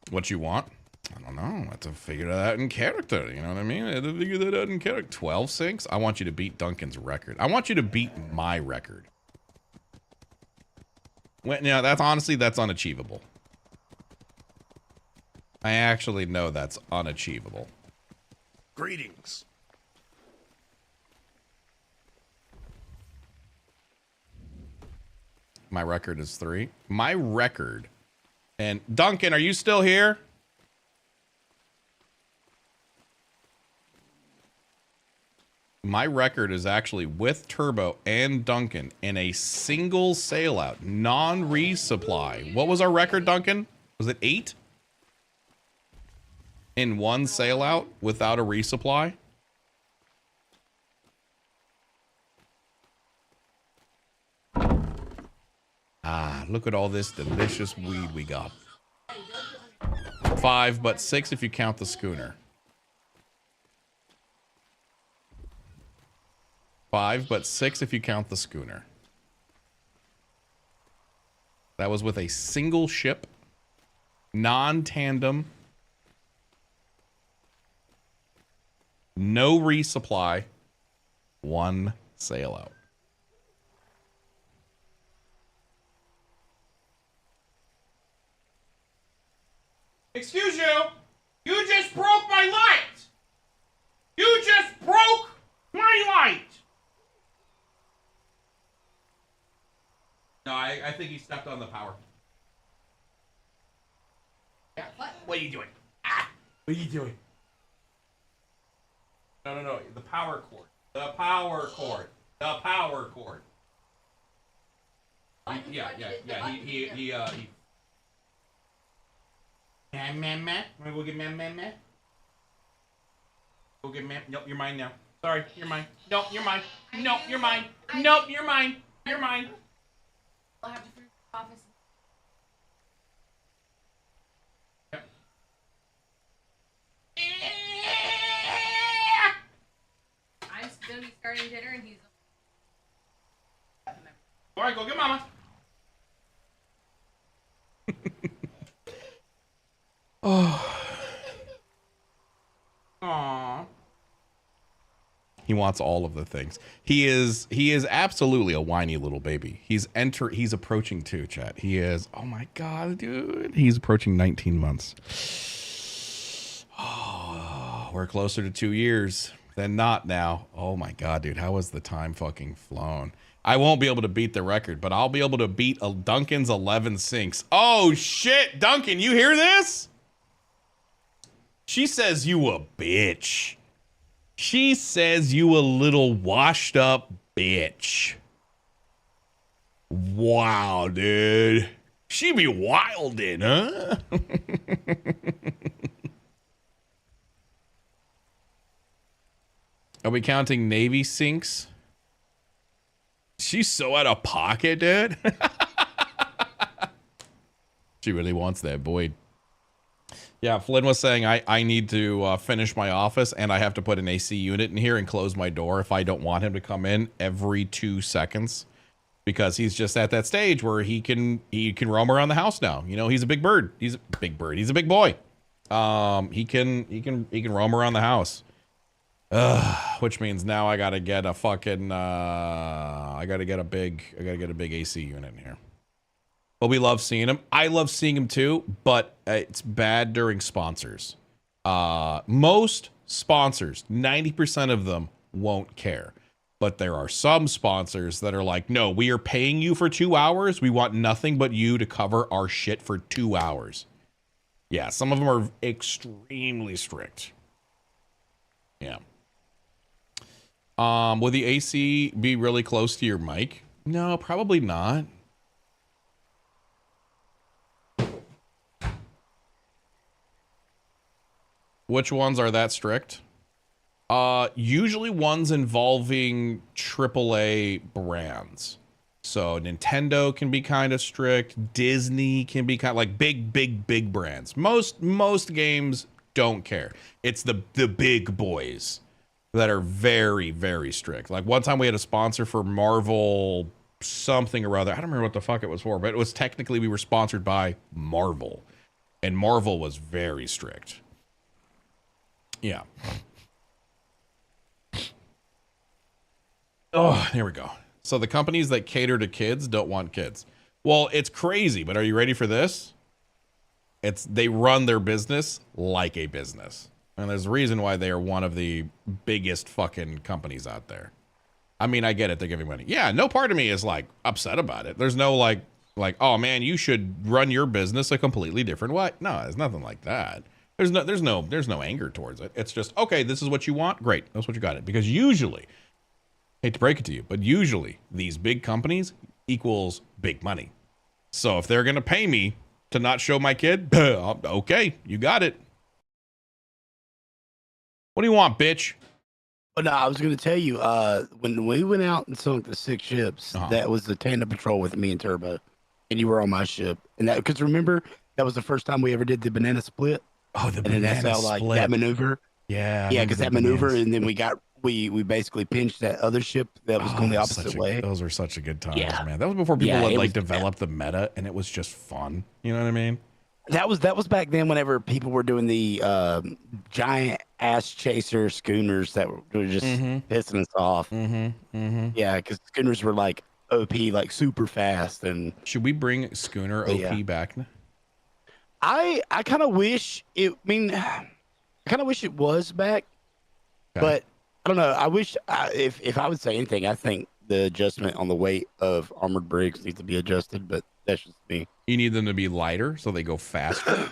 What you want? I don't know. I have to figure that out in character. You know what I mean? I have to figure that out in character. 12 sinks? I want you to beat Duncan's record. I want you to beat my record. Well, yeah, that's unachievable. I actually know that's unachievable.
Greetings.
My record is 3. My record. And Duncan, are you still here? My record is actually with Turbo and Duncan in a single sail out, non-resupply. What was our record, Duncan? Was it 8? In one sail out without a resupply? Ah, look at all this delicious weed we got. 5, but 6 if you count the schooner. 5, but 6 if you count the schooner. That was with a single ship, non-tandem, no resupply, 1 sail out. Excuse you! You just broke my light! You just broke my light! No, I think he stepped on the power. Yeah, what are you doing? Ah! What are you doing? No. The power cord. The power cord. The power cord. Yeah. He Man. Wanna go get man? Go get man. Nope, you're mine now. Sorry, you're mine. Nope, you're mine. Nope, you're mine. Nope, you're mine. You're mine.
I'll have to finish the office.
Yep.
I'm gonna be starting dinner and he's.
All right, go get mama. Oh. Aww. He wants all of the things. He is absolutely a whiny little baby. He's approaching 2, chat. He is, oh my god, dude. He's approaching 19 months. Oh, we're closer to 2 years than not now. Oh my god, dude. How has the time fucking flown? I won't be able to beat the record, but I'll be able to beat Duncan's 11 sinks. Oh shit, Duncan, you hear this? She says you a bitch. She says you a little washed up bitch. Wow, dude. She be wildin', huh? Are we counting Navy sinks? She's so out of pocket, dude. She really wants that Boyd. Yeah, Flynn was saying I need to finish my office and I have to put an AC unit in here and close my door if I don't want him to come in every 2 seconds, because he's just at that stage where he can roam around the house now. You know, he's a big bird. He's a big bird. He's a big boy. He can roam around the house. Which means now I gotta get a fucking I gotta get a big AC unit in here. But we love seeing him. I love seeing him too, but it's bad during sponsors. Most sponsors, 90% of them won't care. But there are some sponsors that are like, no, we are paying you for 2 hours. We want nothing but you to cover our shit for 2 hours. Yeah, some of them are extremely strict. Yeah. Will the AC be really close to your mic? No, probably not. Which ones are that strict? Usually ones involving AAA brands. So Nintendo can be kind of strict. Disney can be kind of like big brands. Most games don't care. It's the big boys that are very, very strict. Like one time we had a sponsor for Marvel something or other. I don't remember what the fuck it was for, but it was technically we were sponsored by Marvel. And Marvel was very strict. Yeah. Oh, here we go. So the companies that cater to kids don't want kids. Well, it's crazy, but are you ready for this? They run their business like a business. And there's a reason why they are one of the biggest fucking companies out there. I mean, I get it. They're giving money. Yeah, no part of me is like upset about it. There's no like, oh man, you should run your business a completely different way. No, it's nothing like that. There's no anger towards it. It's just, okay, this is what you want. Great. That's what you got it. Because usually, hate to break it to you, but usually these big companies equals big money. So if they're going to pay me to not show my kid, okay, you got it. What do you want, bitch?
Oh, no, I was going to tell you, when we went out and sunk the 6 ships, that was the tandem patrol with me and Turbo, and you were on my ship. And that, because remember, that was the first time we ever did the banana split.
Oh, the
and
banana
then that's how, like,
split.
that maneuver.
Yeah.
Yeah, because that maneuver, and then we basically pinched that other ship that was going the opposite way.
Those were such a good times, man. That was before people had like developed the meta, and it was just fun. You know what I mean?
That was back then whenever people were doing the giant ass chaser schooners that were just pissing us off. Yeah, because schooners were like OP, like super fast. And
should we bring schooner OP back?
I kind of wish it. I mean, I kind of wish it was back, but I don't know. I wish if I would say anything, I think the adjustment on the weight of armored brigs needs to be adjusted. But that's just me.
You need them to be lighter so they go faster.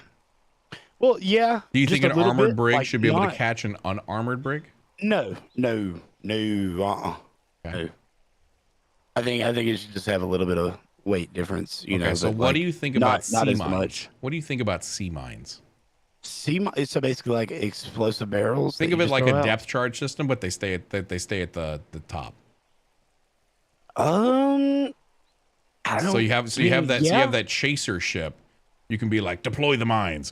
Well, yeah.
Do you think an armored brig should be able to catch an unarmored brig?
No. No. No. I think it should just have a little bit of weight difference. You know.
So what do you think about sea mines?
Much.
What do you think about sea mines?
Sea mines, so basically like explosive barrels.
Think of it like a depth charge system, but they stay at the top.
I don't
So you have that chaser ship. You can be like, deploy the mines.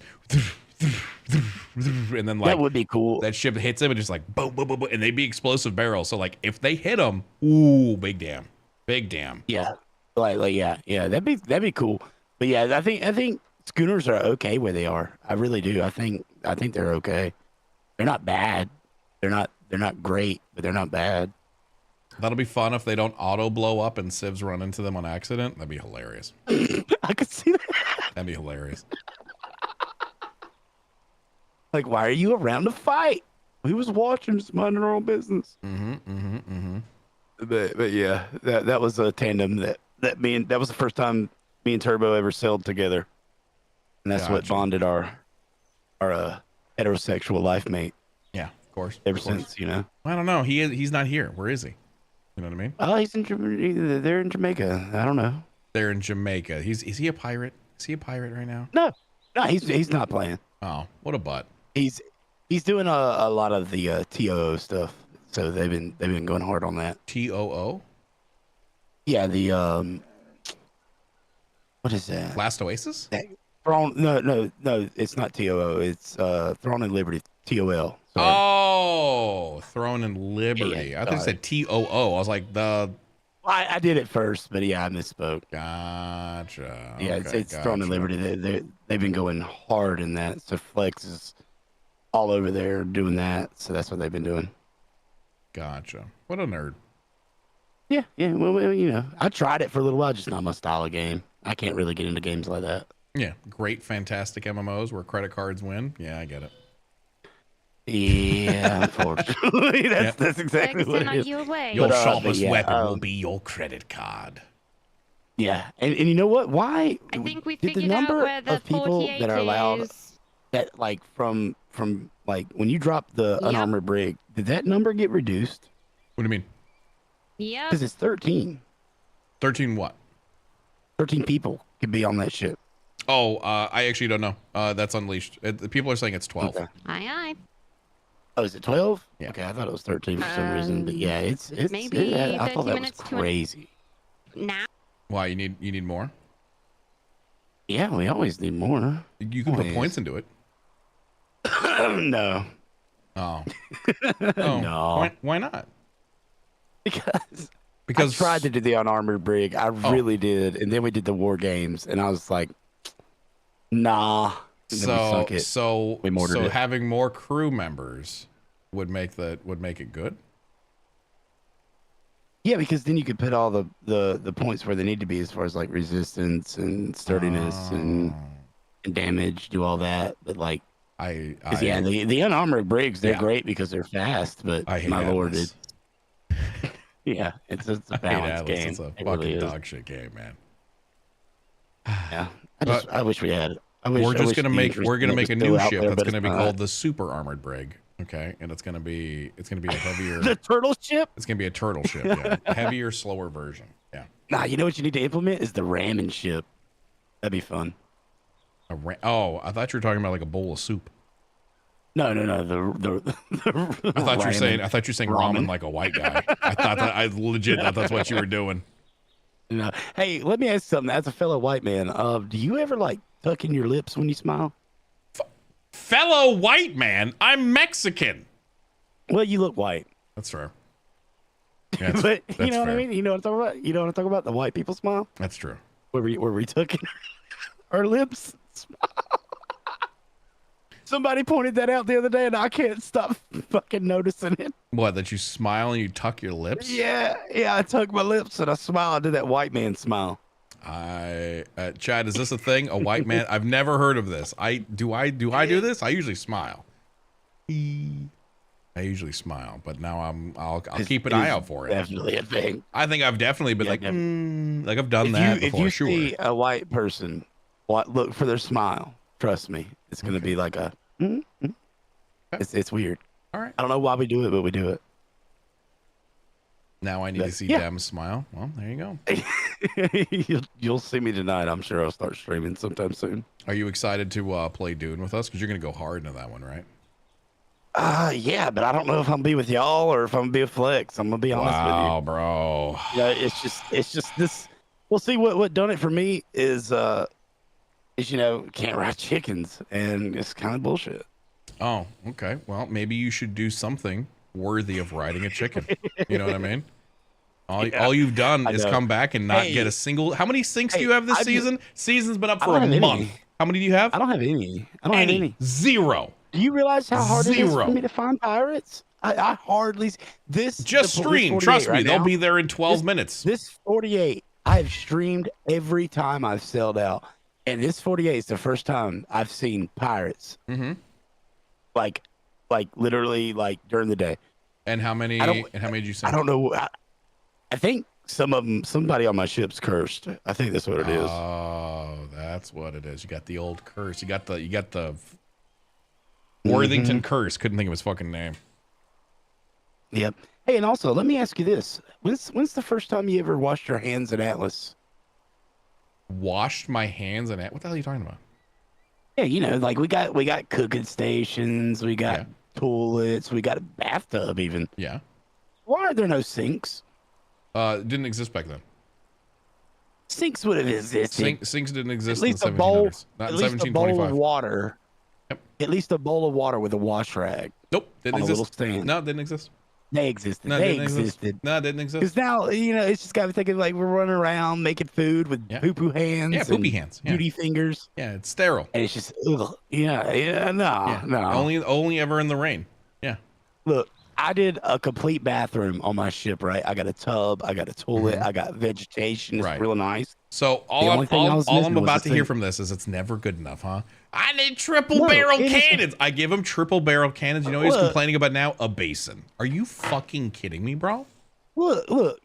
And then like
that would be cool.
That ship hits them and just like boom, boom, boom, boom, and they'd be explosive barrels. So like if they hit them, ooh, big damn.
Yeah, like yeah, that'd be cool. But yeah, I think schooners are okay where they are. I really do. I think they're okay. They're not bad. They're not great, but they're not bad.
That'll be fun if they don't auto blow up and civs run into them on accident. That'd be hilarious.
I could see that.
That'd be hilarious.
Like, why are you around to fight? We was watching, just minding our own business. But yeah, that was a tandem that was the first time me and Turbo ever sailed together, and that's what bonded our heterosexual life mate.
Yeah, of course.
Ever since, you know.
I don't know. He's not here. Where is he? You know what I mean?
Oh, he's in they're in Jamaica. I don't know.
They're in Jamaica. Is he a pirate? Is he a pirate right now?
No, he's not playing.
Oh, what a butt.
He's doing a lot of the TOO stuff. So they've been going hard on that.
TOO?
Yeah, the what is that?
Last Oasis?
No, it's not TOO. It's Throne and Liberty. TOL. Sorry.
Oh, Throne and Liberty.
Yeah,
I thought you said TOO. I was like,
I did it first, but yeah, I misspoke.
Gotcha.
Yeah, it's Throne and Liberty. They've been going hard in that. So Flex is all over there doing that. So that's what they've been doing.
Gotcha. What a nerd.
Yeah. Well, you know, I tried it for a little while, just not my style of game. I can't really get into games like that.
Yeah, great, fantastic MMOs where credit cards win. Yeah, I get it.
Yeah, unfortunately, that's exactly what it is.
Your sharpest weapon will be your credit card.
Yeah, and you know what? Why?
I think we
did the
figured out
number
where the
of people
48
that are allowed
is.
that like from like when you dropped the
Yep.
unarmored brig, did that number get reduced?
What do you mean?
Yep.
Because it's 13.
13 what?
13 people could be on that ship.
Oh, I actually don't know. That's unleashed. People are saying it's 12.
Okay.
Aye, aye.
Oh, is it 12?
Yeah.
Okay, I thought it was 13 for some reason, but yeah, it's
maybe
I
30
thought that was
minutes to
crazy.
Now.
Why you need more?
Yeah, we always need more.
You can put points into it.
No.
Oh.
No.
Why not?
Because I tried to do the unarmored brig. I really did, and then we did the war games, and I was like, nah. And then we sunk it.
So
we mortared it.
having more crew members would make it good.
Yeah, because then you could put all the points where they need to be as far as like resistance and sturdiness and damage, do all that. But like, yeah, the unarmored brigs, they're great because they're fast. But my lord, it's yeah, it's a balanced game.
It's a
It
fucking
really is.
dog shit game, man.
Yeah, I wish we had.
We're gonna make a new ship that's
but
gonna be
it's
called
not.
the Super Armored Brig. Okay, and it's gonna be a heavier.
The turtle ship.
It's gonna be a turtle ship. Yeah, heavier, slower version. Yeah.
Nah, you know what you need to implement is the ramming ship. That'd be fun.
Oh, I thought you were talking about like a bowl of soup.
No.
I thought you were saying ramen like a white guy. I legit thought that's what you were doing.
No. Hey, let me ask you something. As a fellow white man, do you ever like tuck in your lips when you smile?
Fellow white man, I'm Mexican.
Well, you look white.
That's fair.
Yeah, but you know what I mean? You know what I'm talking about? You know what I'm talking about? The white people smile?
That's true.
Where we tuck in our lips? Somebody pointed that out the other day, and I can't stop fucking noticing it.
What, that you smile and you tuck your lips?
Yeah, I tuck my lips and I smile. I do that white man smile.
Chad, is this a thing? A white man? I've never heard of this. Do I do this? I usually smile. I usually smile, but now I'll keep an eye out for it.
Definitely a thing.
I think I've definitely been like I've done that before.
If you
sure.
see a white person, look for their smile. Trust me, it's gonna be like a. It's weird.
All right.
I don't know why we do it, but we do it.
Now I need to see Dem smile. Well, there you go.
You'll see me tonight. I'm sure I'll start streaming sometime soon.
Are you excited to play Dune with us? Because you're gonna go hard into that one, right?
Yeah, but I don't know if I'm gonna be with y'all or if I'm gonna be with Flex. I'm gonna be honest with you.
Wow, bro.
Yeah, it's just this. We'll see what done it for me is can't ride chickens, and it's kind of bullshit.
Oh, okay. Well, maybe you should do something worthy of riding a chicken. You know what I mean? All you've done is come back and not get a single. How many sinks do you have this season? Season's been up for a month. How many do you have?
I don't have any. I don't have any.
Zero.
Do you realize how hard it is for me to find pirates? I hardly
just stream. Trust me, they'll be there in 12 minutes.
This 48, I've streamed every time I've sailed out, and this 48 is the first time I've seen pirates.
Mm-hmm.
Like literally, like during the day.
And how many? Did you send?
I don't know. I think somebody on my ship's cursed. I think that's what it is.
Oh, that's what it is. You got the old curse. You got the Worthington curse. Couldn't think of his fucking name.
Yep. Hey, and also, let me ask you this: when's the first time you ever washed your hands in Atlas?
Washed my hands in Atlas? What the hell are you talking about?
Yeah, like we got cooking stations, we got toilets, we got a bathtub even.
Yeah.
Why are there no sinks?
It didn't exist back then.
Sinks would have existed.
Sinks didn't exist
At least
in the 1700s.
a bowl,
Not
at
in
least a
1725.
bowl of water.
Yep.
At least a bowl of water with a wash rag.
Nope, didn't
on
exist.
A little stand.
No, it didn't exist.
They existed.
No,
they existed.
No, it didn't exist.
Because now, it's just got me thinking like we're running around making food with poo-poo hands.
Yeah, poopy hands. Yeah.
Beauty fingers.
Yeah, it's sterile.
And it's just, ugh. No.
Only ever in the rain. Yeah.
Look, I did a complete bathroom on my ship, right? I got a tub, I got a toilet, I got vegetation. It's real nice.
So all I'm about to hear from this is it's never good enough, huh? I need triple barrel cannons. I give him triple barrel cannons. You know what he's complaining about now? A basin. Are you fucking kidding me, bro?
Look.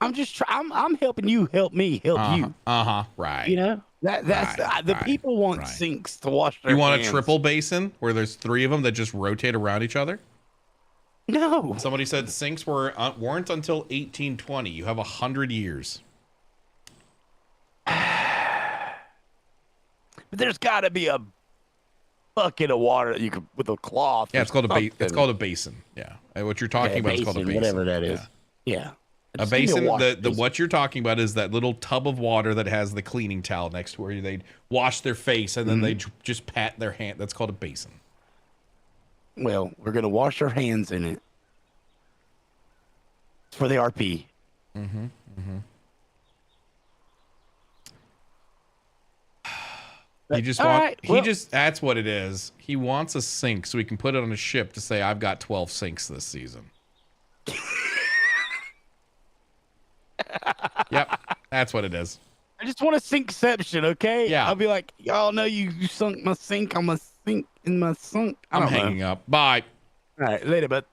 I'm just I'm helping you help me help you.
Right.
That's the people want sinks to wash their
You want
hands.
a triple basin where there's 3 of them that just rotate around each other?
No.
Somebody said sinks weren't until 1820. You have 100 years.
But there's got to be a bucket of water that you could with a cloth.
Yeah, it's called a basin. Yeah, what you're talking about is called a basin.
Whatever that is. Yeah.
A basin. What you're talking about is that little tub of water that has the cleaning towel next to where they wash their face and then they just pat their hand. That's called a basin.
Well, we're gonna wash our hands in it. It's for the RP.
Mm-hmm. That's what it is. He wants a sink so he can put it on a ship to say, I've got 12 sinks this season. Yep, that's what it is.
I just want a sinkception, okay?
Yeah.
I'll be like, y'all know you sunk my sink. I'm a sink in my sunk.
I'm hanging up. Bye.
All right, later, bud.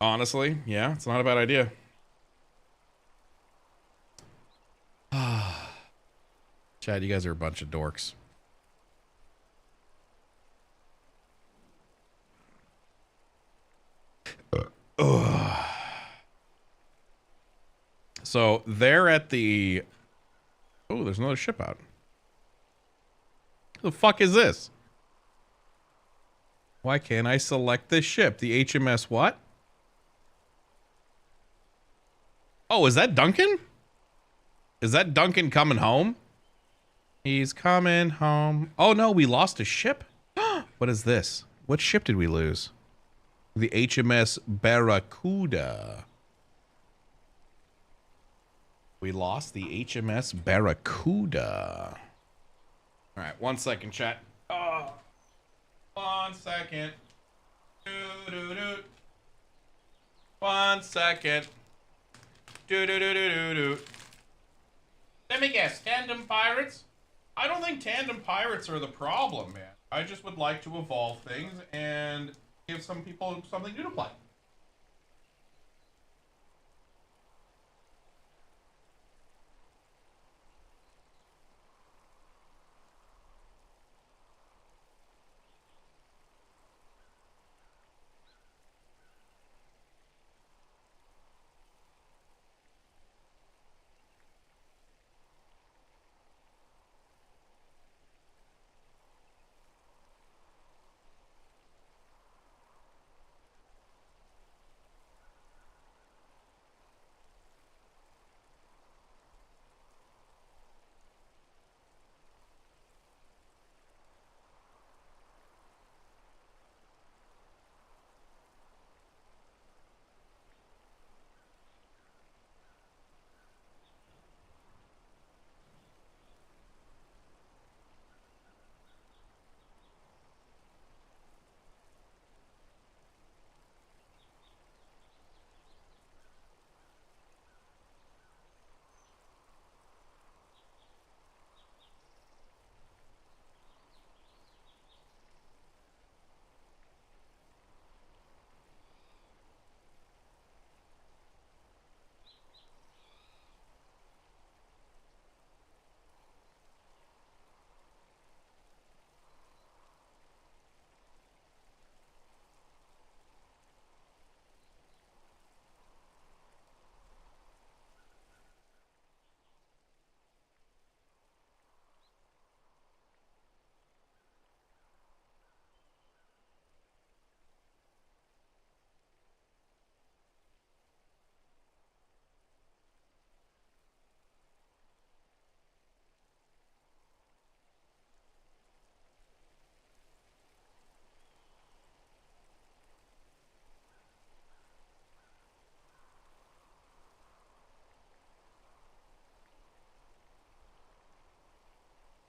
Honestly, yeah, it's not a bad idea. Chad, you guys are a bunch of dorks. So they're at the... Oh, there's another ship out. The fuck is this? Why can't I select this ship? The HMS what? Oh, is that Duncan? Is that Duncan coming home? He's coming home. Oh no, we lost a ship? What is this? What ship did we lose? The HMS Barracuda. We lost the HMS Barracuda. All right, 1 second, chat. Oh, 1 second. 1 second. Let me guess, tandem pirates? I don't think tandem pirates are the problem, man. I just would like to evolve things and give some people something new to play.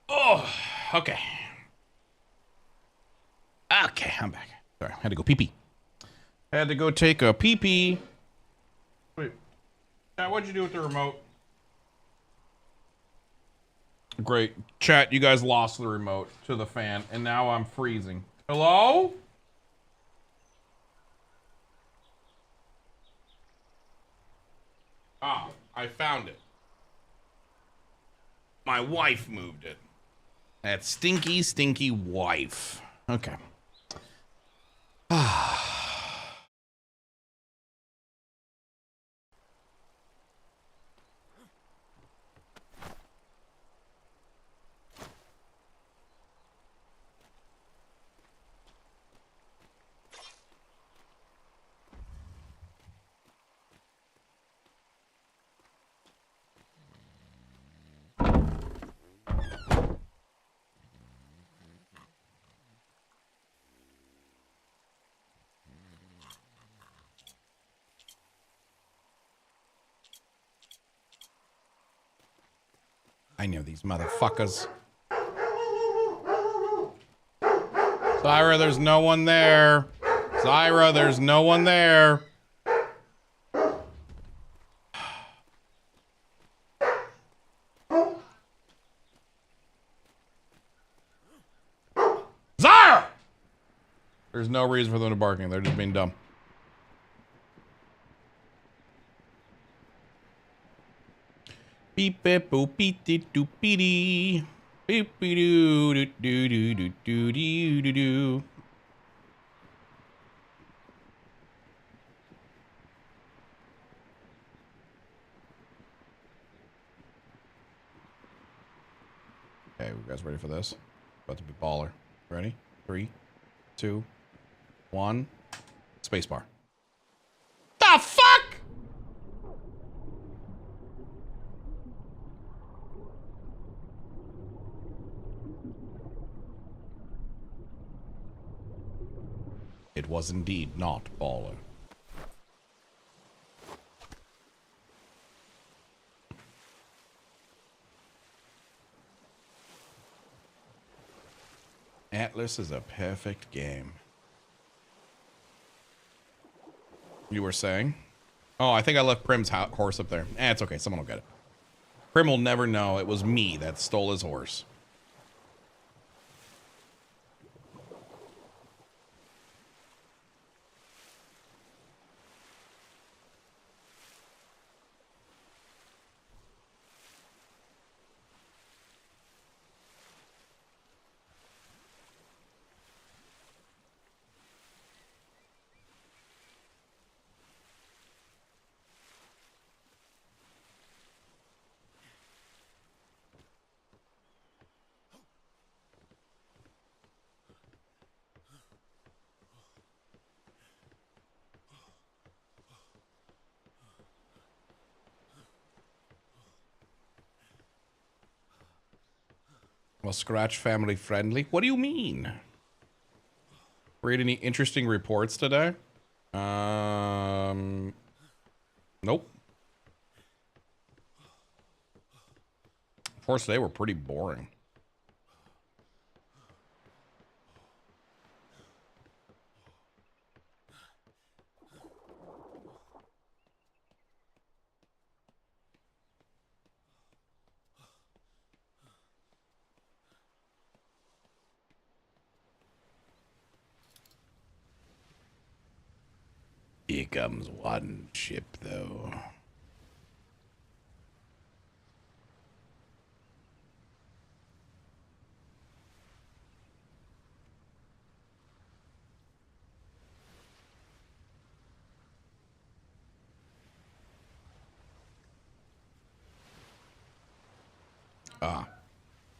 Oh, okay. Okay, I'm back. Sorry, had to go pee-pee. Had to go take a pee-pee. Wait. Chat, what'd you do with the remote? Great. Chat, you guys lost the remote to the fan, and now I'm freezing. Hello? Ah, I found it. My wife moved it. That stinky, stinky wife. Okay. I know these motherfuckers. Zyra, there's no one there. Zyra, there's no one there. Zyra! There's no reason for them to barking. They're just being dumb. Beep beep boop beep dee doop beep beep doo doo doo doo doo doo doo doo doo. Okay, you guys ready for this? About to be baller. Ready? 3, 2, 1. Spacebar. The fuck? It was indeed not baller. Atlas is a perfect game. You were saying? Oh, I think I left Prim's horse up there. It's okay. Someone will get it. Prim will never know it was me that stole his horse. Well, Scratch family friendly. What do you mean? Read any interesting reports today? Nope. Reports today were pretty boring. Here comes one ship, though. Ah,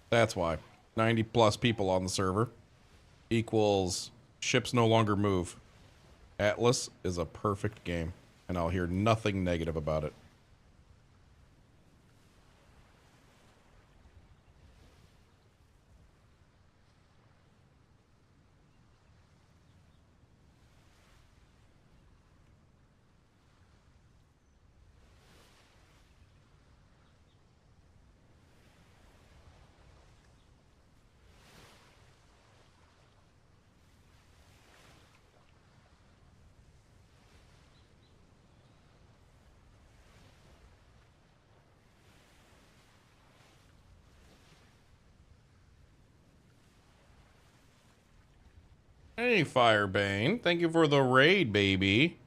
that's why. 90 plus people on the server equals ships no longer move. Atlas is a perfect game, and I'll hear nothing negative about it. Hey, Firebane. Thank you for the raid, baby.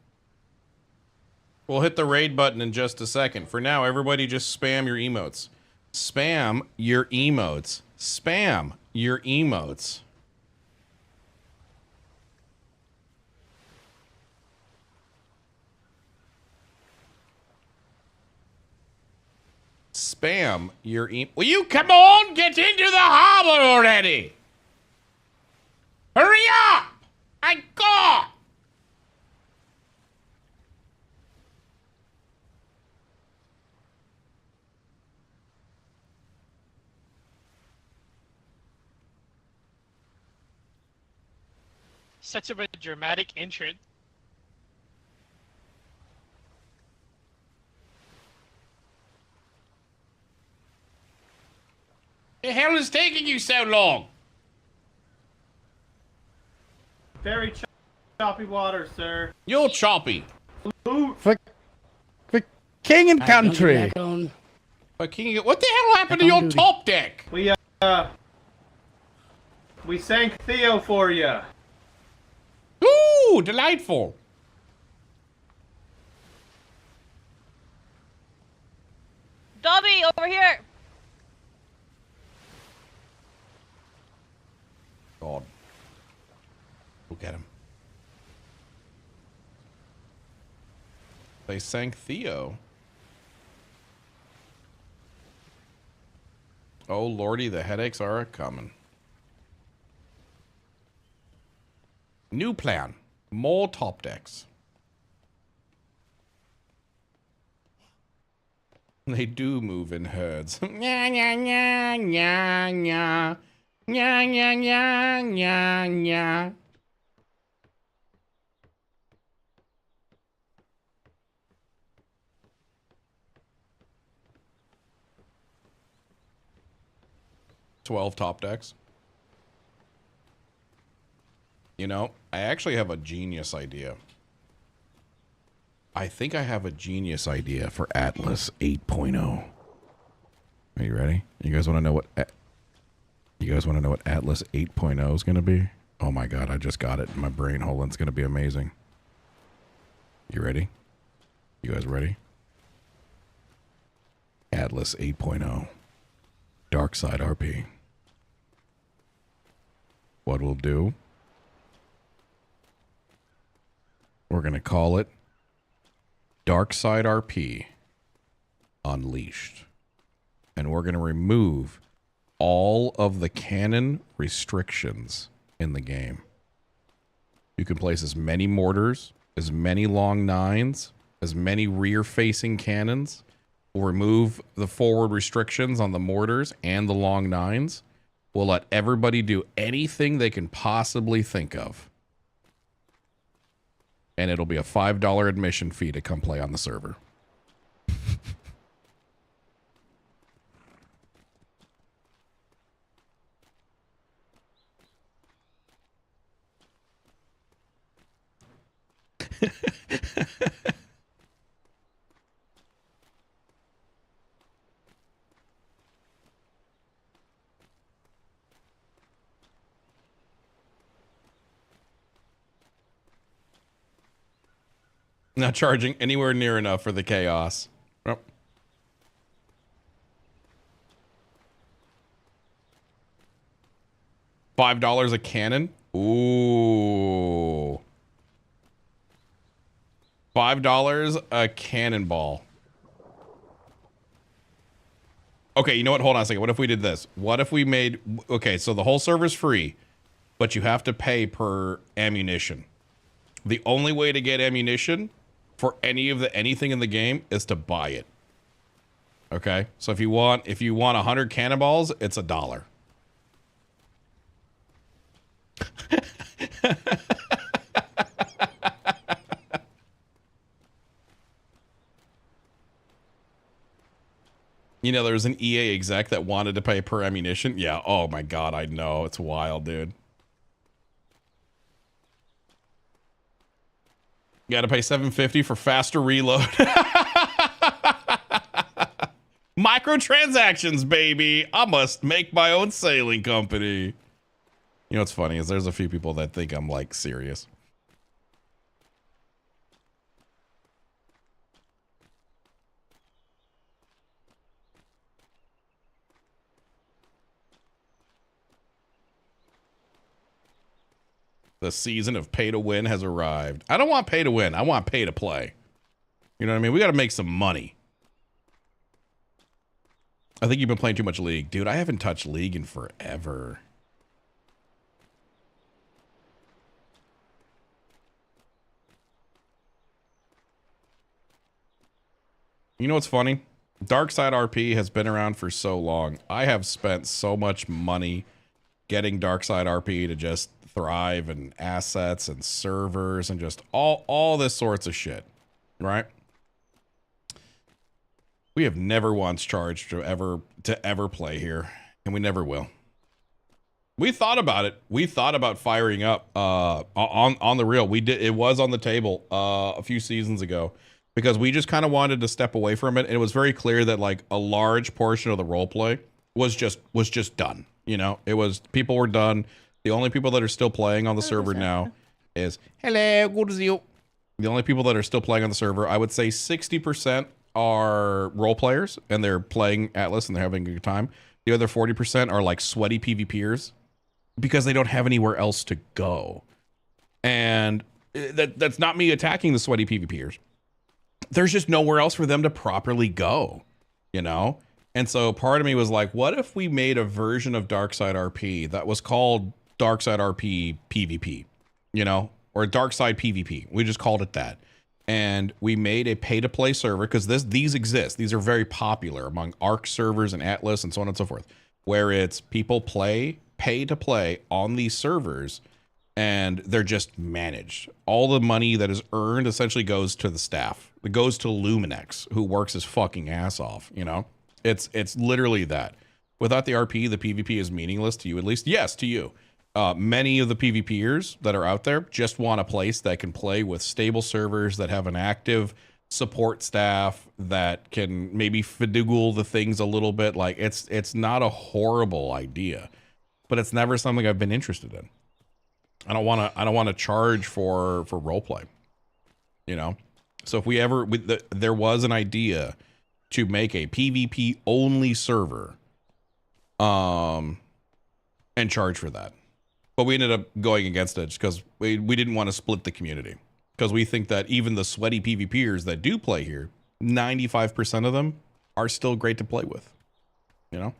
We'll hit the raid button in just a second. For now, everybody just spam your emotes. Spam your emotes. Spam your emotes. Spam your Will you come on? Get into the harbor already! Hurry up! My God!
Such a dramatic entrance.
The hell is taking you so long?
Very choppy water, sir.
You're choppy.
For king and country.
But King, what the hell happened to your top deck?
We sank Theo for you.
Ooh, delightful.
Dobby, over here.
God. Look at him. They sank Theo. Oh, lordy, the headaches are a-coming. New plan. More top decks. They do move in herds. Nya, nya, nya, nya, nya. Nya, nya, nya, nya, nya. $12 top decks. You know, I actually have a genius idea. I think I have a genius idea for Atlas 8.0. Are you ready? You guys want to know what Atlas 8.0 is going to be? Oh my god, I just got it in my brain. Hold on, it's going to be amazing. You ready? You guys ready? Atlas 8.0. DarksideRP. What we'll do, we're going to call it DarksideRP Unleashed. And we're going to remove all of the cannon restrictions in the game. You can place as many mortars, as many long nines, as many rear-facing cannons. We'll remove the forward restrictions on the mortars and the long nines. We'll let everybody do anything they can possibly think of. And it'll be a $5 admission fee to come play on the server. Not charging anywhere near enough for the chaos. Oh. $5 a cannon? Ooh. $5 a cannonball. Okay, you know what? Hold on a second. What if we did this? What if we made... Okay, so the whole server's free, but you have to pay per ammunition. The only way to get ammunition for anything in the game is to buy it. Okay? So if you want 100 cannonballs, it's $1. You know, there was an EA exec that wanted to pay per ammunition. Yeah, oh my god, I know. It's wild, dude. You gotta pay $7.50 for faster reload. Microtransactions, baby. I must make my own sailing company. You know what's funny is there's a few people that think I'm like serious. The season of pay to win has arrived. I don't want pay to win. I want pay to play. You know what I mean? We got to make some money. I think you've been playing too much League. Dude, I haven't touched League in forever. You know what's funny? DarksideRP has been around for so long. I have spent so much money getting DarksideRP to just thrive, and assets and servers and just all this sorts of shit, right? We have never once charged to ever play here, and we never will. We thought about it. We thought about firing up on the real. We did. It was on the table a few seasons ago, because we just kind of wanted to step away from it, and it was very clear that like a large portion of the role play was just done. You know, it was, people were done. The only people that are still playing on the server now is hello, good to see you. The only people that are still playing on the server, I would say 60% are role players, and they're playing Atlas and they're having a good time. The other 40% are like sweaty PvPers because they don't have anywhere else to go. And that's not me attacking the sweaty PvPers. There's just nowhere else for them to properly go, you know? And so part of me was like, what if we made a version of DarksideRP that was called DarksideRP PvP, you know, or Darkside PvP. We just called it that. And we made a pay-to-play server, because these exist. These are very popular among ARC servers and Atlas and so on and so forth, where it's people pay to play on these servers, and they're just managed. All the money that is earned essentially goes to the staff. It goes to Luminex, who works his fucking ass off, you know? It's literally that. Without the RP, the PvP is meaningless to you, at least. Yes, to you. Many of the PvPers that are out there just want a place that can play with stable servers, that have an active support staff, that can maybe fidoogle the things a little bit. Like, it's not a horrible idea, but it's never something I've been interested in. I don't want to charge for roleplay, you know? So if we ever, there was an idea to make a PvP only server, and charge for that. But we ended up going against it because we didn't want to split the community, because we think that even the sweaty PvPers that do play here, 95% of them are still great to play with, you know?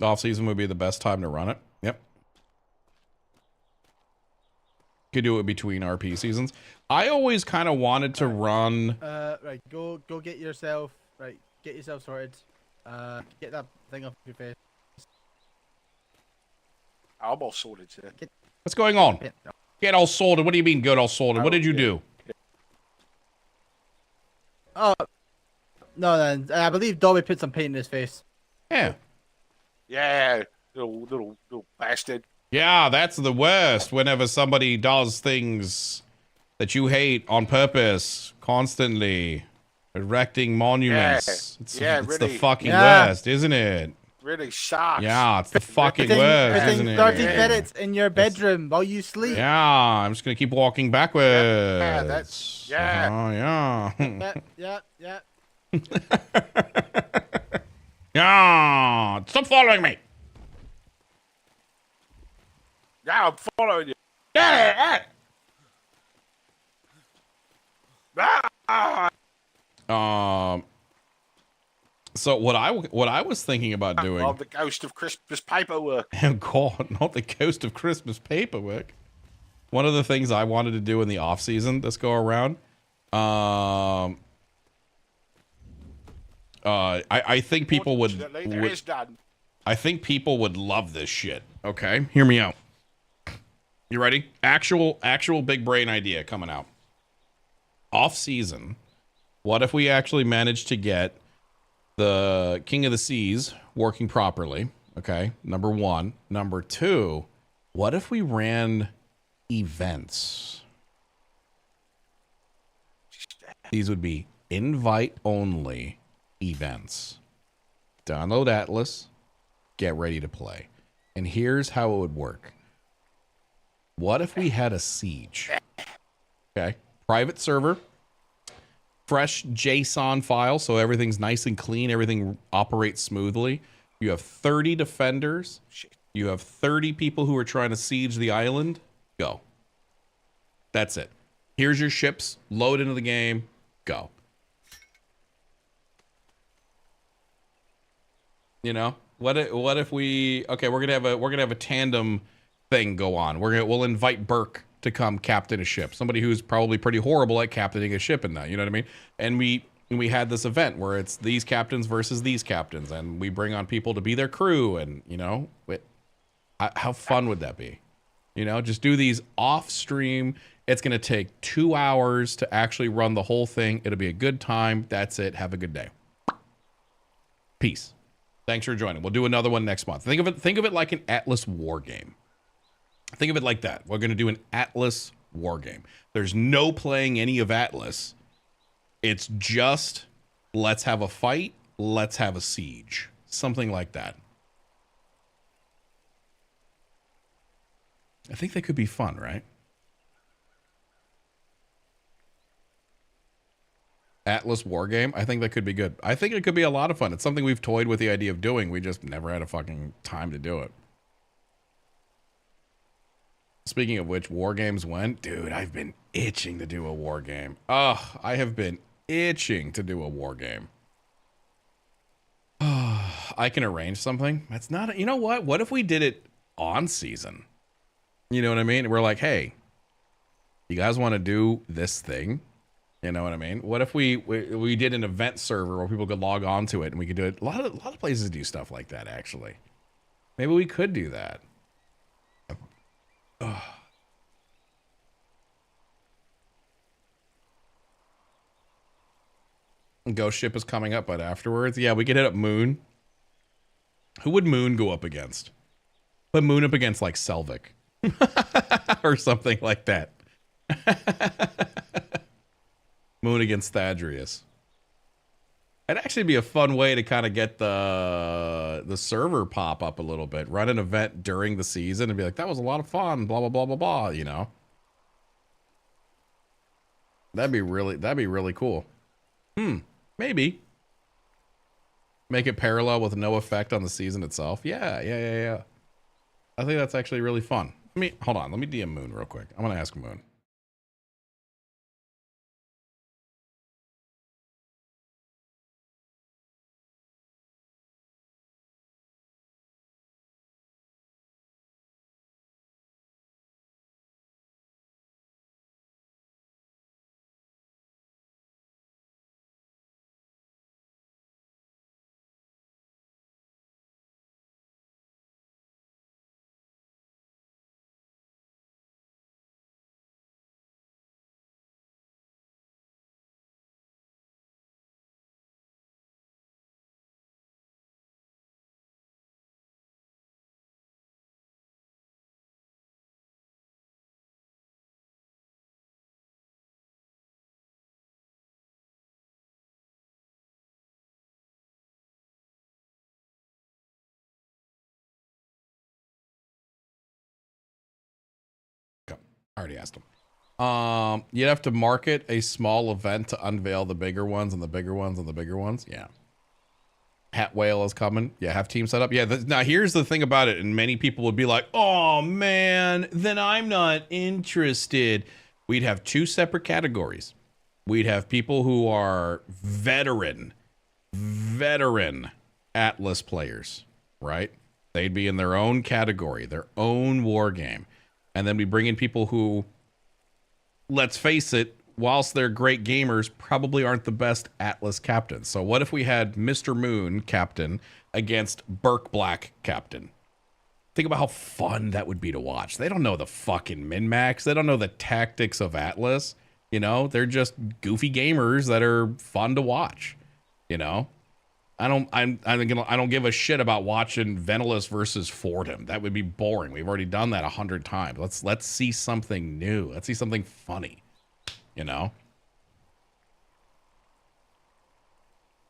Off season would be the best time to run it. Yep. Could do it between RP seasons. I always kind of wanted to run.
Right, go get yourself. Right, get yourself sorted. Get that thing off your face.
I'm all sorted, sir.
What's going on? Get all sorted. What do you mean, good all sorted? What did you do?
Oh, no, then I believe Dobby put some paint in his face.
Yeah.
Yeah, little bastard.
Yeah, that's the worst. Whenever somebody does things that you hate on purpose, constantly erecting monuments. It's
really,
the fucking worst, isn't it?
Really sucks.
Yeah, it's the fucking worst, isn't it?
30 minutes in your bedroom while you sleep.
Yeah, I'm just gonna keep walking backwards.
Yeah, that's
yeah.
Yeah.
Yeah, stop following me.
Yeah, I'm following you.
So what I was thinking about doing.
I'm the ghost of Christmas paperwork.
Oh God, not the ghost of Christmas paperwork. One of the things I wanted to do in the off season this go around. I think people would. I think people would love this shit. Okay, hear me out. You ready? Actual big brain idea coming out. Off season, what if we actually managed to get the King of the Seas working properly? Okay, number one. Number two, what if we ran events? These would be invite only events. Download Atlas, get ready to play. And here's how it would work. What if we had a siege? Okay. Private server. Fresh JSON file, so everything's nice and clean. Everything operates smoothly. You have 30 defenders. You have 30 people who are trying to siege the island. Go. That's it. Here's your ships. Load into the game. Go. You know, what if we, okay, we're gonna have a tandem thing go on. We'll invite Burke to come captain a ship. Somebody who's probably pretty horrible at captaining a ship in that, you know what I mean? And we had this event where it's these captains versus these captains, and we bring on people to be their crew, and you know, how fun would that be? You know, just do these off stream. It's gonna take 2 hours to actually run the whole thing. It'll be a good time. That's it. Have a good day. Peace. Thanks for joining. We'll do another one next month. Think of it like an Atlas war game. Think of it like that. We're going to do an Atlas war game. There's no playing any of Atlas. It's just, let's have a fight. Let's have a siege. Something like that. I think that could be fun, right? Atlas war game. I think that could be good. I think it could be a lot of fun. It's something we've toyed with the idea of doing. We just never had a fucking time to do it. Speaking of which, war games went. Dude, I've been itching to do a war game. Oh, I have been itching to do a war game. I can arrange something. That's not, you know what? What if we did it on season? You know what I mean? We're like, hey, you guys want to do this thing? You know what I mean? What if we did an event server where people could log on to it and we could do it? A lot of places do stuff like that, actually. Maybe we could do that. Ugh. Ghost Ship is coming up, but afterwards, yeah, we could hit up Moon. Who would Moon go up against? Put Moon up against like Selvik or something like that. Moon against Thadrius. It'd actually be a fun way to kind of get the server pop up a little bit. Run an event during the season and be like, that was a lot of fun, blah, blah, blah, blah, blah, you know? That'd be really cool. Maybe. Make it parallel with no effect on the season itself. Yeah. I think that's actually really fun. Hold on, let me DM Moon real quick. I'm gonna ask Moon. I already asked him. You'd have to market a small event to unveil the bigger ones and the bigger ones and the bigger ones. Yeah. Hat Whale is coming. Yeah, have team set up. Yeah, now here's the thing about it, and many people would be like, oh man, then I'm not interested. We'd have two separate categories. We'd have people who are veteran Atlas players, right? They'd be in their own category, their own war game. And then we bring in people who, let's face it, whilst they're great gamers, probably aren't the best Atlas captains. So what if we had Mr. Moon captain against Burke Black captain? Think about how fun that would be to watch. They don't know the fucking min-max. They don't know the tactics of Atlas. You know, they're just goofy gamers that are fun to watch. You know, I don't give a shit about watching Venalus versus Fordham. That would be boring. We've already done that 100 times. Let's see something new. Let's see something funny. You know,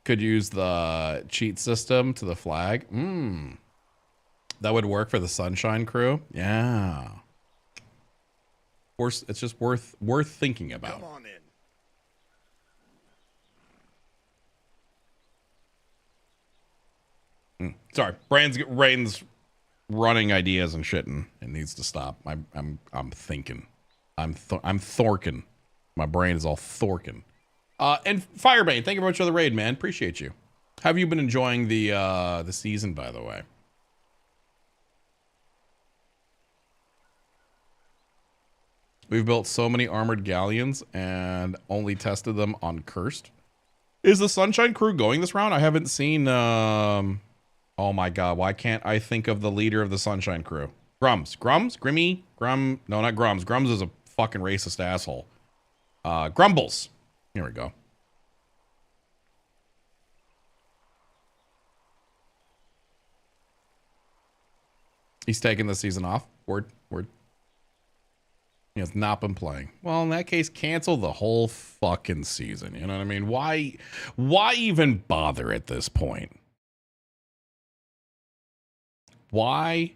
could use the cheat system to the flag. That would work for the Sunshine crew. Yeah. It's just worth thinking about.
Come on in.
Sorry, Rain's running ideas and shit, and it needs to stop. I'm thinking. I'm thorking. My brain is all thorking. And Firebane, thank you very much for the raid, man. Appreciate you. Have you been enjoying the season, by the way? We've built so many armored galleons and only tested them on cursed. Is the Sunshine Crew going this round? I haven't seen. Oh my god, why can't I think of the leader of the Sunshine Crew? Grums? Grimmy? Grum? No, not Grums. Grums is a fucking racist asshole. Grumbles. Here we go. He's taking the season off. Word. He has not been playing. Well, in that case, cancel the whole fucking season. You know what I mean? Why even bother at this point? Why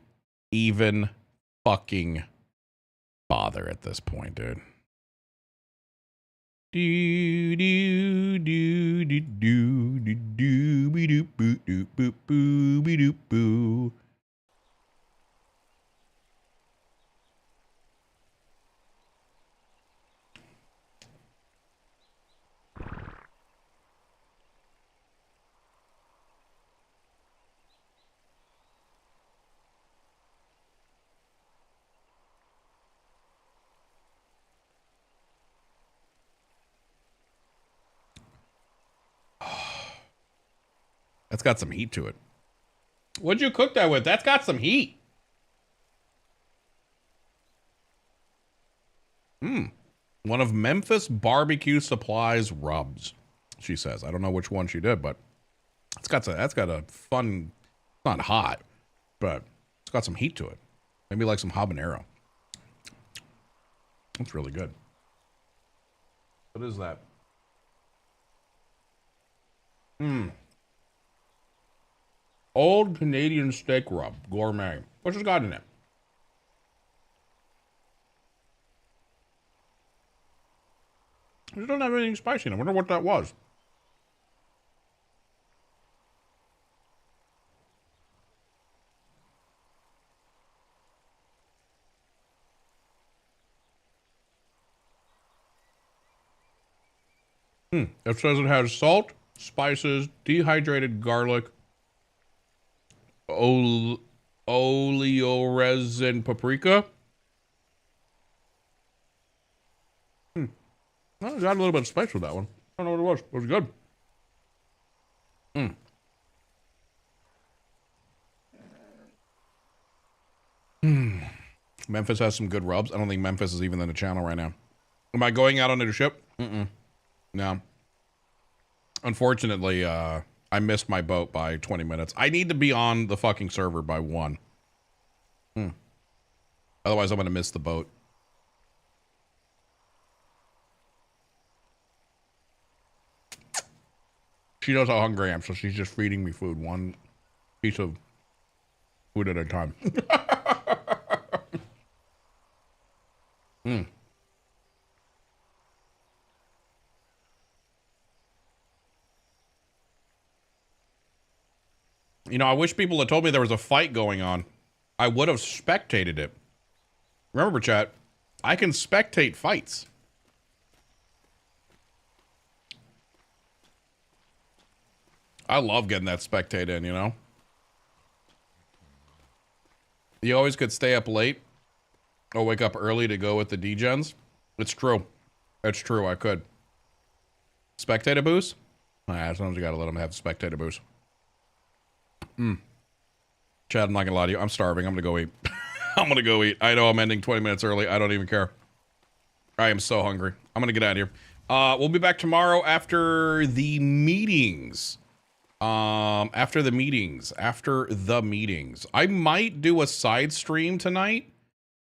even fucking bother at this point, dude? Do do do do do do do be doop boop doop boop boo be doop boo. That's got some heat to it. What'd you cook that with? That's got some heat. One of Memphis Barbecue Supplies rubs, she says. I don't know which one she did, but that's got a fun, it's not hot, but it's got some heat to it. Maybe like some habanero. That's really good. What is that? Old Canadian steak rub, gourmet. What's it got in it? It doesn't have anything spicy in it. I wonder what that was. It says it has salt, spices, dehydrated garlic, oleoresin, paprika. Well, I got a little bit of spice with that one. I don't know what it was. It was good. Memphis has some good rubs. I don't think Memphis is even in the channel right now. Am I going out on a ship? No. Unfortunately, I missed my boat by 20 minutes. I need to be on the fucking server by 1. Otherwise, I'm going to miss the boat. She knows how hungry I am, so she's just feeding me food. One piece of food at a time. You know, I wish people had told me there was a fight going on. I would have spectated it. Remember, chat, I can spectate fights. I love getting that spectate in, you know? You always could stay up late or wake up early to go with the degens. It's true. It's true, I could. Spectator boost? Nah, sometimes you gotta let them have spectator boost. Chad, I'm not gonna lie to you. I'm starving. I'm gonna go eat. I'm gonna go eat. I know I'm ending 20 minutes early. I don't even care. I am so hungry. I'm gonna get out of here. We'll be back tomorrow after the meetings. After the meetings. I might do a side stream tonight.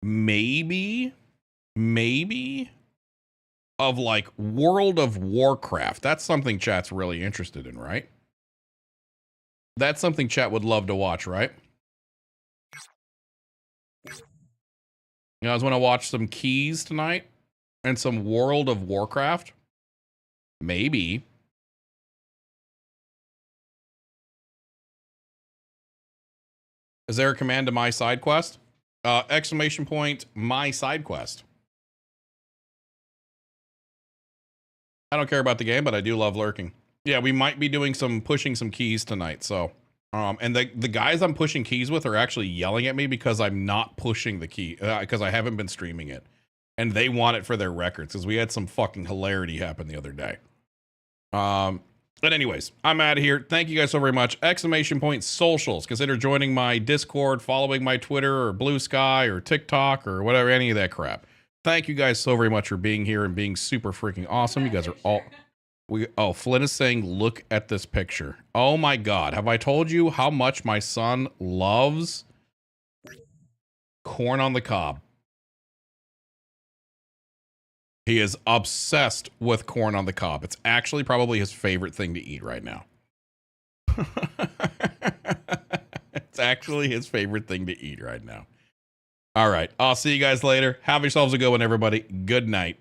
Maybe. Of like World of Warcraft. That's something chat's really interested in, right? That's something chat would love to watch, right? You guys want to watch some Keys tonight and some World of Warcraft? Maybe. Is there a command to my side quest? Exclamation point, my side quest. I don't care about the game, but I do love lurking. Yeah, we might be doing some pushing some keys tonight. So, and the guys I'm pushing keys with are actually yelling at me because I'm not pushing the key because I haven't been streaming it, and they want it for their records because we had some fucking hilarity happen the other day. But anyways, I'm out of here. Thank you guys so very much. Exclamation point socials. Consider joining my Discord, following my Twitter or Blue Sky or TikTok or whatever, any of that crap. Thank you guys so very much for being here and being super freaking awesome. You guys are all... Oh, Flynn is saying, look at this picture. Oh my God. Have I told you how much my son loves corn on the cob? He is obsessed with corn on the cob. It's actually probably his favorite thing to eat right now. It's actually his favorite thing to eat right now. All right. I'll see you guys later. Have yourselves a good one, everybody. Good night.